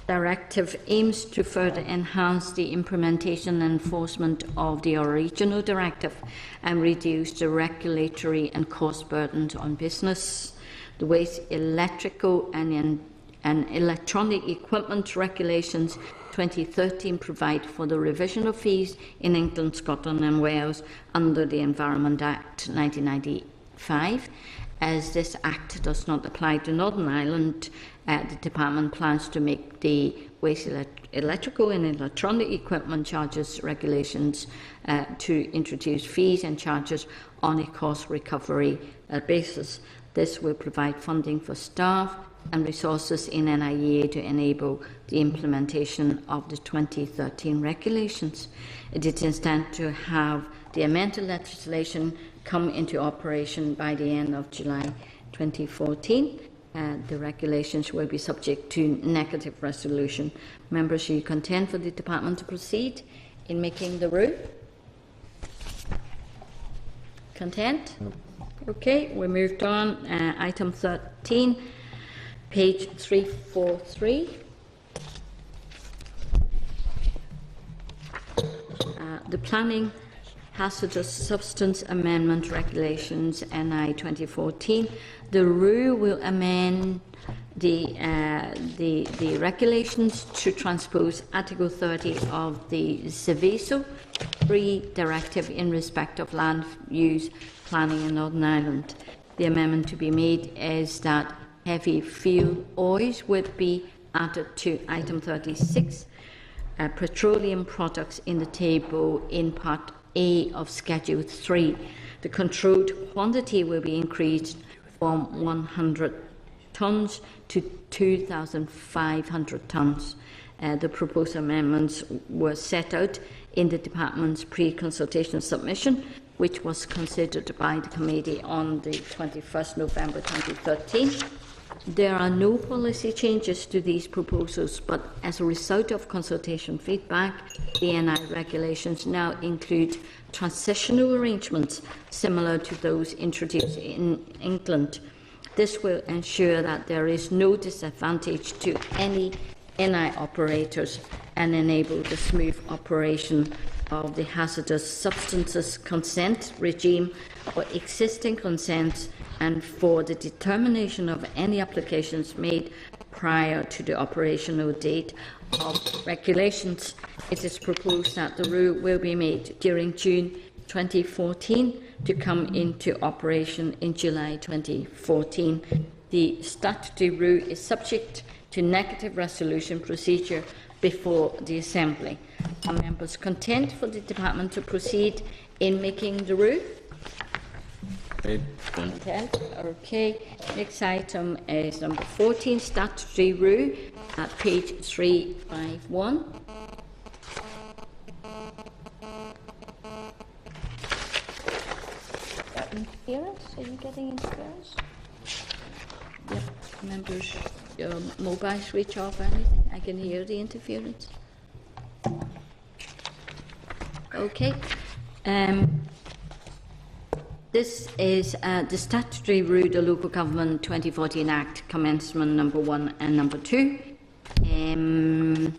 directive aims to further enhance the implementation and enforcement of the original directive and reduce the regulatory and cost burdens on business. The waste electrical and electronic equipment regulations 2013 provide for the revision of fees in England, Scotland and Wales under the Environment Act 1995. As this Act does not apply to Northern Ireland, the Department plans to make the waste electrical and electronic equipment charges regulations to introduce fees and charges on a cost recovery basis. This will provide funding for staff and resources in NIEA to enable the implementation of the 2013 regulations. It is intended to have the amended legislation come into operation by the end of July 2014. The regulations will be subject to negative resolution. Members, are you content for the department to proceed in making the rule? Content? No. Okay, we moved on. Item 13, page 343. The Planning Hazardous Substance Amendment Regulations, NI 2014. The rule will amend the regulations to transpose Article 30 of the Seveso III Directive in respect of land use planning in Northern Ireland. The amendment to be made is that heavy fuel oils would be added to item 36, petroleum products in the table in Part A of Schedule 3. The controlled quantity will be increased from 100 tonnes to 2,500 tonnes. The proposed amendments were set out in the Department's pre-consultation submission, which was considered by the committee on the 21st November 2013. There are no policy changes to these proposals, but as a result of consultation feedback, the NI regulations now include transitional arrangements similar to those introduced in England. This will ensure that there is no disadvantage to any NI operators and enable the smooth operation of the hazardous substances consent regime for existing consents and for the determination of any applications made prior to the operational date of regulations. It is proposed that the rule will be made during June 2014 to come into operation in July 2014. The statutory rule is subject to negative resolution procedure before the Assembly. Are members content for the Department to proceed in making the rule? Content. Okay. Next item is number 14, statutory rule at page 351. Interference? Are you getting interference? Yep. Members, your mobile switch off or anything? I can hear the interference. Okay. This is the Statutory Route of Local Government 2014 Act, Commencement number 1 and number 2, and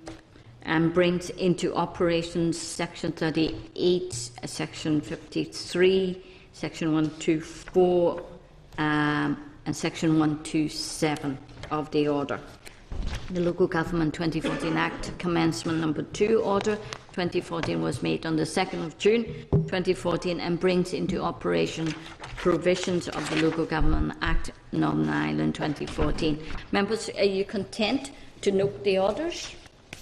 brings into operation Section 38, Section 53, Section 124, and Section 127 of the order. The Local Government 2014 Act, Commencement number 2 order 2014 was made on the 2nd of June 2014 and brings into operation provisions of the Local Government Act Northern Ireland 2014. Members, are you content to note the orders?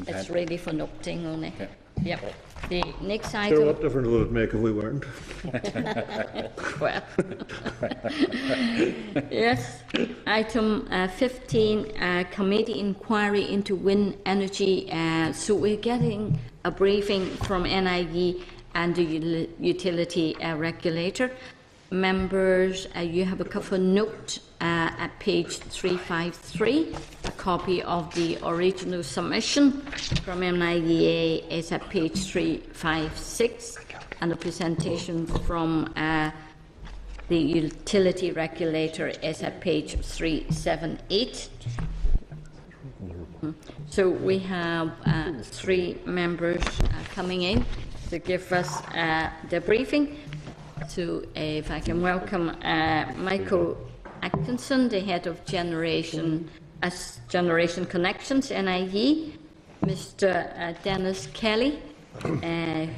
It's really for noting only. Okay. Yep. The next Sure, item. what difference would it make if we weren't? Well, yes. Item 15, committee inquiry into wind energy. So we're getting a briefing from NIE and the utility regulator. Members, you have a cover note at page 353. A copy of the original submission from NIEA is at page 356, and the presentation from the utility regulator is at page 378. So we have 3 members coming in to give us the briefing. So if I can welcome Michael Atkinson, the head of Generation Connections, NIE, Mr. Dennis Kelly,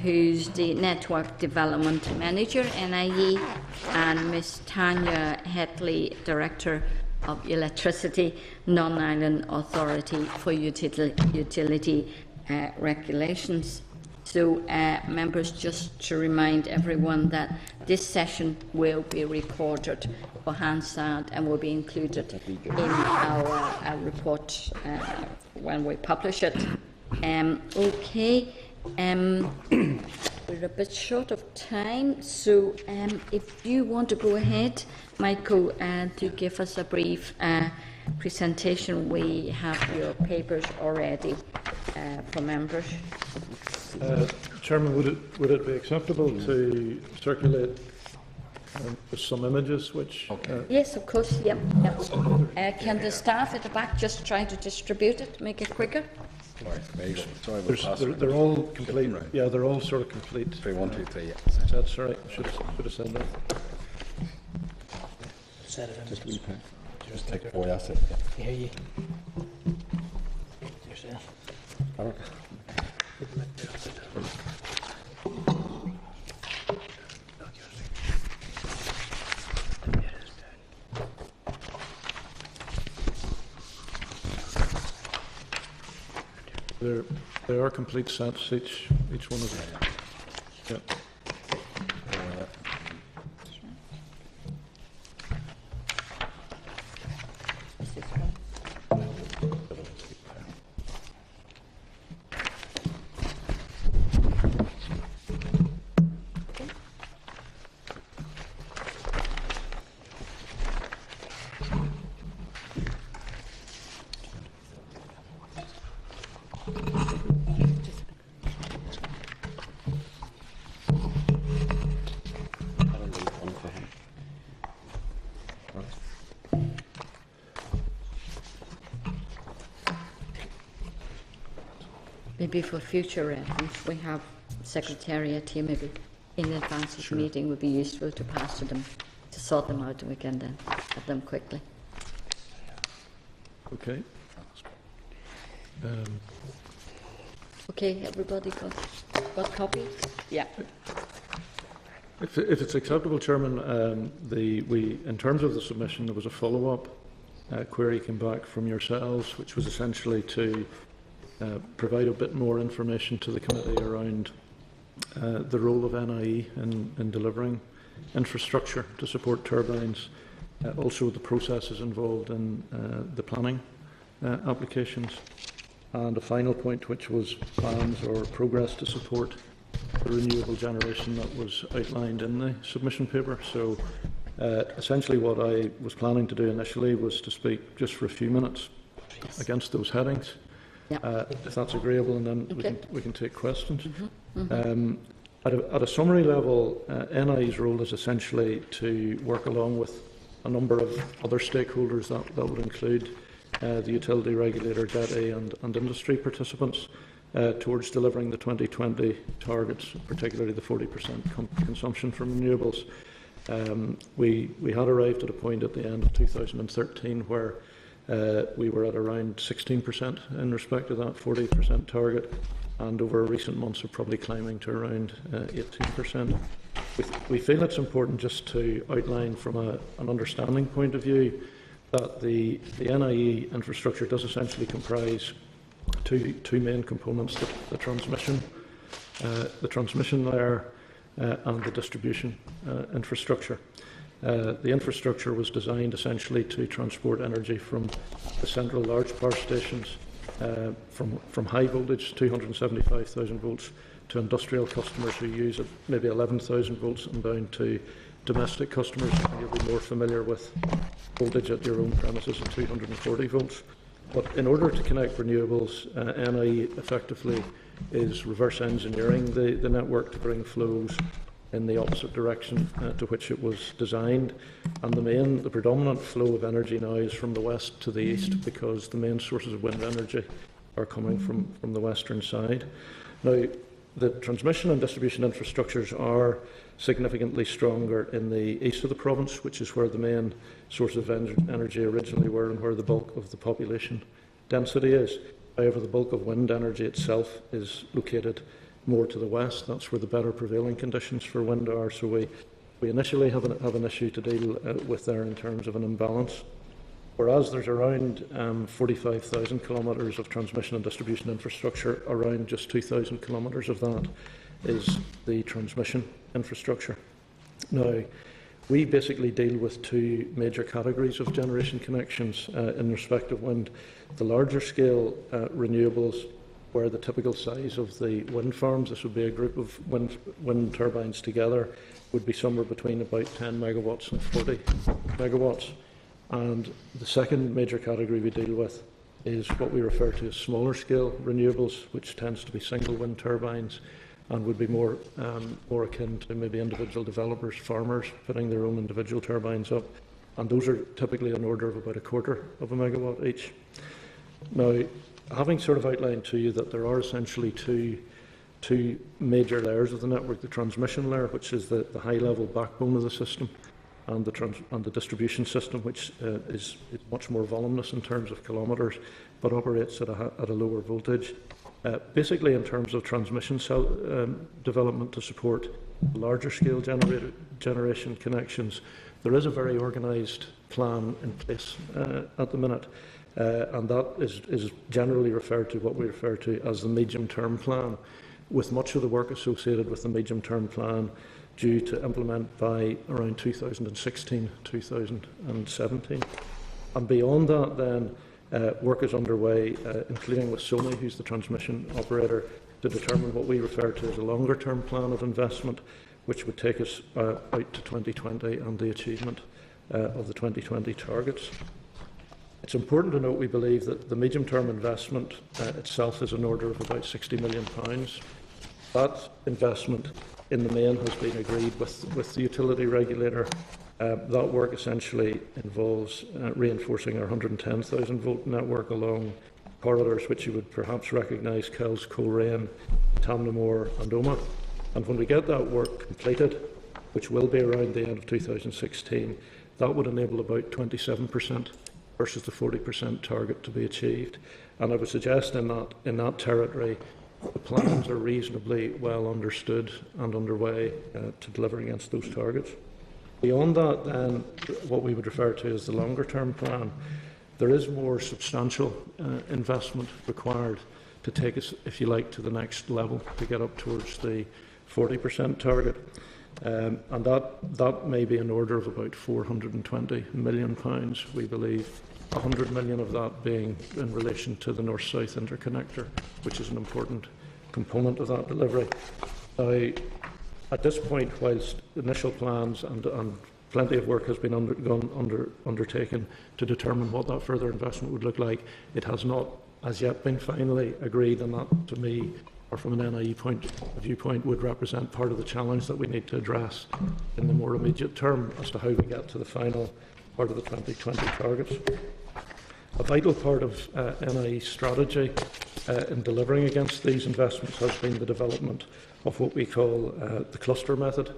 who's the Network Development Manager, NIE, and Ms. Tanya Hetley, Director of Electricity, Non-Ireland Authority for Utility Regulations. So, members, just to remind everyone that this session will be recorded for Hansard and will be included in our report when we publish it. Okay, we're a bit short of time, so if you want to go ahead, Michael, to give us a brief presentation. We have your papers already for members. Chairman, would it be acceptable to circulate some images which... Yes, of course, yep. Can the staff at the back just try to distribute it, make it quicker? They're all complete. Yeah, they're all sort of complete. 3, 1, 2, 3, yeah. That's right. Should have said that. Set of images. Just take 4, that's it. I hear you. Yourself. They are complete sets, each one of them. Yeah. Maybe for future reference, we have Secretariat here, maybe in advance of the meeting would be useful to pass to them, to sort them out, and we can then have them quickly. Okay. Okay, everybody got copies? Yeah. If it's acceptable, Chairman, in terms of the submission, there was a follow-up query came back from yourselves, which was essentially to provide a bit more information to the committee around the role of NIE in delivering infrastructure to support turbines, also the processes involved in the planning applications, and a final point which was plans or progress to support the renewable generation that was outlined in the submission paper. So essentially what I was planning to do initially was to speak just for a few minutes against those headings. If that's agreeable, and then we can take questions. At a summary level, NI's role is essentially to work along with a number of other stakeholders that would include the utility regulator, DETI and industry participants towards delivering the 2020 targets, particularly the 40% consumption from renewables. We had arrived at a point at the end of 2013 where we were at around 16% in respect to that 40% target, and over recent months are probably climbing to around 18%. We feel it's important just to outline from an understanding point of view that the NIE infrastructure does essentially comprise two main components: the transmission layer and the distribution infrastructure. The infrastructure was designed essentially to transport energy from the central large power stations, from high voltage, 275,000 volts, to industrial customers who use maybe 11,000 volts, and down to domestic customers. You'll be more familiar with voltage at your own premises at 240 volts. But in order to connect renewables, NIE effectively is reverse engineering the network to bring flows in the opposite direction to which it was designed. And the predominant flow of energy now is from the west to the east, because the main sources of wind energy are coming from the western side. Now, the transmission and distribution infrastructures are significantly stronger in the east of the province, which is where the main source of energy originally were and where the bulk of the population density is. However, the bulk of wind energy itself is located more to the west. That's where the better prevailing conditions for wind are. So we initially have an issue to deal with there in terms of an imbalance. Whereas there's around 45,000 kilometres of transmission and distribution infrastructure, around just 2,000 kilometres of that is the transmission infrastructure. Now, we basically deal with two major categories of generation connections in respect of wind. The larger scale renewables, where the typical size of the wind farms, this would be a group of wind turbines together, would be somewhere between about 10 megawatts and 40 megawatts. And the second major category we deal with is what we refer to as smaller scale renewables, which tends to be single wind turbines and would be more akin to maybe individual developers, farmers, putting their own individual turbines up. And those are typically an order of about a quarter of a megawatt each. Now, having sort of outlined to you that there are essentially two major layers of the network: the transmission layer, which is the high-level backbone of the system, and the distribution system, which is much more voluminous in terms of kilometres, but operates at a lower voltage. Basically, in terms of transmission cell development to support larger scale generation connections, there is a very organised plan in place at the minute, and that is generally referred to, what we refer to as the medium-term plan, with much of the work associated with the medium-term plan due to implement by around 2016, 2017. And beyond that then, work is underway, including with SONI, who's the transmission operator, to determine what we refer to as a longer-term plan of investment, which would take us out to 2020 and the achievement of the 2020 targets. It's important to note, we believe, that the medium-term investment itself is an order of about £60 million. That investment in the main has been agreed with the utility regulator. That work essentially involves reinforcing our 110,000 volt network along corridors which you would perhaps recognise: Kells, Coleraine, Tamnamore and Omagh. And when we get that work completed, which will be around the end of 2016, that would enable about 27% versus the 40% target to be achieved. And I would suggest in that territory, the plans are reasonably well understood and underway to deliver against those targets. Beyond that, then, what we would refer to as the longer-term plan, there is more substantial investment required to take us, if you like, to the next level, to get up towards the 40% target. And that may be an order of about £420 million, we believe, 100 million of that being in relation to the North-South interconnector, which is an important component of that delivery. Now, at this point, whilst initial plans and plenty of work has been undertaken to determine what that further investment would look like, it has not as yet been finally agreed, and that, to me, or from an NIE viewpoint, would represent part of the challenge that we need to address in the more immediate term as to how we get to the final part of the 2020 targets. A vital part of NIE strategy in delivering against these investments has been the development of what we call the cluster method.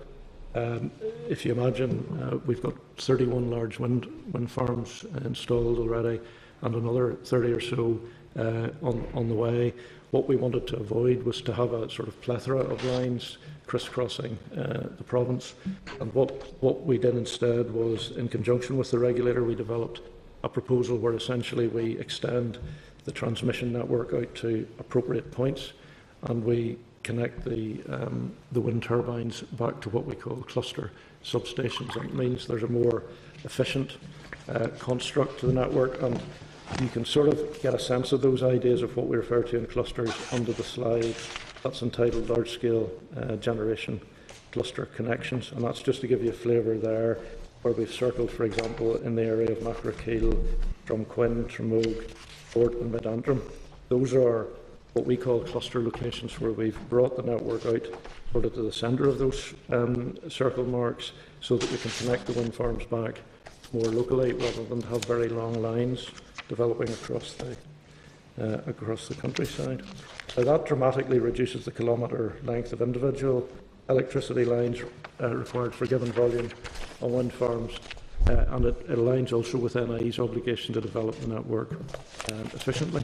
If you imagine, we've got 31 large wind farms installed already and another 30 or so on the way. What we wanted to avoid was to have a sort of plethora of lines crisscrossing the province. And what we did instead was, in conjunction with the regulator, we developed a proposal where essentially we extend the transmission network out to appropriate points, and we connect the wind turbines back to what we call cluster substations. And it means there's a more efficient construct to the network, and you can sort of get a sense of those ideas of what we refer to in clusters under the slide that's entitled Large-Scale Generation Cluster Connections. And that's just to give you a flavour there, where we've circled, for example, in the area of Macrokeil, Drumquin, Tremogue, Fort and Mid-Antrim. Those are what we call cluster locations, where we've brought the network out sort of to the centre of those circle marks, so that we can connect the wind farms back more locally rather than have very long lines developing across the countryside. Now, that dramatically reduces the kilometre length of individual electricity lines required for a given volume on wind farms, and it aligns also with NIE's obligation to develop the network efficiently.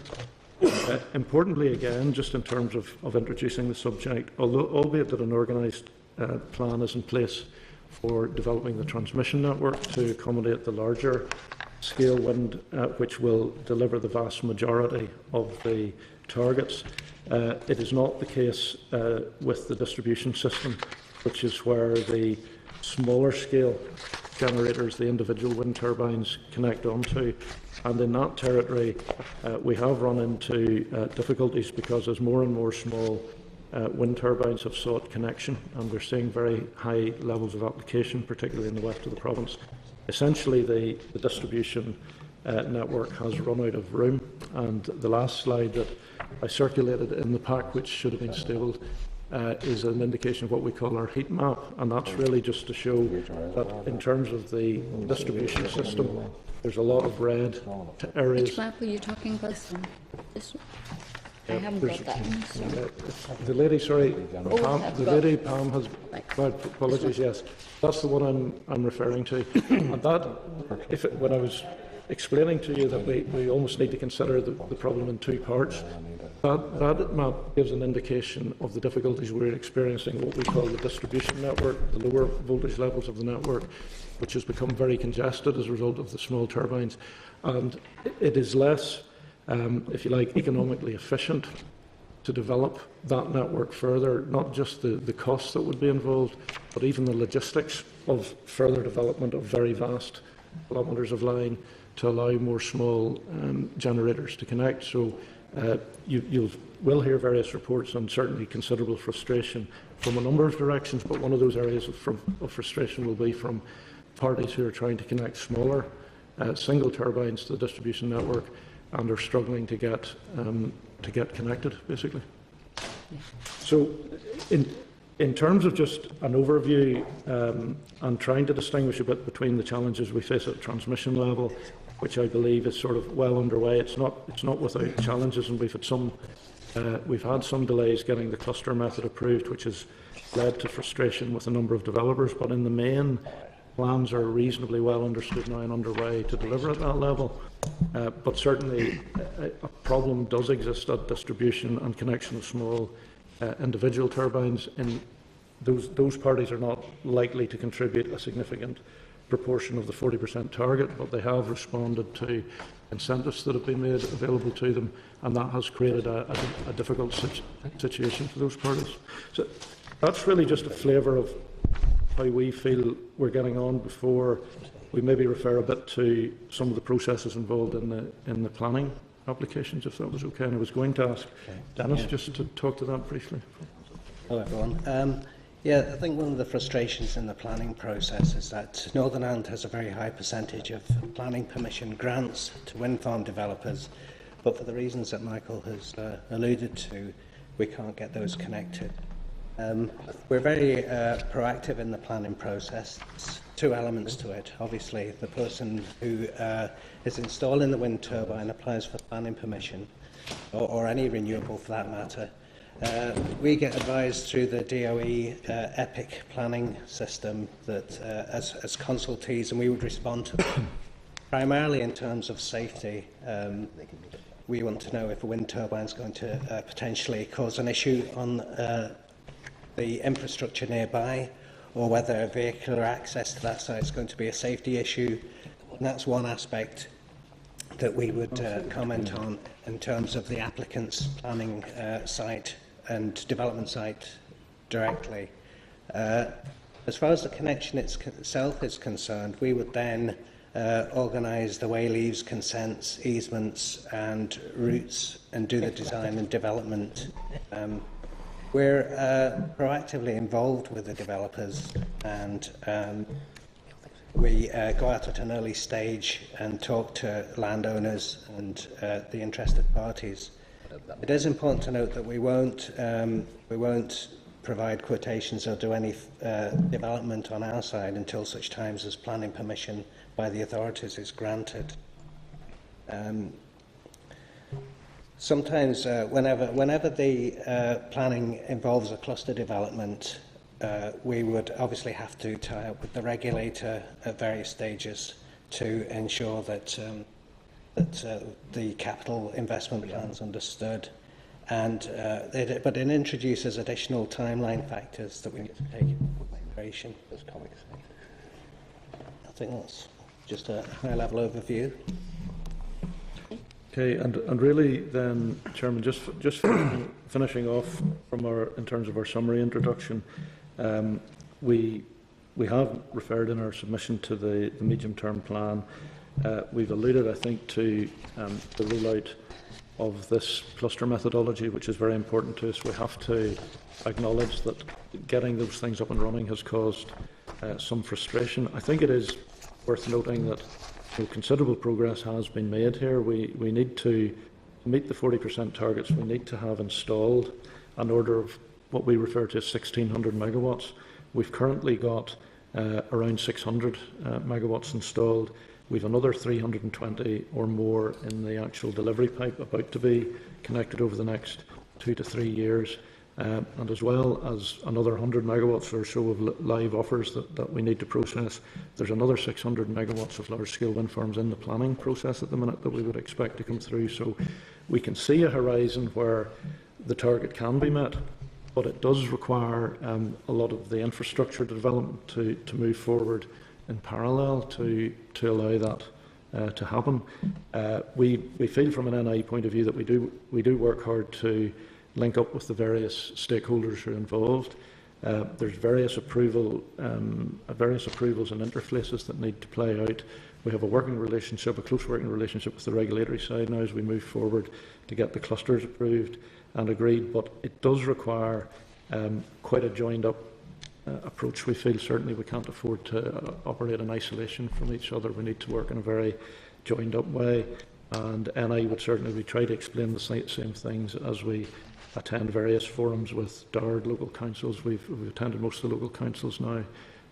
Importantly, again, just in terms of introducing the subject, albeit that an organised plan is in place for developing the transmission network to accommodate the larger scale wind, which will deliver the vast majority of the targets. It is not the case with the distribution system, which is where the smaller scale generators, the individual wind turbines, connect onto. And in that territory, we have run into difficulties, because as more and more small wind turbines have sought connection, and we're seeing very high levels of application, particularly in the west of the province. Essentially, the distribution network has run out of room, and the last slide that I circulated in the pack, which should have been stabled, is an indication of what we call our heat map, and that's really just to show that in terms of the distribution system, there's a lot of red areas. Which map are you talking about? This one? I haven't got that one. So. The lady, sorry, Pam has. Right. Apologies. Yes, that's the one I'm referring to. And that, when I was explaining to you that we almost need to consider the problem in two parts, that map gives an indication of the difficulties we're experiencing, what we call the distribution network, the lower voltage levels of the network, which has become very congested as a result of the small turbines, and it is less, if you like, economically efficient to develop that network further, not just the costs that would be involved, but even the logistics of further development of very vast kilometres of line to allow more small generators to connect. So you will hear various reports and certainly considerable frustration from a number of directions, but one of those areas of frustration will be from parties who are trying to connect smaller single turbines to the distribution network and are struggling to get connected, basically. So in terms of just an overview and trying to distinguish a bit between the challenges we face at the transmission level, which I believe is sort of well underway, it's not without challenges, and we've had some delays getting the cluster method approved, which has led to frustration with a number of developers, but in the main, plans are reasonably well understood now and underway to deliver at that level. But certainly a problem does exist at distribution and connection of small individual turbines, and those parties are not likely to contribute a significant proportion of the 40% target, but they have responded to incentives that have been made available to them, and that has created a difficult situation for those parties. So that's really just a flavour of how we feel we're getting on before we maybe refer a bit to some of the processes involved in the planning applications, if that was okay. And I was going to ask Dennis just to talk to that briefly. Hello, everyone. Yeah, I think one of the frustrations in the planning process is that Northern Ireland has a very high percentage of planning permission grants to wind farm developers, but for the reasons that Michael has alluded to, we can't get those connected. We're very proactive in the planning process. There's two elements to it. Obviously, the person who is installing the wind turbine applies for planning permission, or any renewable for that matter. We get advised through the DOE EPIC planning system that as consultees, and we would respond to them. Primarily in terms of safety. We want to know if a wind turbine is going to potentially cause an issue on the infrastructure nearby, or whether vehicular access to that site is going to be a safety issue. And that's one aspect that we would comment on in terms of the applicant's planning site and development site directly. As far as the connection itself is concerned, we would then organise the wayleaves, consents, easements and routes, and do the design and development. We're proactively involved with the developers, and we go out at an early stage and talk to landowners and the interested parties. It is important to note that we won't provide quotations or do any development on our side until such times as planning permission by the authorities is granted. Sometimes, whenever the planning involves a cluster development, we would obviously have to tie up with the regulator at various stages to ensure that the capital investment plan is understood. But it introduces additional timeline factors that we need to take into consideration. I think that's just a high-level overview. Okay, and really then, Chairman, just finishing off from in terms of our summary introduction, we have referred in our submission to the medium-term plan. We've alluded, I think, to the rollout of this cluster methodology, which is very important to us. We have to acknowledge that getting those things up and running has caused some frustration. I think it is worth noting that considerable progress has been made here. We need to meet the 40% targets. We need to have installed an order of what we refer to as 1,600 megawatts. We've currently got around 600 megawatts installed. We've another 320 or more in the actual delivery pipe about to be connected over the next 2 to 3 years. And as well as another 100 megawatts or so of live offers that we need to process. There's another 600 megawatts of large-scale wind farms in the planning process at the minute that we would expect to come through. So we can see a horizon where the target can be met, but it does require a lot of the infrastructure development to move forward in parallel to allow that to happen. We feel from an NI point of view that we do work hard to link up with the various stakeholders who are involved. There's various approvals and interfaces that need to play out. We have a close working relationship with the regulatory side now as we move forward to get the clusters approved and agreed, but it does require quite a joined up approach. We feel certainly we can't afford to operate in isolation from each other. We need to work in a very joined up way, and NI would certainly try to explain the same things as we attend various forums with DARD local councils. We've attended most of the local councils now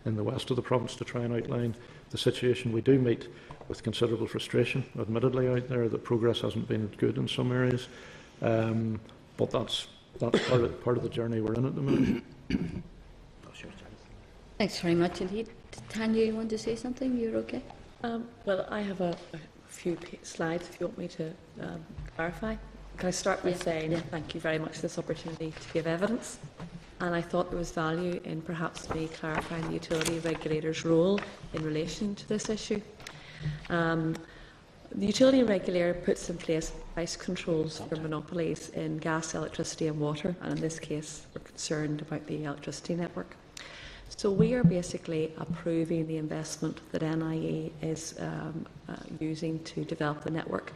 in the west of the province to try and outline the situation. We do meet with considerable frustration, admittedly, out there that progress hasn't been good in some areas, but that's part of the journey we're in at the moment. Thanks very much indeed. Tanya, you want to say something? You're okay? Well, I have a few slides if you want me to clarify. Can I start by saying thank you very much for this opportunity to give evidence, and I thought there was value in perhaps me clarifying the utility regulator's role in relation to this issue. The utility regulator puts in place price controls for monopolies in gas, electricity and water, and in this case we're concerned about the electricity network. So we are basically approving the investment that NIE is using to develop the network.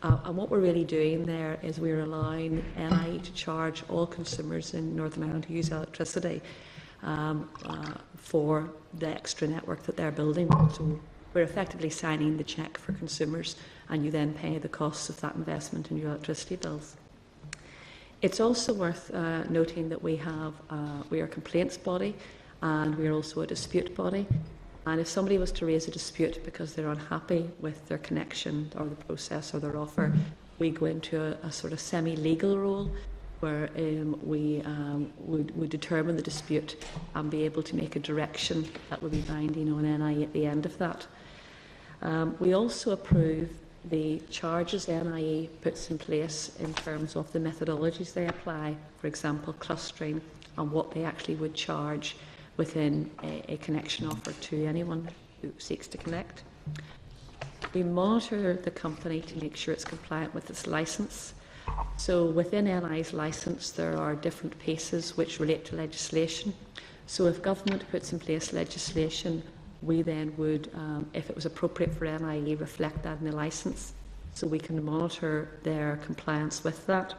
And what we're really doing there is we're allowing NIE to charge all consumers in Northern Ireland who use electricity for the extra network that they're building. So we're effectively signing the cheque for consumers, and you then pay the costs of that investment in your electricity bills. It's also worth noting that we are a complaints body, and we are also a dispute body. And if somebody was to raise a dispute because they're unhappy with their connection or the process or their offer, we go into a sort of semi-legal role where we would determine the dispute and be able to make a direction that would be binding on NIE at the end of that. We also approve the charges NIE puts in place in terms of the methodologies they apply, for example, clustering, and what they actually would charge within a connection offer to anyone who seeks to connect. We monitor the company to make sure it's compliant with its licence. So within NI's licence, there are different pieces which relate to legislation. So if government puts in place legislation, we then would, if it was appropriate for NIE, reflect that in the licence, so we can monitor their compliance with that.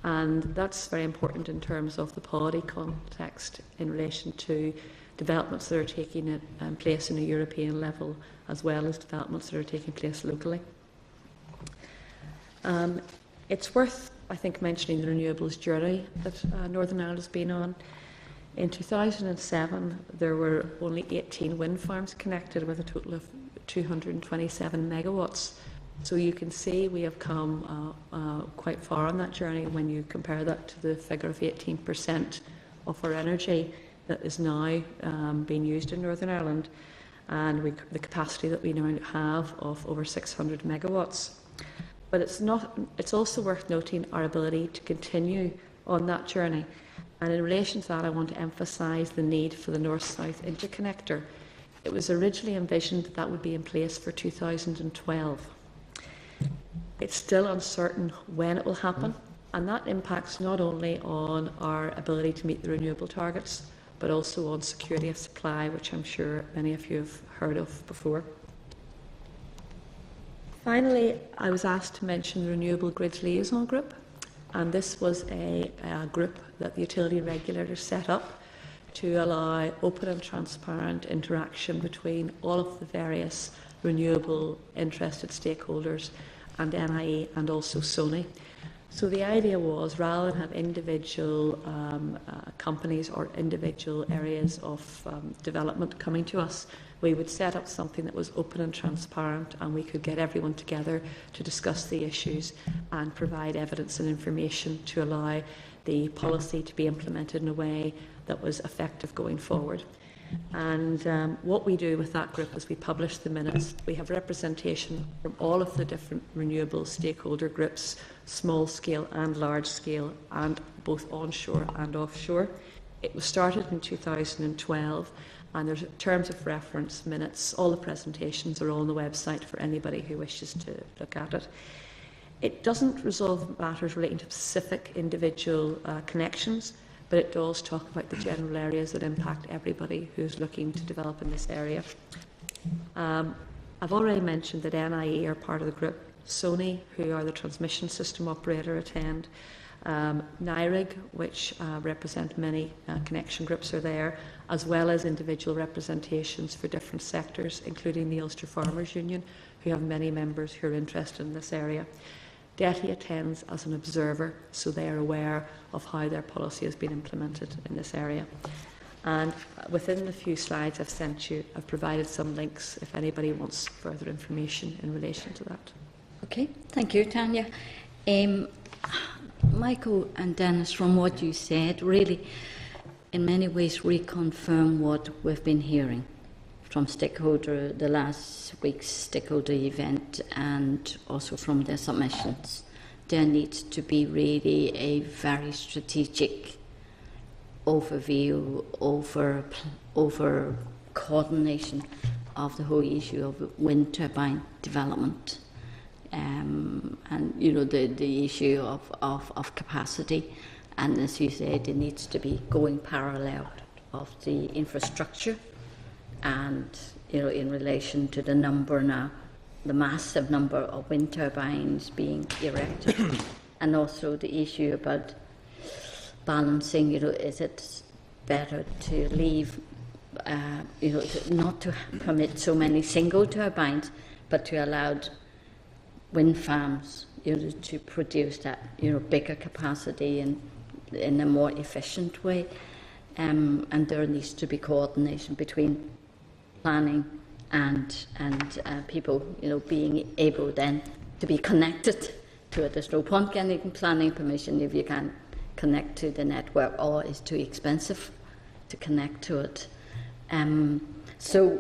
And that's very important in terms of the policy context in relation to developments that are taking place in a European level, as well as developments that are taking place locally. It's worth, I think, mentioning the renewables journey that Northern Ireland has been on. In 2007, there were only 18 wind farms connected with a total of 227 megawatts. So you can see we have come quite far on that journey when you compare that to the figure of 18% of our energy that is now being used in Northern Ireland, and the capacity that we now have of over 600 megawatts. But it's also worth noting our ability to continue on that journey. And in relation to that, I want to emphasise the need for the North-South interconnector. It was originally envisioned that that would be in place for 2012. It's still uncertain when it will happen, and that impacts not only on our ability to meet the renewable targets, but also on security of supply, which I'm sure many of you have heard of before. Finally, I was asked to mention the Renewable Grids Liaison Group, and this was a group that the utility regulator set up to allow open and transparent interaction between all of the various renewable interested stakeholders and NIE and also SONI. So the idea was, rather than have individual companies or individual areas of development coming to us, we would set up something that was open and transparent, and we could get everyone together to discuss the issues and provide evidence and information to allow the policy to be implemented in a way that was effective going forward. And what we do with that group is we publish the minutes. We have representation from all of the different renewable stakeholder groups, small scale and large scale, and both onshore and offshore. It was started in 2012, and there's terms of reference, minutes, all the presentations are all on the website for anybody who wishes to look at it. It doesn't resolve matters relating to specific individual connections, but it does talk about the general areas that impact everybody who's looking to develop in this area. I've already mentioned that NIE are part of the group. SONI, who are the transmission system operator, attend. NIRIG, which represent many connection groups, are there, as well as individual representations for different sectors, including the Ulster Farmers Union, who have many members who are interested in this area. DETI attends as an observer, so they are aware of how their policy has been implemented in this area. And within the few slides I've sent you, I've provided some links if anybody wants further information in relation to that. Okay, thank you, Tanya. Michael and Dennis, from what you said, really in many ways reconfirm what we've been hearing from the last week's stakeholder event, and also from their submissions. There needs to be really a very strategic overview, over coordination of the whole issue of wind turbine development, and the issue of capacity. And as you said, it needs to be going parallel of the infrastructure. And in relation to the number now, the massive number of wind turbines being erected, and also the issue about balancing, is it better to leave, not to permit so many single turbines, but to allow wind farms to produce that, bigger capacity in a more efficient way. And there needs to be coordination between planning and people, being able then to be connected to it. There's no point getting planning permission if you can't connect to the network, or it's too expensive to connect to it. So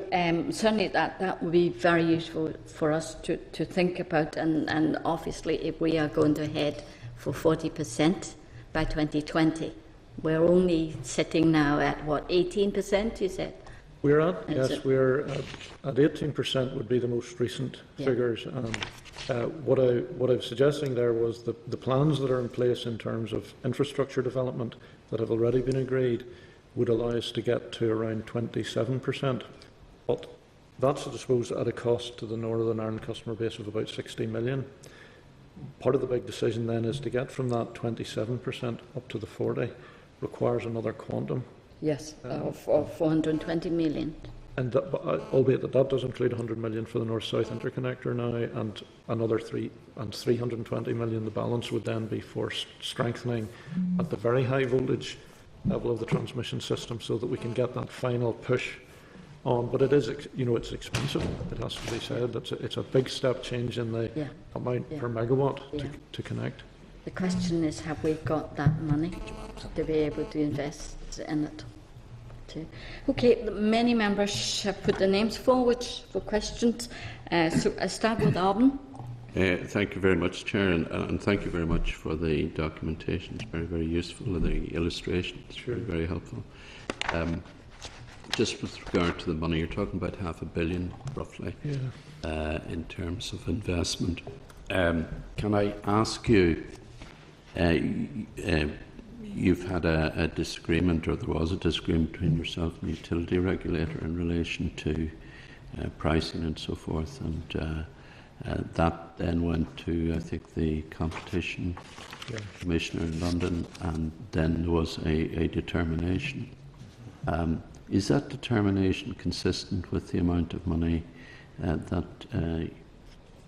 certainly that would be very useful for us to think about, and obviously if we are going to head for 40% by 2020, we're only sitting now at what, 18%, you said? We're at 18% would be the most recent figures. What I'm suggesting there was the plans that are in place in terms of infrastructure development that have already been agreed would allow us to get to around 27%. But that's, I suppose, at a cost to the Northern Ireland customer base of about 60 million. Part of the big decision then is to get from that 27% up to the 40 requires another quantum. Yes, of 420 million. And albeit that does include 100 million for the North-South interconnector now, and another 320 million. The balance would then be for strengthening at the very high voltage level of the transmission system, so that we can get that final push on. But it is, it's expensive. It has to be said. It's a big step change in the amount per megawatt to connect. The question is, have we got that money to be able to invest in it? Okay, many members have put their names forward for questions. So I start with Alban. Thank you very much, Chair, and thank you very much for the documentation. It's very, very useful, and the illustration is very, very helpful. Just with regard to the money, you're talking about £500 million, roughly, in terms of investment. Can I ask you, you've had a disagreement, or there was a disagreement between yourself and the utility regulator in relation to pricing and so forth, and that then went to, I think, the Competition Commissioner in London, and then there was a determination. Is that determination consistent with the amount of money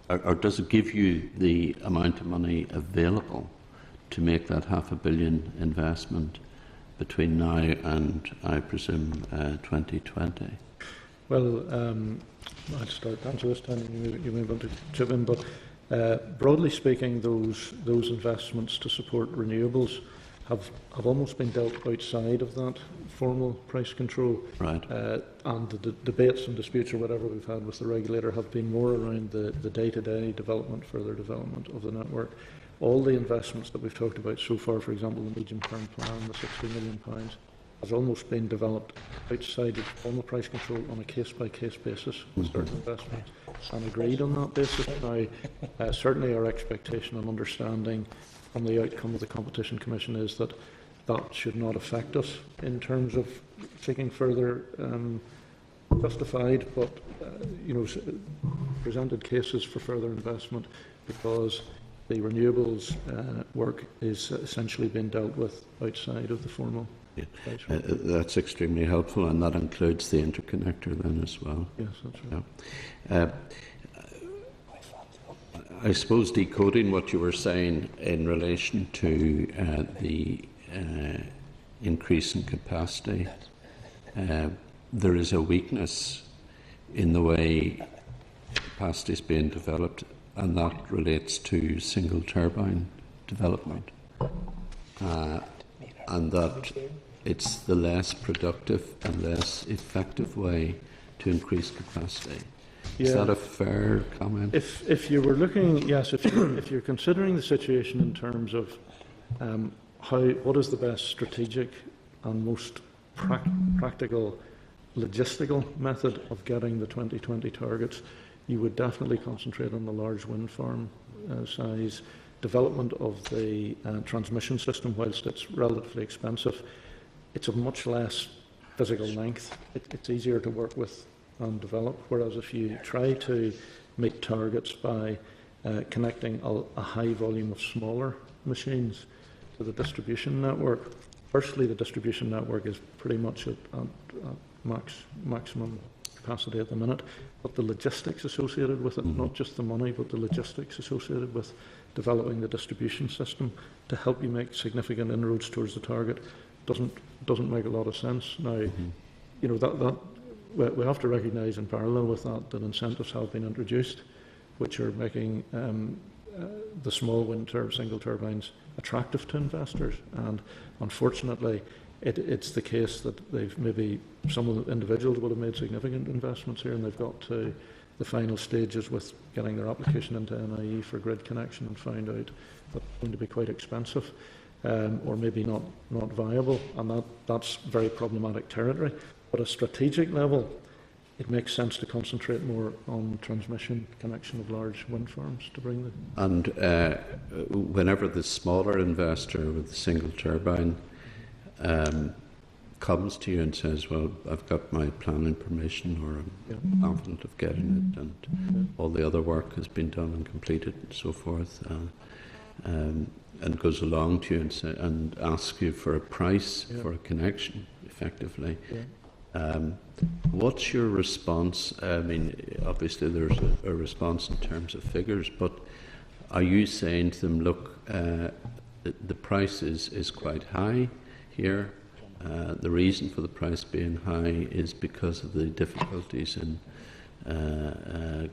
or does it give you the amount of money available to make that £500 million investment between now and, I presume, 2020? Well, I'll start to answer this time, and you may want to chip in, but broadly speaking, those investments to support renewables have almost been dealt outside of that formal price control. Right. And the debates and disputes or whatever we've had with the regulator have been more around the day-to-day development, further development of the network. All the investments that we've talked about so far, for example, the medium-term plan, the £60 million, has almost been developed outside of formal price control on a case-by-case basis with certain investments, and agreed on that basis. Now, certainly our expectation and understanding from the outcome of the Competition Commission is that that should not affect us in terms of seeking further justified but presented cases for further investment, because the renewables work is essentially being dealt with outside of the formal. That's extremely helpful, and that includes the interconnector then as well. Yes, that's right. I suppose decoding what you were saying in relation to the increase in capacity, there is a weakness in the way capacity is being developed, and that relates to single turbine development, and that it's the less productive and less effective way to increase capacity. Is that a fair comment? If you were looking, yes, if you're considering the situation in terms of what is the best strategic and most practical logistical method of getting the 2020 targets, you would definitely concentrate on the large wind farm size. Development of the transmission system, whilst it's relatively expensive, it's of much less physical length. It's easier to work with and develop, whereas if you try to meet targets by connecting a high volume of smaller machines to the distribution network, firstly the distribution network is pretty much at maximum capacity at the minute, but the logistics associated with it, not just the money, but the logistics associated with developing the distribution system to help you make significant inroads towards the target doesn't make a lot of sense. Now, you know, that we have to recognise in parallel with that incentives have been introduced, which are making the small wind single turbines attractive to investors, and unfortunately it's the case that they've maybe some of the individuals will have made significant investments here, and they've got to the final stages with getting their application into NIE for grid connection and found out that it's going to be quite expensive, or maybe not viable, and that's very problematic territory. But at a strategic level, it makes sense to concentrate more on transmission connection of large wind farms to bring them. And whenever the smaller investor with the single turbine comes to you and says, well, I've got my planning permission, or I'm confident of getting it, and all the other work has been done and completed and so forth, and goes along to you and asks you for a price for a connection, effectively. What's your response? I mean, obviously there's a response in terms of figures, but are you saying to them, look, the price is quite high here? The reason for the price being high is because of the difficulties in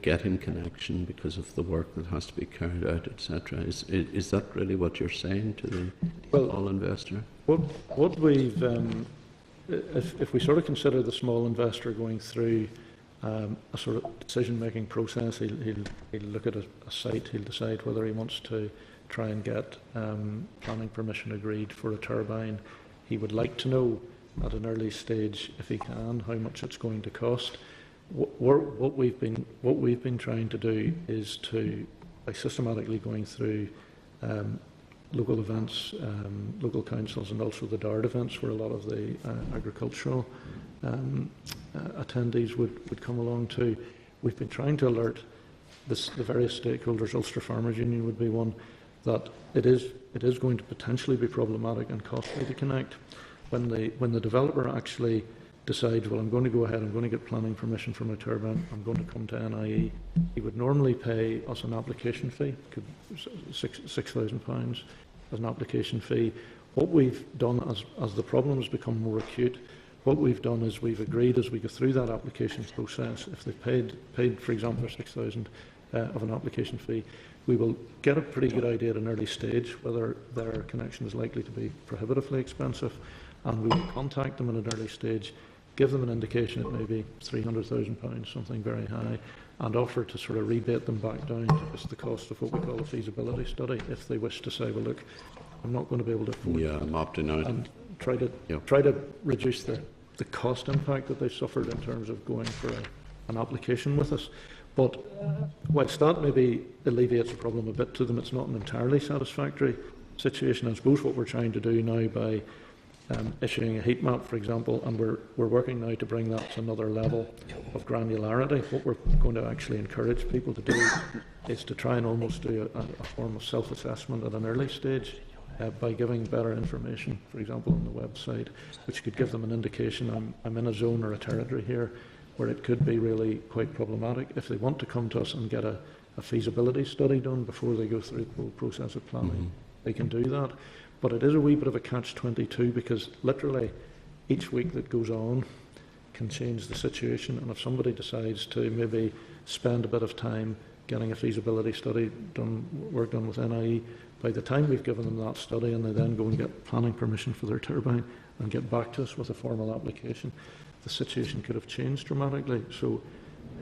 getting connection, because of the work that has to be carried out, etc. Is that really what you're saying to the small investor? What we've, if we sort of consider the small investor going through a sort of decision-making process, he'll look at a site, he'll decide whether he wants to try and get planning permission agreed for a turbine. He would like to know at an early stage, if he can, how much it's going to cost. What we've been trying to do is by systematically going through local events, local councils, and also the DARD events, where a lot of the agricultural attendees would come along too. We've been trying to alert the various stakeholders. Ulster Farmers Union would be one, that it is going to potentially be problematic and costly to connect. When the developer actually decides, well, I'm going to go ahead, I'm going to get planning permission for my turbine, I'm going to come to NIE, he would normally pay us an application fee, £6,000 as an application fee. What we've done as the problem has become more acute, what we've done is we've agreed as we go through that application process, if they've paid for example, £6,000 of an application fee, we will get a pretty good idea at an early stage whether their connection is likely to be prohibitively expensive, and we will contact them at an early stage, give them an indication it may be £300,000, something very high, and offer to sort of rebate them back down to just the cost of what we call a feasibility study, if they wish to say, well, look, I'm not going to be able to afford it. I'm opting out. And try to reduce the cost impact that they've suffered in terms of going for an application with us. But whilst that maybe alleviates the problem a bit to them, it's not an entirely satisfactory situation. I suppose what we're trying to do now by issuing a heat map, for example, and we're working now to bring that to another level of granularity. What we're going to actually encourage people to do is to try and almost do a form of self-assessment at an early stage by giving better information, for example, on the website, which could give them an indication, I'm in a zone or a territory here where it could be really quite problematic. If they want to come to us and get a feasibility study done before they go through the whole process of planning, they can do that. But it is a wee bit of a catch-22, because literally each week that goes on can change the situation, and if somebody decides to maybe spend a bit of time getting a feasibility study work done with NIE, by the time we've given them that study and they then go and get planning permission for their turbine and get back to us with a formal application, the situation could have changed dramatically,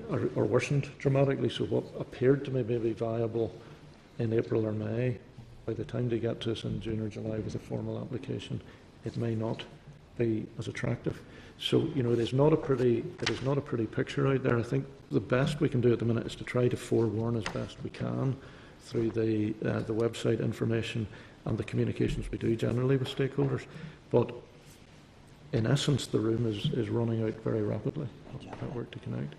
or worsened dramatically. So what appeared to maybe be viable in April or May, by the time they get to us in June or July with a formal application, it may not be as attractive. So, you know, it is not a pretty picture out there. I think the best we can do at the minute is to try to forewarn as best we can through the website information and the communications we do generally with stakeholders. But in essence, the room is running out very rapidly at work to connect.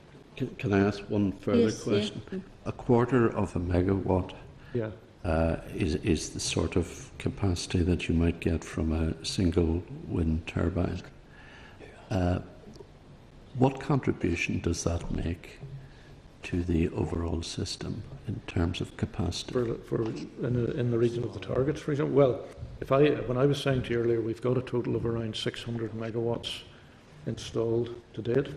Can I ask one further question? Yeah. A quarter of a megawatt is the sort of capacity that you might get from a single wind turbine. What contribution does that make to the overall system in terms of capacity? In the region of the targets, for example? Well, when I was saying to you earlier, we've got a total of around 600 megawatts installed to date,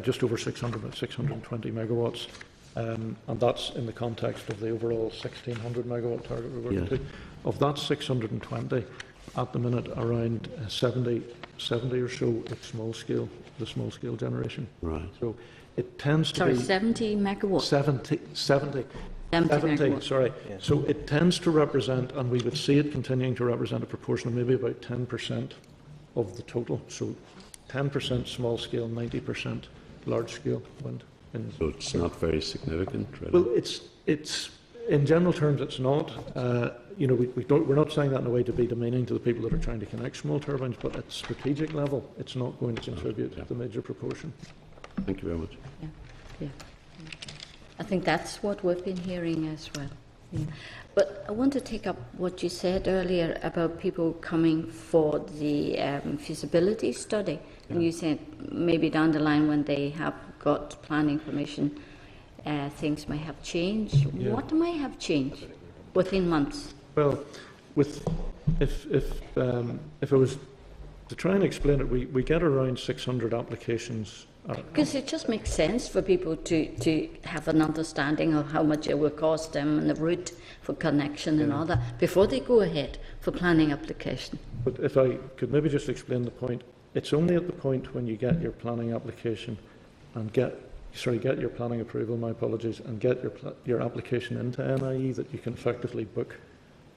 just over 600, 620 megawatts, and that's in the context of the overall 1,600 megawatt target we're working to. Of that 620, at the minute, around 70 or so is small scale, the small scale generation. Right. So it tends to be 70 megawatts. 70 megawatts. Sorry. Yes. So it tends to represent, and we would see it continuing to represent, a proportion of maybe about 10% of the total. So 10% small scale, 90% large scale wind. So it's not very significant, really. Well, it's in general terms, it's not. We're not saying that in a way to be demeaning to the people that are trying to connect small turbines, but at strategic level, it's not going to contribute the major proportion. Thank you very much. Yeah. I think that's what we've been hearing as well. Yeah. But I want to take up what you said earlier about people coming for the feasibility study. And you said maybe down the line when they have got planning permission, things may have changed. Yeah. What may have changed within months? Well, if I was to try and explain it, we get around 600 applications. Because it just makes sense for people to have an understanding of how much it will cost them and the route for connection and all that before they go ahead for planning application. But if I could maybe just explain the point, it's only at the point when you get your planning application and get your planning approval, my apologies, and get your application into NIE that you can effectively book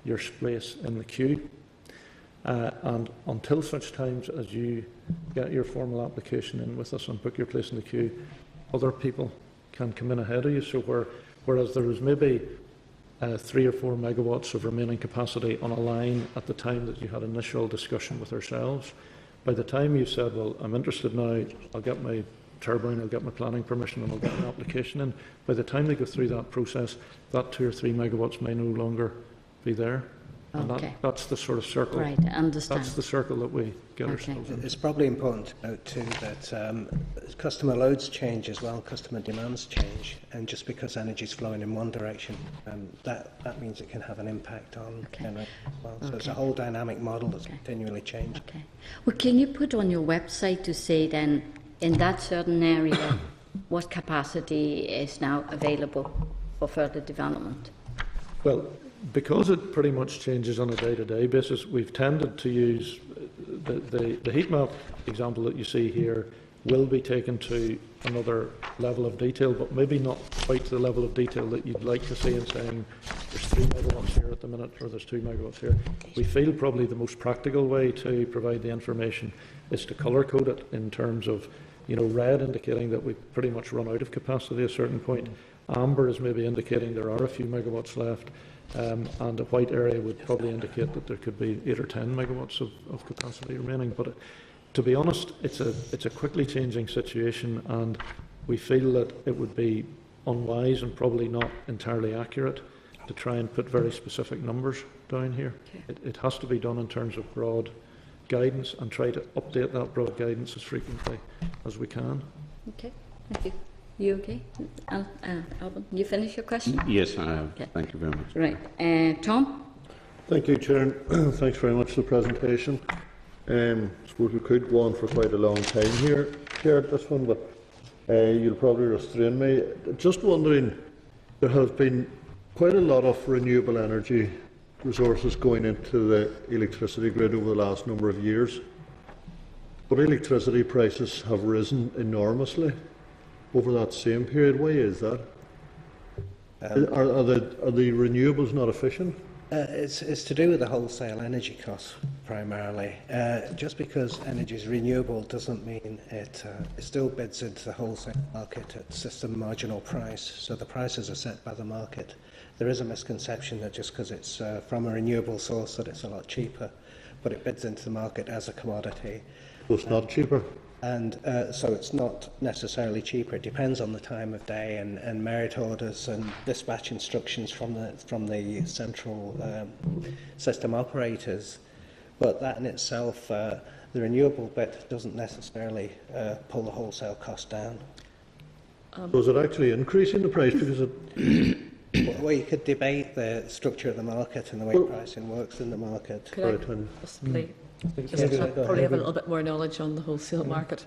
your place in the queue. And until such times as you get your formal application in with us and book your place in the queue, other people can come in ahead of you. So whereas there was maybe 3 or 4 megawatts of remaining capacity on a line at the time that you had initial discussion with ourselves, by the time you said, well, I'm interested now, I'll get my turbine, I'll get my planning permission and I'll get an application in, by the time they go through that process, that 2 or 3 megawatts may no longer be there. And that's the sort of circle. Right, I understand. That's the circle that we get ourselves in. It's probably important to note too that customer loads change as well, customer demands change, and just because energy is flowing in one direction, that means it can have an impact on generation as well. So it's a whole dynamic model that's continually changing. Okay. Well, can you put on your website to say then, in that certain area, what capacity is now available for further development? Well, because it pretty much changes on a day-to-day basis, we've tended to use the heat map example that you see here will be taken to another level of detail, but maybe not quite to the level of detail that you'd like to see in saying there's 3 megawatts here at the minute or there's 2 megawatts here. We feel probably the most practical way to provide the information is to colour code it in terms of, red indicating that we've pretty much run out of capacity at a certain point. Amber is maybe indicating there are a few megawatts left. And a white area would probably indicate that there could be 8 or 10 megawatts of capacity remaining. But to be honest, it's a quickly changing situation, and we feel that it would be unwise and probably not entirely accurate to try and put very specific numbers down here. It has to be done in terms of broad guidance and try to update that broad guidance as frequently as we can. Okay, thank you. You okay? Alban, you finish your question? Yes, I have. Okay. Thank you very much. Right. Tom? Thank you, Chair. Thanks very much for the presentation. I suppose we could go on for quite a long time here, Chair, this one, but you'll probably restrain me. Just wondering, there has been quite a lot of renewable energy resources going into the electricity grid over the last number of years, but electricity prices have risen enormously over that same period. Why is that? Are the renewables not efficient? It's to do with the wholesale energy costs primarily. Just because energy is renewable doesn't mean it still bids into the wholesale market at system marginal price. So the prices are set by the market. There is a misconception that just because it's from a renewable source that it's a lot cheaper, but it bids into the market as a commodity. So it's not cheaper? And so it's not necessarily cheaper. It depends on the time of day and merit orders and dispatch instructions from the central system operators. But that in itself the renewable bit doesn't necessarily pull the wholesale cost down. So is it actually increasing the price because it... Well, you could debate the structure of the market and the way pricing works in the market. Could I possibly probably have a little bit more knowledge on the wholesale market?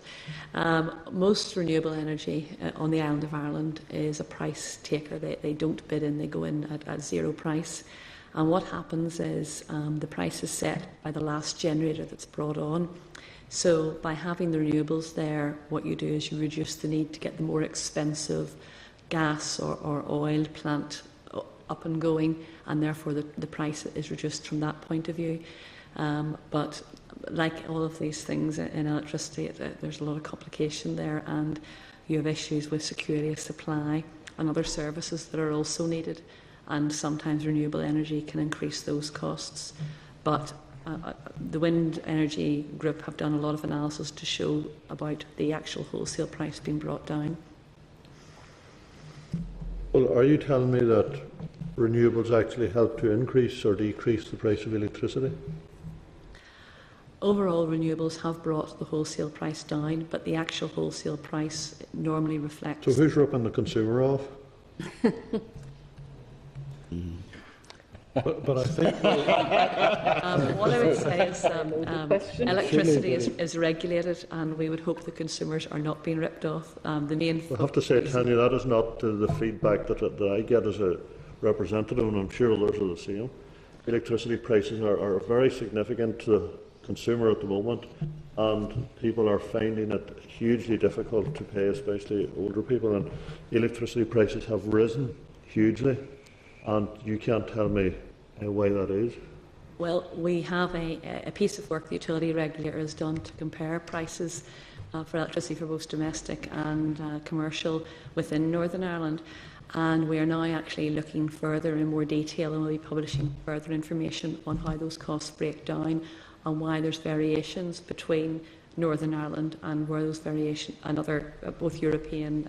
Most renewable energy on the island of Ireland is a price taker. They don't bid in, they go in at zero price. And what happens is the price is set by the last generator that's brought on. So by having the renewables there, what you do is you reduce the need to get the more expensive gas or oil plant up and going, and therefore the price is reduced from that point of view. But like all of these things in electricity, there's a lot of complication there, and you have issues with security of supply and other services that are also needed, and sometimes renewable energy can increase those costs. But the Wind Energy Group have done a lot of analysis to show about the actual wholesale price being brought down. Well, are you telling me that renewables actually help to increase or decrease the price of electricity? Overall, renewables have brought the wholesale price down, but the actual wholesale price normally reflects... So who's ripping the consumer off? But I think... what I would say is electricity is regulated, and we would hope the consumers are not being ripped off. The main... I have to say, Tanya, that is not the feedback that I get as a representative, and I'm sure others are the same. Electricity prices are very significant to the consumer at the moment, and people are finding it hugely difficult to pay, especially older people, and electricity prices have risen hugely. And you can't tell me why that is. Well, we have a piece of work the utility regulator has done to compare prices for electricity for both domestic and commercial within Northern Ireland. And we are now actually looking further in more detail, and we'll be publishing further information on how those costs break down and why there's variations between Northern Ireland and where those variations, and other both European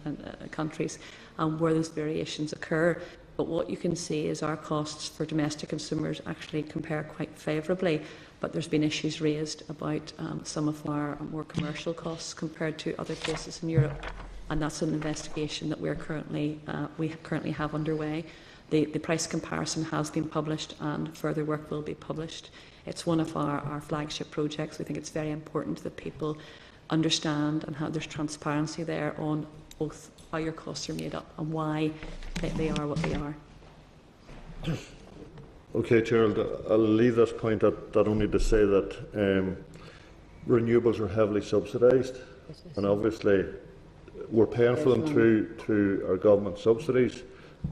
countries, and where those variations occur. But what you can see is our costs for domestic consumers actually compare quite favourably, but there's been issues raised about some of our more commercial costs compared to other places in Europe, and that's an investigation that we currently have underway. The price comparison has been published, and further work will be published. It's one of our flagship projects. We think it's very important that people understand and how there's transparency there on both how your costs are made up and why they are what they are. Okay, Gerald, I'll leave this point at only to say that renewables are heavily subsidised, and obviously we're paying for them through our government subsidies,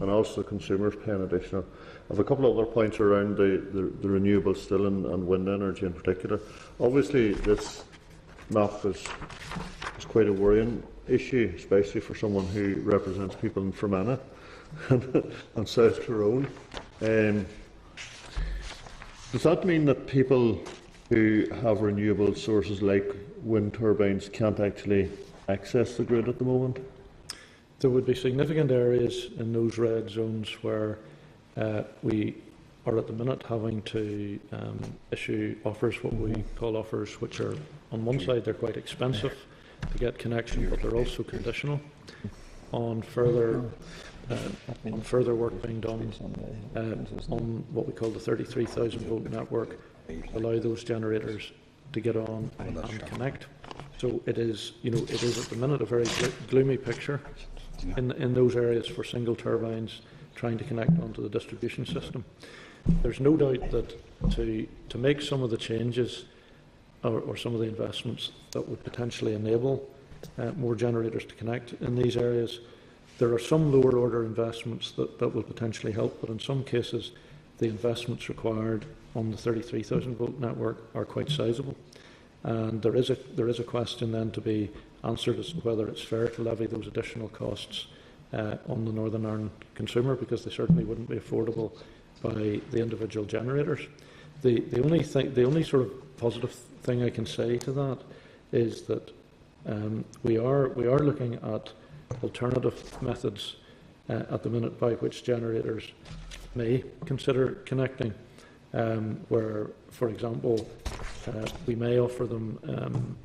and also the consumers paying additional. I have a couple of other points around the renewables still, and wind energy in particular. Obviously, this map is quite a worrying issue, especially for someone who represents people in Fermanagh and South Tyrone. Does that mean that people who have renewable sources like wind turbines can't actually access the grid at the moment? There would be significant areas in those red zones where we are at the minute having to issue offers, what we call offers, which are, on one side, they're quite expensive to get connection, but they're also conditional on further work being done on what we call the 33,000 volt network, to allow those generators to get on and connect. So it is at the minute a very gloomy picture in those areas for single turbines trying to connect onto the distribution system. There's no doubt that to make some of the changes or some of the investments that would potentially enable more generators to connect in these areas, there are some lower order investments that will potentially help, but in some cases the investments required on the 33,000 volt network are quite sizable. And there is a question then to be answered as to whether it's fair to levy those additional costs on the Northern Ireland consumer, because they certainly wouldn't be affordable by the individual generators. The only sort of positive thing I can say to that is that we are looking at alternative methods at the minute by which generators may consider connecting, where, for example, We may offer them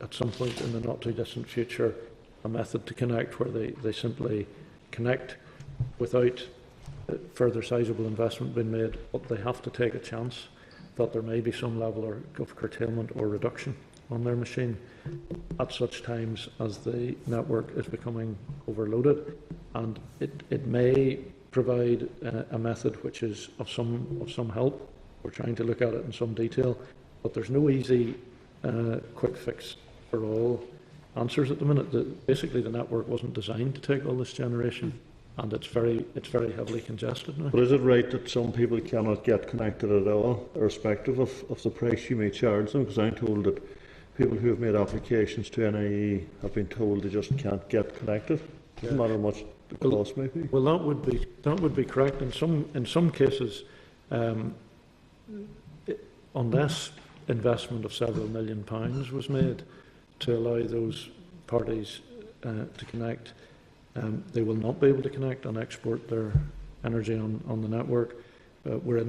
at some point in the not too distant future a method to connect where they simply connect without further sizable investment being made, but they have to take a chance that there may be some level of curtailment or reduction on their machine at such times as the network is becoming overloaded, and it may provide a method which is of some help. We're trying to look at it in some detail, but there's no easy quick fix for all answers at the minute. Basically, the network wasn't designed to take all this generation, and it's very heavily congested now. But is it right that some people cannot get connected at all, irrespective of the price you may charge them? Because I'm told that people who have made applications to NIE have been told they just can't get connected. Doesn't matter how much the cost may be. Well, that would be correct. In some cases, unless investment of several £1 million was made to allow those parties to connect, they will not be able to connect and export their energy on the network. We're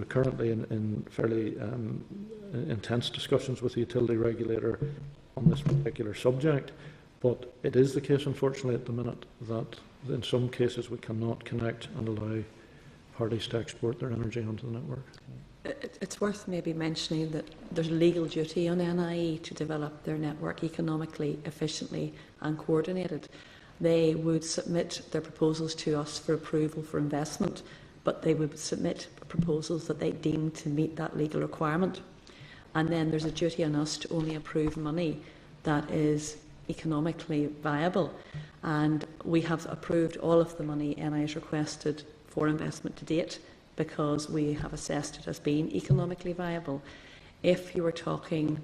currently in fairly intense discussions with the utility regulator on this particular subject, but it is the case, unfortunately, at the minute that in some cases we cannot connect and allow parties to export their energy onto the network. It's worth maybe mentioning that there's a legal duty on NIE to develop their network economically, efficiently and coordinated. They would submit their proposals to us for approval for investment, but they would submit proposals that they deem to meet that legal requirement. And then there's a duty on us to only approve money that is economically viable. And we have approved all of the money NI has requested for investment to date because we have assessed it as being economically viable. If you were talking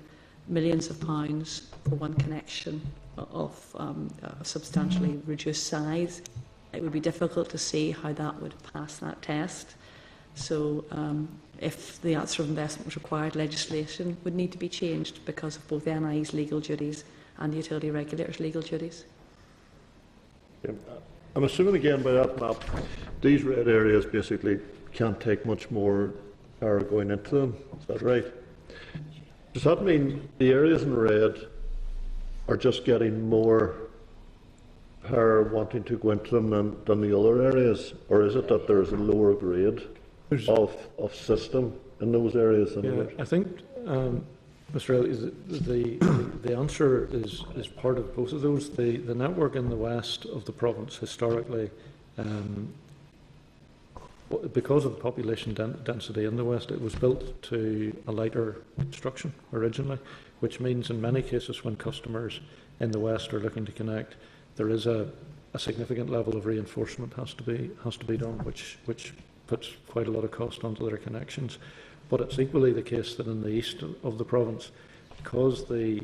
millions of pounds for one connection of a substantially reduced size, it would be difficult to see how that would pass that test. So if the answer of investment was required, legislation would need to be changed because of both NI's legal duties and the utility regulator's legal duties. I'm assuming again by that map, these red areas basically can't take much more power going into them. Is that right? Does that mean the areas in red are just getting more power wanting to go into them than the other areas, or is it that there's a lower grade of system in those areas? I think, Mr. Elliott, the answer is part of both of those. The network in the west of the province historically, because of the population density in the west, it was built to a lighter construction originally, which means in many cases when customers in the west are looking to connect, there is a significant level of reinforcement has to be done, which puts quite a lot of cost onto their connections. But it's equally the case that in the east of the province, because the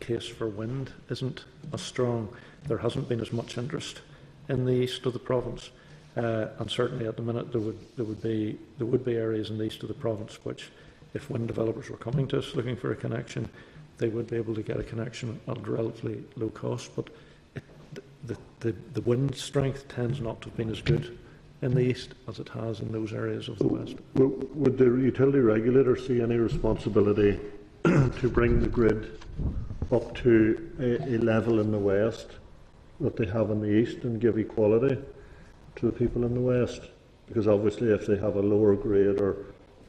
case for wind isn't as strong, there hasn't been as much interest in the east of the province. And certainly at the minute there would be areas in the east of the province which, if wind developers were coming to us looking for a connection, they would be able to get a connection at a relatively low cost. But the wind strength tends not to have been as good in the east as it has in those areas of the west. Would the utility regulator see any responsibility to bring the grid up to a level in the west that they have in the east and give equality to the people in the west? Because obviously if they have a lower grade or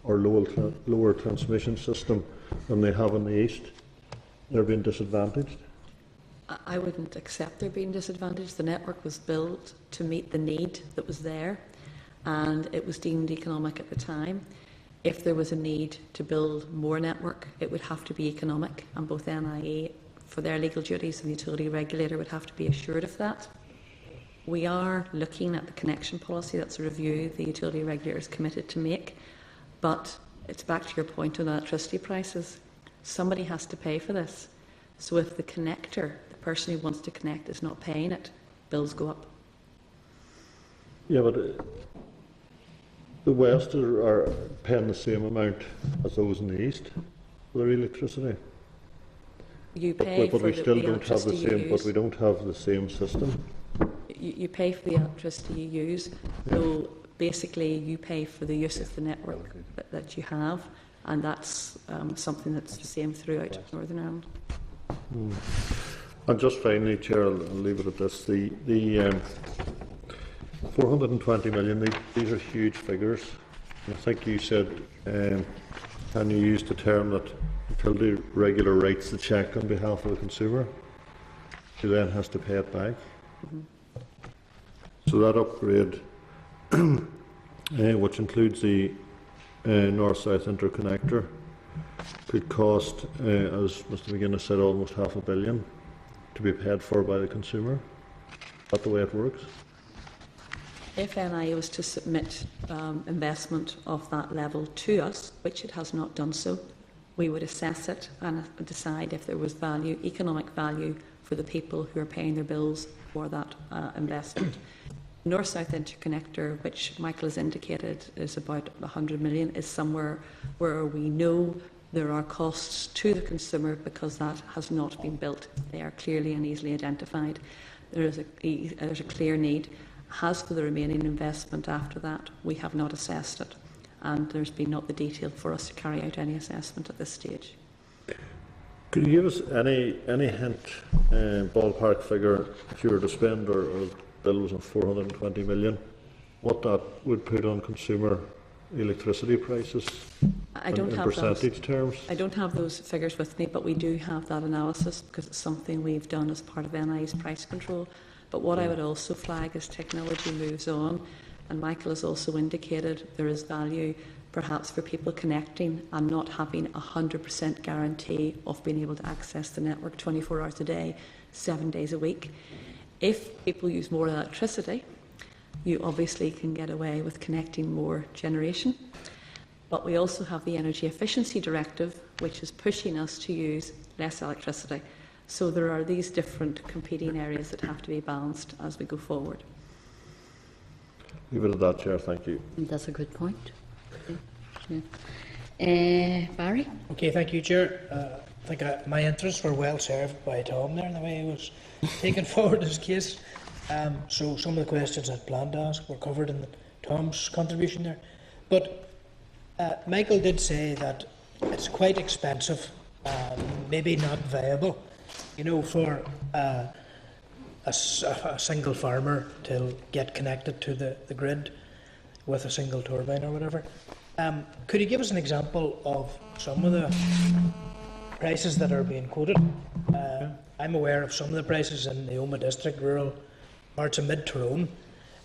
lower transmission system than they have in the east, they're being disadvantaged. I wouldn't accept they're being disadvantaged. The network was built to meet the need that was there, and it was deemed economic at the time. If there was a need to build more network, it would have to be economic, and both NIE, for their legal duties, and the utility regulator would have to be assured of that. We are looking at the connection policy. That's a review the utility regulator is committed to make, but it's back to your point on electricity prices. Somebody has to pay for this. So if the connector, the person who wants to connect, is not paying it, bills go up. Yeah, but the west are paying the same amount as those in the east for their electricity. You pay but for we still the don't have the electricity same. you But use. we don't have the same system. You pay for the electricity you use. So basically, you pay for the use of the network that you have, and that's something that's the same throughout Northern Ireland. And just finally, Chair, I'll leave it at this. The 420 million, these are huge figures. I think you said, and you used the term that utility regulator writes the cheque on behalf of the consumer, who then has to pay it back. So that upgrade, which includes the North-South interconnector, could cost, as Mr McGuinness said, almost £500 million to be paid for by the consumer. Is that the way it works? If NI was to submit investment of that level to us, which it has not done so, we would assess it and decide if there was value, economic value, for the people who are paying their bills for that investment. North-South interconnector, which Michael has indicated is about 100 million, is somewhere where we know there are costs to the consumer because that has not been built. They are clearly and easily identified. There's a clear need. As for the remaining investment after that, we have not assessed it, and there's been not the detail for us to carry out any assessment at this stage. Could you give us any hint, ballpark figure, if you were to spend or bill was on 420 million, what that would put on consumer electricity prices in percentage terms? I don't have those figures with me, but we do have that analysis because it's something we've done as part of NI's price control. But what I would also flag as technology moves on, and Michael has also indicated there is value perhaps for people connecting and not having 100% guarantee of being able to access the network 24 hours a day, 7 days a week. If people use more electricity, you obviously can get away with connecting more generation. But we also have the Energy Efficiency Directive, which is pushing us to use less electricity. So there are these different competing areas that have to be balanced as we go forward. Leave it at that, Chair. Thank you. That's a good point. Yeah. Barry? Okay, thank you, Chair. I think my interests were well served by Tom there, the way he was taking forward his case. So some of the questions I'd planned to ask were covered in Tom's contribution there. But Michael did say that it's quite expensive, maybe not viable, for a single farmer to get connected to the grid with a single turbine or whatever. Could you give us an example of some of the prices that are being quoted? I'm aware of some of the prices in the Omagh district, rural parts of mid-Tyrone,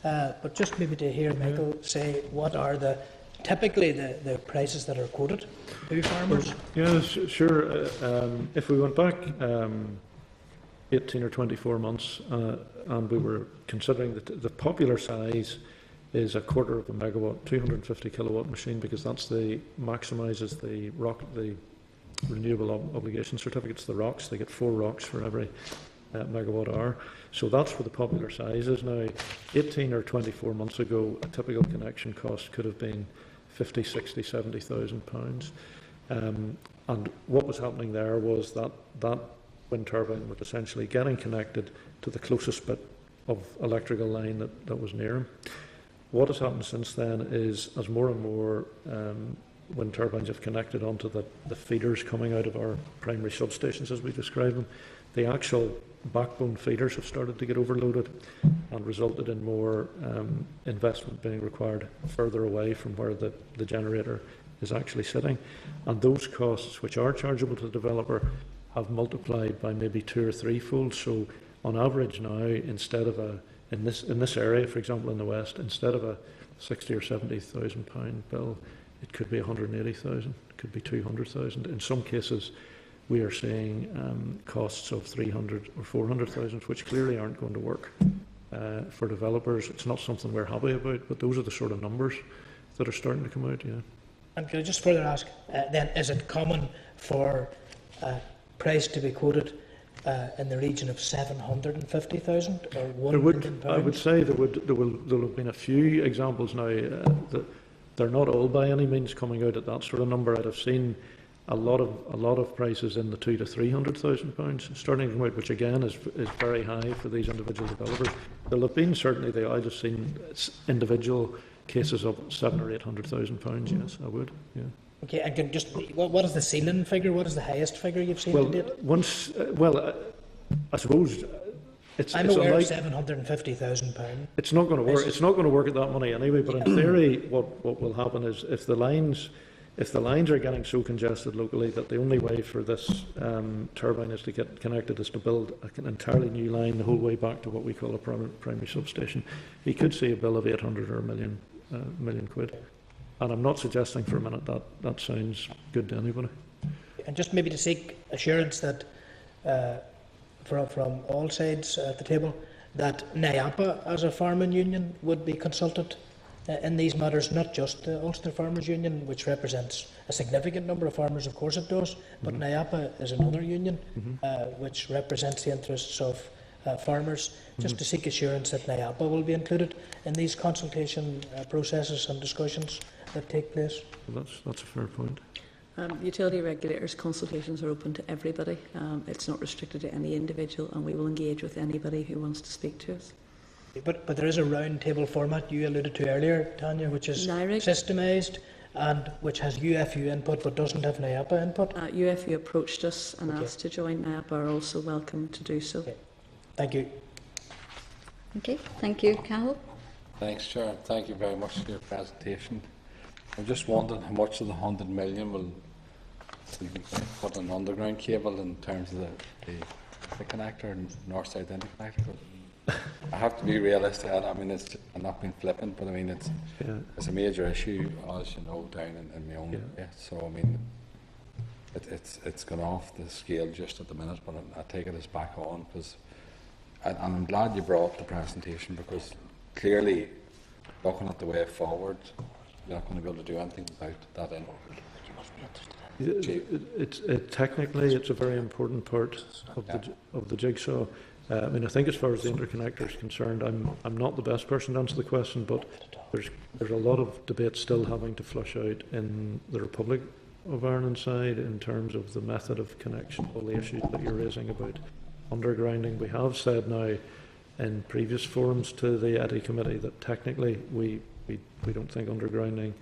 but just maybe to hear Michael say what are typically the prices that are quoted to farmers? Yeah, sure. If we went back 18 or 24 months and we were considering that the popular size is a quarter of a megawatt, 250 kilowatt machine, because that's maximises the renewable obligation certificates, the ROCs. They get 4 ROCs for every megawatt hour. So that's where the popular size is now. 18 or 24 months ago, a typical connection cost could have been 50, 60, 70,000 pounds. And what was happening there was that wind turbine was essentially getting connected to the closest bit of electrical line that was near him. What has happened since then is, as more and more wind turbines have connected onto the feeders coming out of our primary substations, as we describe them, the actual backbone feeders have started to get overloaded and resulted in more investment being required further away from where the generator is actually sitting. And those costs, which are chargeable to the developer, have multiplied by maybe 2 or 3-fold. So on average now, instead of in this area, for example, in the west, instead of a 60 or 70,000 pound bill, it could be 180,000, it could be 200,000. In some cases, we are seeing costs of 300 or 400,000, which clearly aren't going to work for developers. It's not something we're happy about, but those are the sort of numbers that are starting to come out. Yeah. And can I just further ask, then, is it common for price to be quoted in the region of 750,000 or £1 million? I would say there will have been a few examples now that they're not all by any means coming out at that sort of number. I'd have seen a lot of prices in the 200,000 to 300,000 pounds starting to come out, which again is very high for these individual developers. There'll have been certainly I've just seen individual cases of 700,000 or 800,000 pounds. Yes, I would. Yeah. Okay, and can just what is the ceiling figure? What is the highest figure you've seen Well, to date? once, I suppose I'm it's aware of unlike, £750,000. it's not going to work. It's not going to work at that money anyway. But in theory, what will happen is if the lines are getting so congested locally that the only way for this turbine is to get connected is to build an entirely new line the whole way back to what we call a primary substation, you could see a bill of 800 or a million quid. And I'm not suggesting for a minute that that sounds good to anybody. And just maybe to seek assurance that from all sides at the table, that NIAPA as a farming union would be consulted in these matters, not just the Ulster Farmers Union, which represents a significant number of farmers, of course it does, but NIAPA is another union which represents the interests of farmers, just to seek assurance that NIAPA will be included in these consultation processes and discussions that take place. Well, that's a fair point. Utility regulators' consultations are open to everybody. It's not restricted to any individual, and we will engage with anybody who wants to speak to us. But there is a round table format you alluded to earlier, Tanya, which is systemised and which has UFU input but doesn't have NIAPA input. UFU approached us and asked to join. NIAPA are also welcome to do so. Thank you. Okay, thank you, Cahill. Thanks, Chair. Thank you very much for your presentation. I'm just wondering how much of the 100 million will put an underground cable in terms of the connector and north-south interconnector. I have to be realistic. I mean, I'm not being flippant, but I mean it's a major issue, as you know, down in my own area. So I mean, it's gone off the scale just at the minute, but I take it as back on because, and I'm glad you brought the presentation because clearly, looking at the way forward, you're not going to be able to do anything without that in. Technically, it's a very important part of the jigsaw. I mean, I think as far as the interconnector is concerned, I'm not the best person to answer the question, but there's a lot of debate still having to flush out in the Republic of Ireland side in terms of the method of connection, all the issues that you're raising about undergrounding. We have said now in previous forums to the EDI committee that technically we don't think undergrounding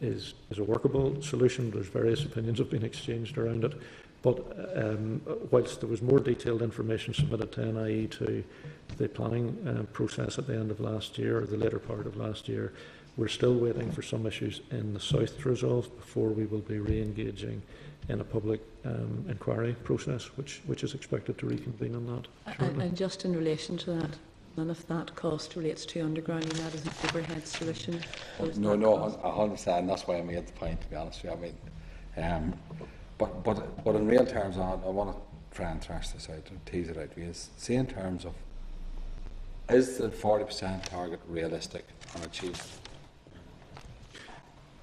is a workable solution. There's various opinions have been exchanged around it. But whilst there was more detailed information submitted to NIE to the planning process at the end of last year, or the later part of last year, we're still waiting for some issues in the south to resolve before we will be re-engaging in a public inquiry process, which is expected to reconvene on that shortly. And just in relation to that, none of that cost relates to undergrounding. That is an overhead solution. No, 100%. That's why I made the point, to be honest with you. I mean, But in real terms, I want to try and thrash this out and tease it out. Because see, in terms of, is the 40% target realistic and achievable?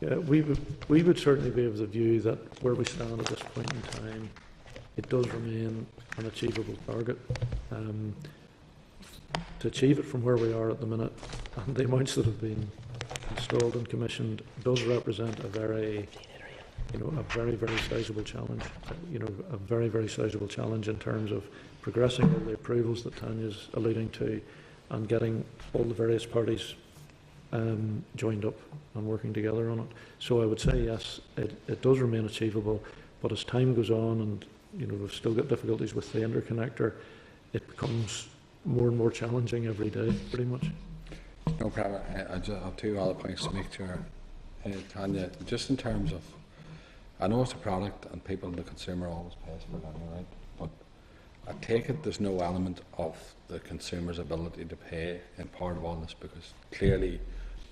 Yeah, we would certainly be of the view that where we stand at this point in time, it does remain an achievable target. To achieve it from where we are at the minute, and the amounts that have been installed and commissioned does represent a very sizable challenge. A very, very sizable challenge in terms of progressing all the approvals that Tanya's alluding to, and getting all the various parties joined up and working together on it. So I would say yes, it does remain achievable, but as time goes on, and we've still got difficulties with the interconnector, it becomes more and more challenging every day, pretty much. No problem. I just have two other points to make sure, Tanya. Just in terms of, I know it's a product and people, the consumer, always pays for it, right? But I take it there's no element of the consumer's ability to pay in part of all this, because clearly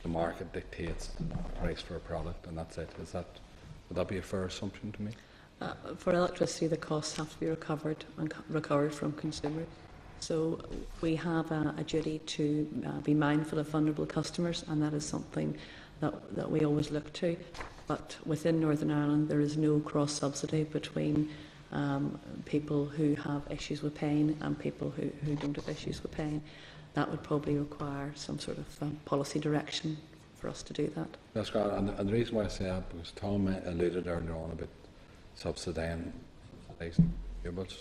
the market dictates the price for a product, and that's it. Would that be a fair assumption to me? For electricity, the costs have to be recovered from consumers. So we have a duty to be mindful of vulnerable customers, and that is something that we always look to. But within Northern Ireland, there is no cross-subsidy between people who have issues with paying and people who don't have issues with paying. That would probably require some sort of policy direction for us to do that. That's great. And the reason why I say that, because Tom alluded earlier on about subsidising renewables,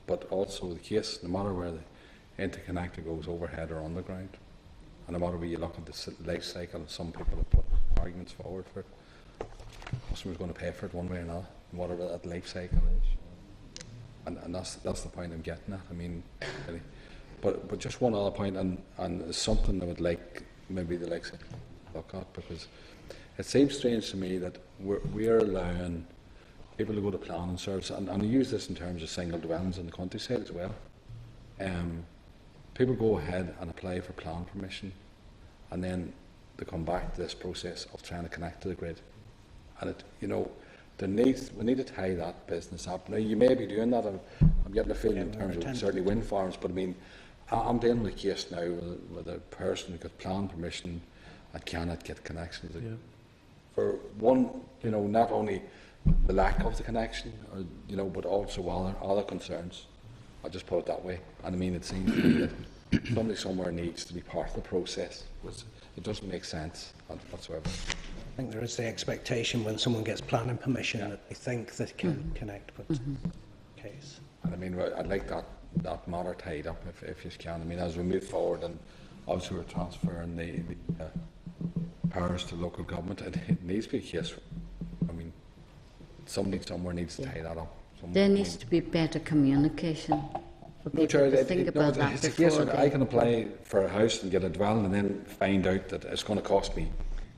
but also the case, no matter where the interconnector goes, overhead or underground, and no matter where you look at the life cycle, some people have put arguments forward for it, customer's going to pay for it one way or another, whatever that life cycle is. And that's the point I'm getting at. I mean, really. But just one other point, and it's something I would like maybe the likes of look at, because it seems strange to me that we're allowing people to go to planning service, and I use this in terms of single dwellings in the countryside as well. People go ahead and apply for plan permission, and then they come back to this process of trying to connect to the grid. And it, we need to tie that business up. Now, you may be doing that. I'm getting a feeling in terms of certainly wind farms, but I mean, I'm dealing with a case now with a person who got plan permission and cannot get connection to for one, not only the lack of the connection, or, but also other concerns. I'll just put it that way. And I mean, it seems to me that somebody somewhere needs to be part of the process. It doesn't make sense whatsoever. I think there is the expectation when someone gets planning permission that they think they can connect, but case. And I mean, I'd like that matter tied up if you can. I mean, as we move forward, and obviously we're transferring the powers to local government, it needs to be a case. I mean, somebody somewhere needs to tie that up. There needs to be better communication for people to think about that it's a before case of they... I can apply for a house and get a dwelling, and then find out that it's going to cost me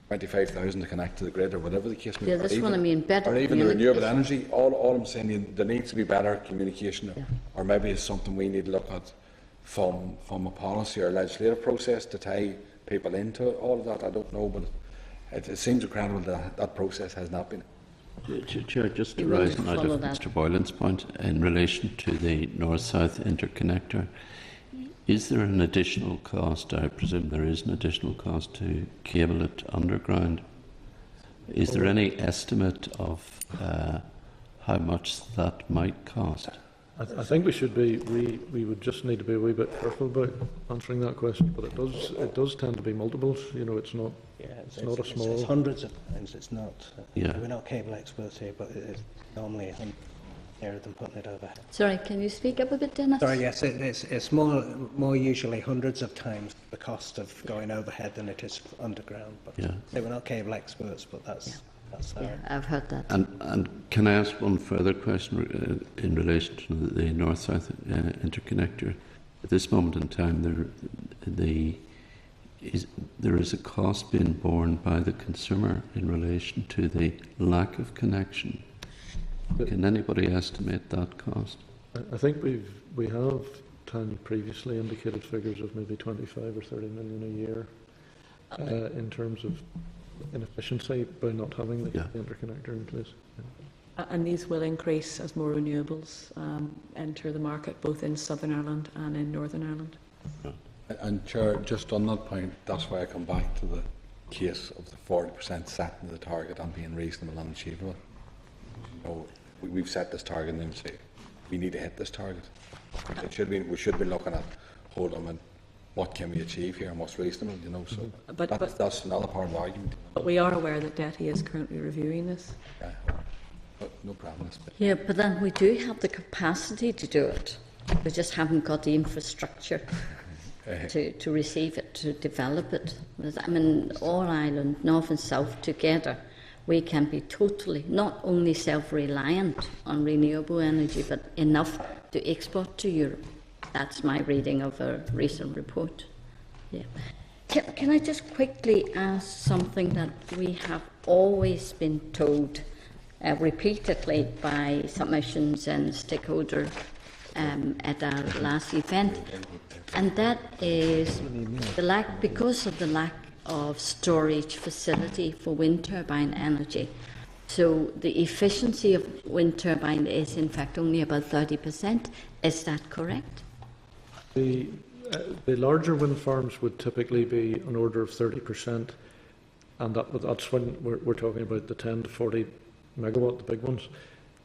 25,000 to connect to the grid, or whatever the case may be. Yeah, that's what I mean, better or even the communication. renewable energy. All I'm saying, there needs to be better communication, or maybe it's something we need to look at from a policy or legislative process to tie people into all of that. I don't know, but it seems incredible that process has not been. Chair, just to rise in light of Mr. Boylan's point in relation to the north-south interconnector, is there an additional cost? I presume there is an additional cost to cable it underground. Is there any estimate of how much that might cost? I think we would just need to be a wee bit careful about answering that question, but it does tend to be multiples. It's not. It's not a small. It's hundreds of pounds. It's not. Yeah. We're not cable experts here, but it's normally nearer than putting it overhead. Sorry, can you speak up a bit, Dennis? Sorry, yes, it's more usually hundreds of times the cost of going overhead than it is underground. But we're not cable experts, but that's there. I've heard that. And can I ask one further question in relation to the north-south interconnector? At this moment in time, there is a cost being borne by the consumer in relation to the lack of connection. Can anybody estimate that cost? I think we have previously indicated figures of maybe 25 or 30 million a year in terms of inefficiency by not having the interconnector in place. And these will increase as more renewables enter the market, both in Southern Ireland and in Northern Ireland. And Chair, just on that point, that's why I come back to the case of the 40% setting the target and being reasonable and achievable. We've set this target and then say we need to hit this target. We should be looking at, hold on, what can we achieve here and what's reasonable, so that's another part of the argument. But we are aware that DETI is currently reviewing this. Yeah, but no problem. Yeah, but then we do have the capacity to do it. We just haven't got the infrastructure to receive it, to develop it. I mean, all Ireland, north and south together, we can be totally, not only self-reliant on renewable energy, but enough to export to Europe. That's my reading of a recent report. Yeah. Can I just quickly ask something that we have always been told repeatedly by submissions and stakeholders at our last event, and that is because of the lack of storage facility for wind turbine energy. So the efficiency of wind turbine is in fact only about 30%. Is that correct? The larger wind farms would typically be an order of 30%, and that's when we're talking about the 10 to 40 megawatt, the big ones.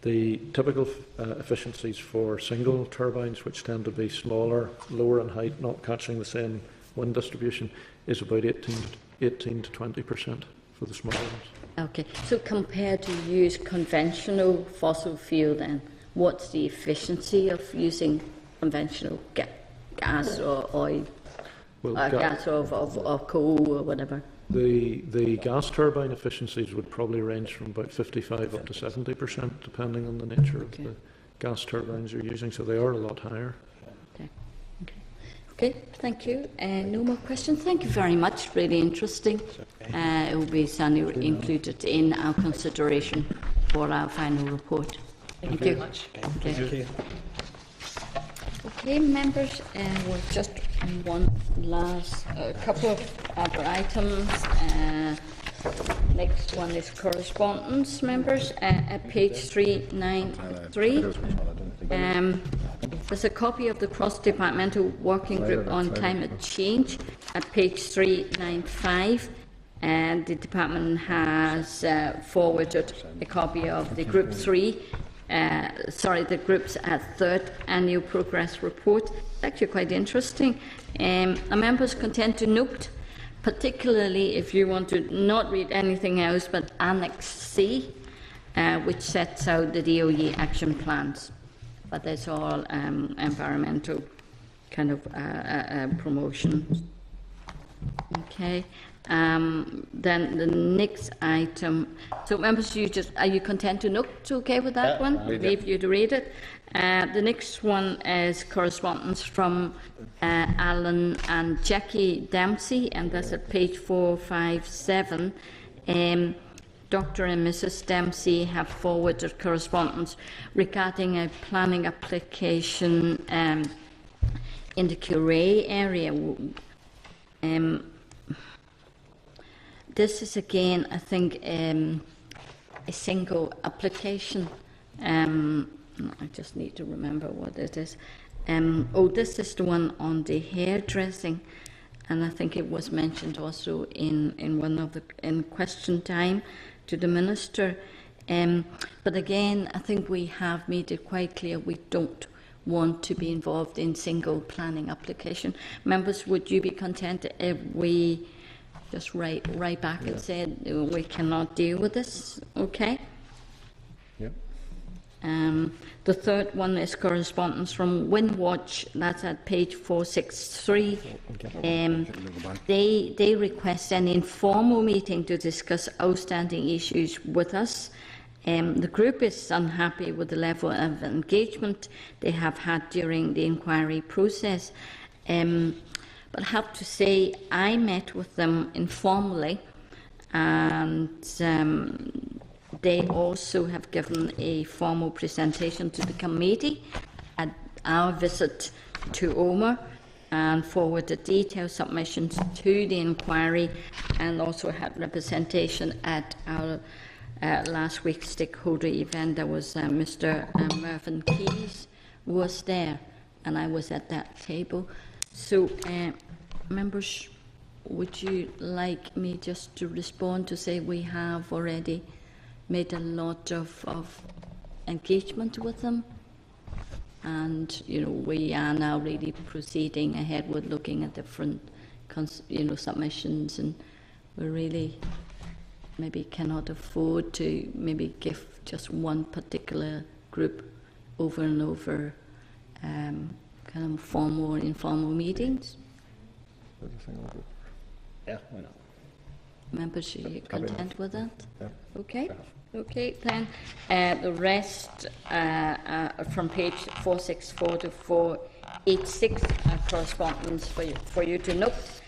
The typical efficiencies for single turbines, which tend to be smaller, lower in height, not catching the same wind distribution, is about 18 to 20% for the smaller ones. Okay, so compared to use conventional fossil fuel then, what's the efficiency of using conventional gas or oil? Well, gas or coal or whatever. The gas turbine efficiencies would probably range from about 55 up to 70%, depending on the nature of the gas turbines you're using, so they are a lot higher. Okay, thank you. No more questions. Thank you very much. Really interesting. It will be certainly included in our consideration for our final report. Thank you. Thank you. Okay, members, we've just one last couple of other items. Next one is correspondence, members, at page 393. There's a copy of the Cross-Departmental Working Group on Climate Change at page 395, and the department has forwarded a copy of the Group 3, the Group's third annual progress report. It's actually quite interesting. The members content to note, particularly if you want to not read anything else but Annex C, which sets out the DOE action plans. But that's all environmental kind of promotion. Okay. Then the next item. So, members, are you content to note? Okay with that one? Leave you to read it. The next one is correspondence from Alan and Jackie Dempsey, and that's at page 457. Dr. and Mrs. Dempsey have forwarded correspondence regarding a planning application in the Curay area. This is again, I think, a single application. I just need to remember what it is. This is the one on the hairdressing, and I think it was mentioned also in one of the question time to the minister. But again, I think we have made it quite clear we don't want to be involved in single planning application. Members, would you be content if we just write back and said we cannot deal with this? Okay. Yep. The third one is correspondence from Windwatch. That's at page 463. They request an informal meeting to discuss outstanding issues with us. The group is unhappy with the level of engagement they have had during the inquiry process. But I have to say, I met with them informally, and they also have given a formal presentation to the committee at our visit to Omagh, and forwarded detailed submissions to the inquiry, and also had representation at our last week's stakeholder event. There was Mr. Mervyn Keys was there, and I was at that table. So, members, would you like me just to respond to say we have already made a lot of engagement with them, and we are now really proceeding ahead with looking at different submissions, and we really maybe cannot afford to maybe give just one particular group over and over kind of formal or informal meetings. Yeah, why not? Members, are you content with that? Yeah. Okay. Okay, then the rest from page 464 to 486 are correspondence for you to note.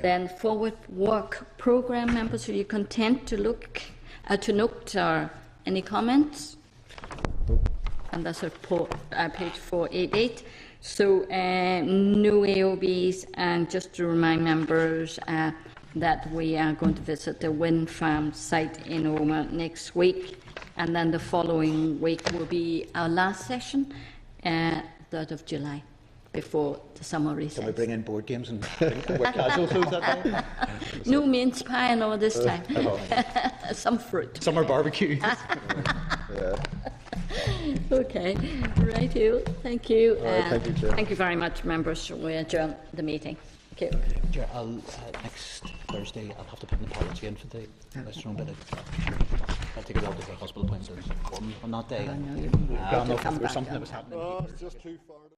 Then forward work program, members, are you content to look to note any comments? And that's page 488. So no AOBs, and just to remind members that we are going to visit the wind farm site in Omagh next week, and then the following week will be our last session, 3rd of July, before the summer recess. Can we bring in board games and work casual clothes that day? No mince pie and all this time. Some fruit. Summer barbecue. Okay, right here. Thank you. Thank you, Chair. Thank you very much, members. We adjourn the meeting. Thank you. Chair, next Thursday I'll have to put an apology in for the restaurant, but I'll take it out to the hospital appointment on that day. I know you I don't know if come there was back something on that was that. happening. Oh, it's just too far.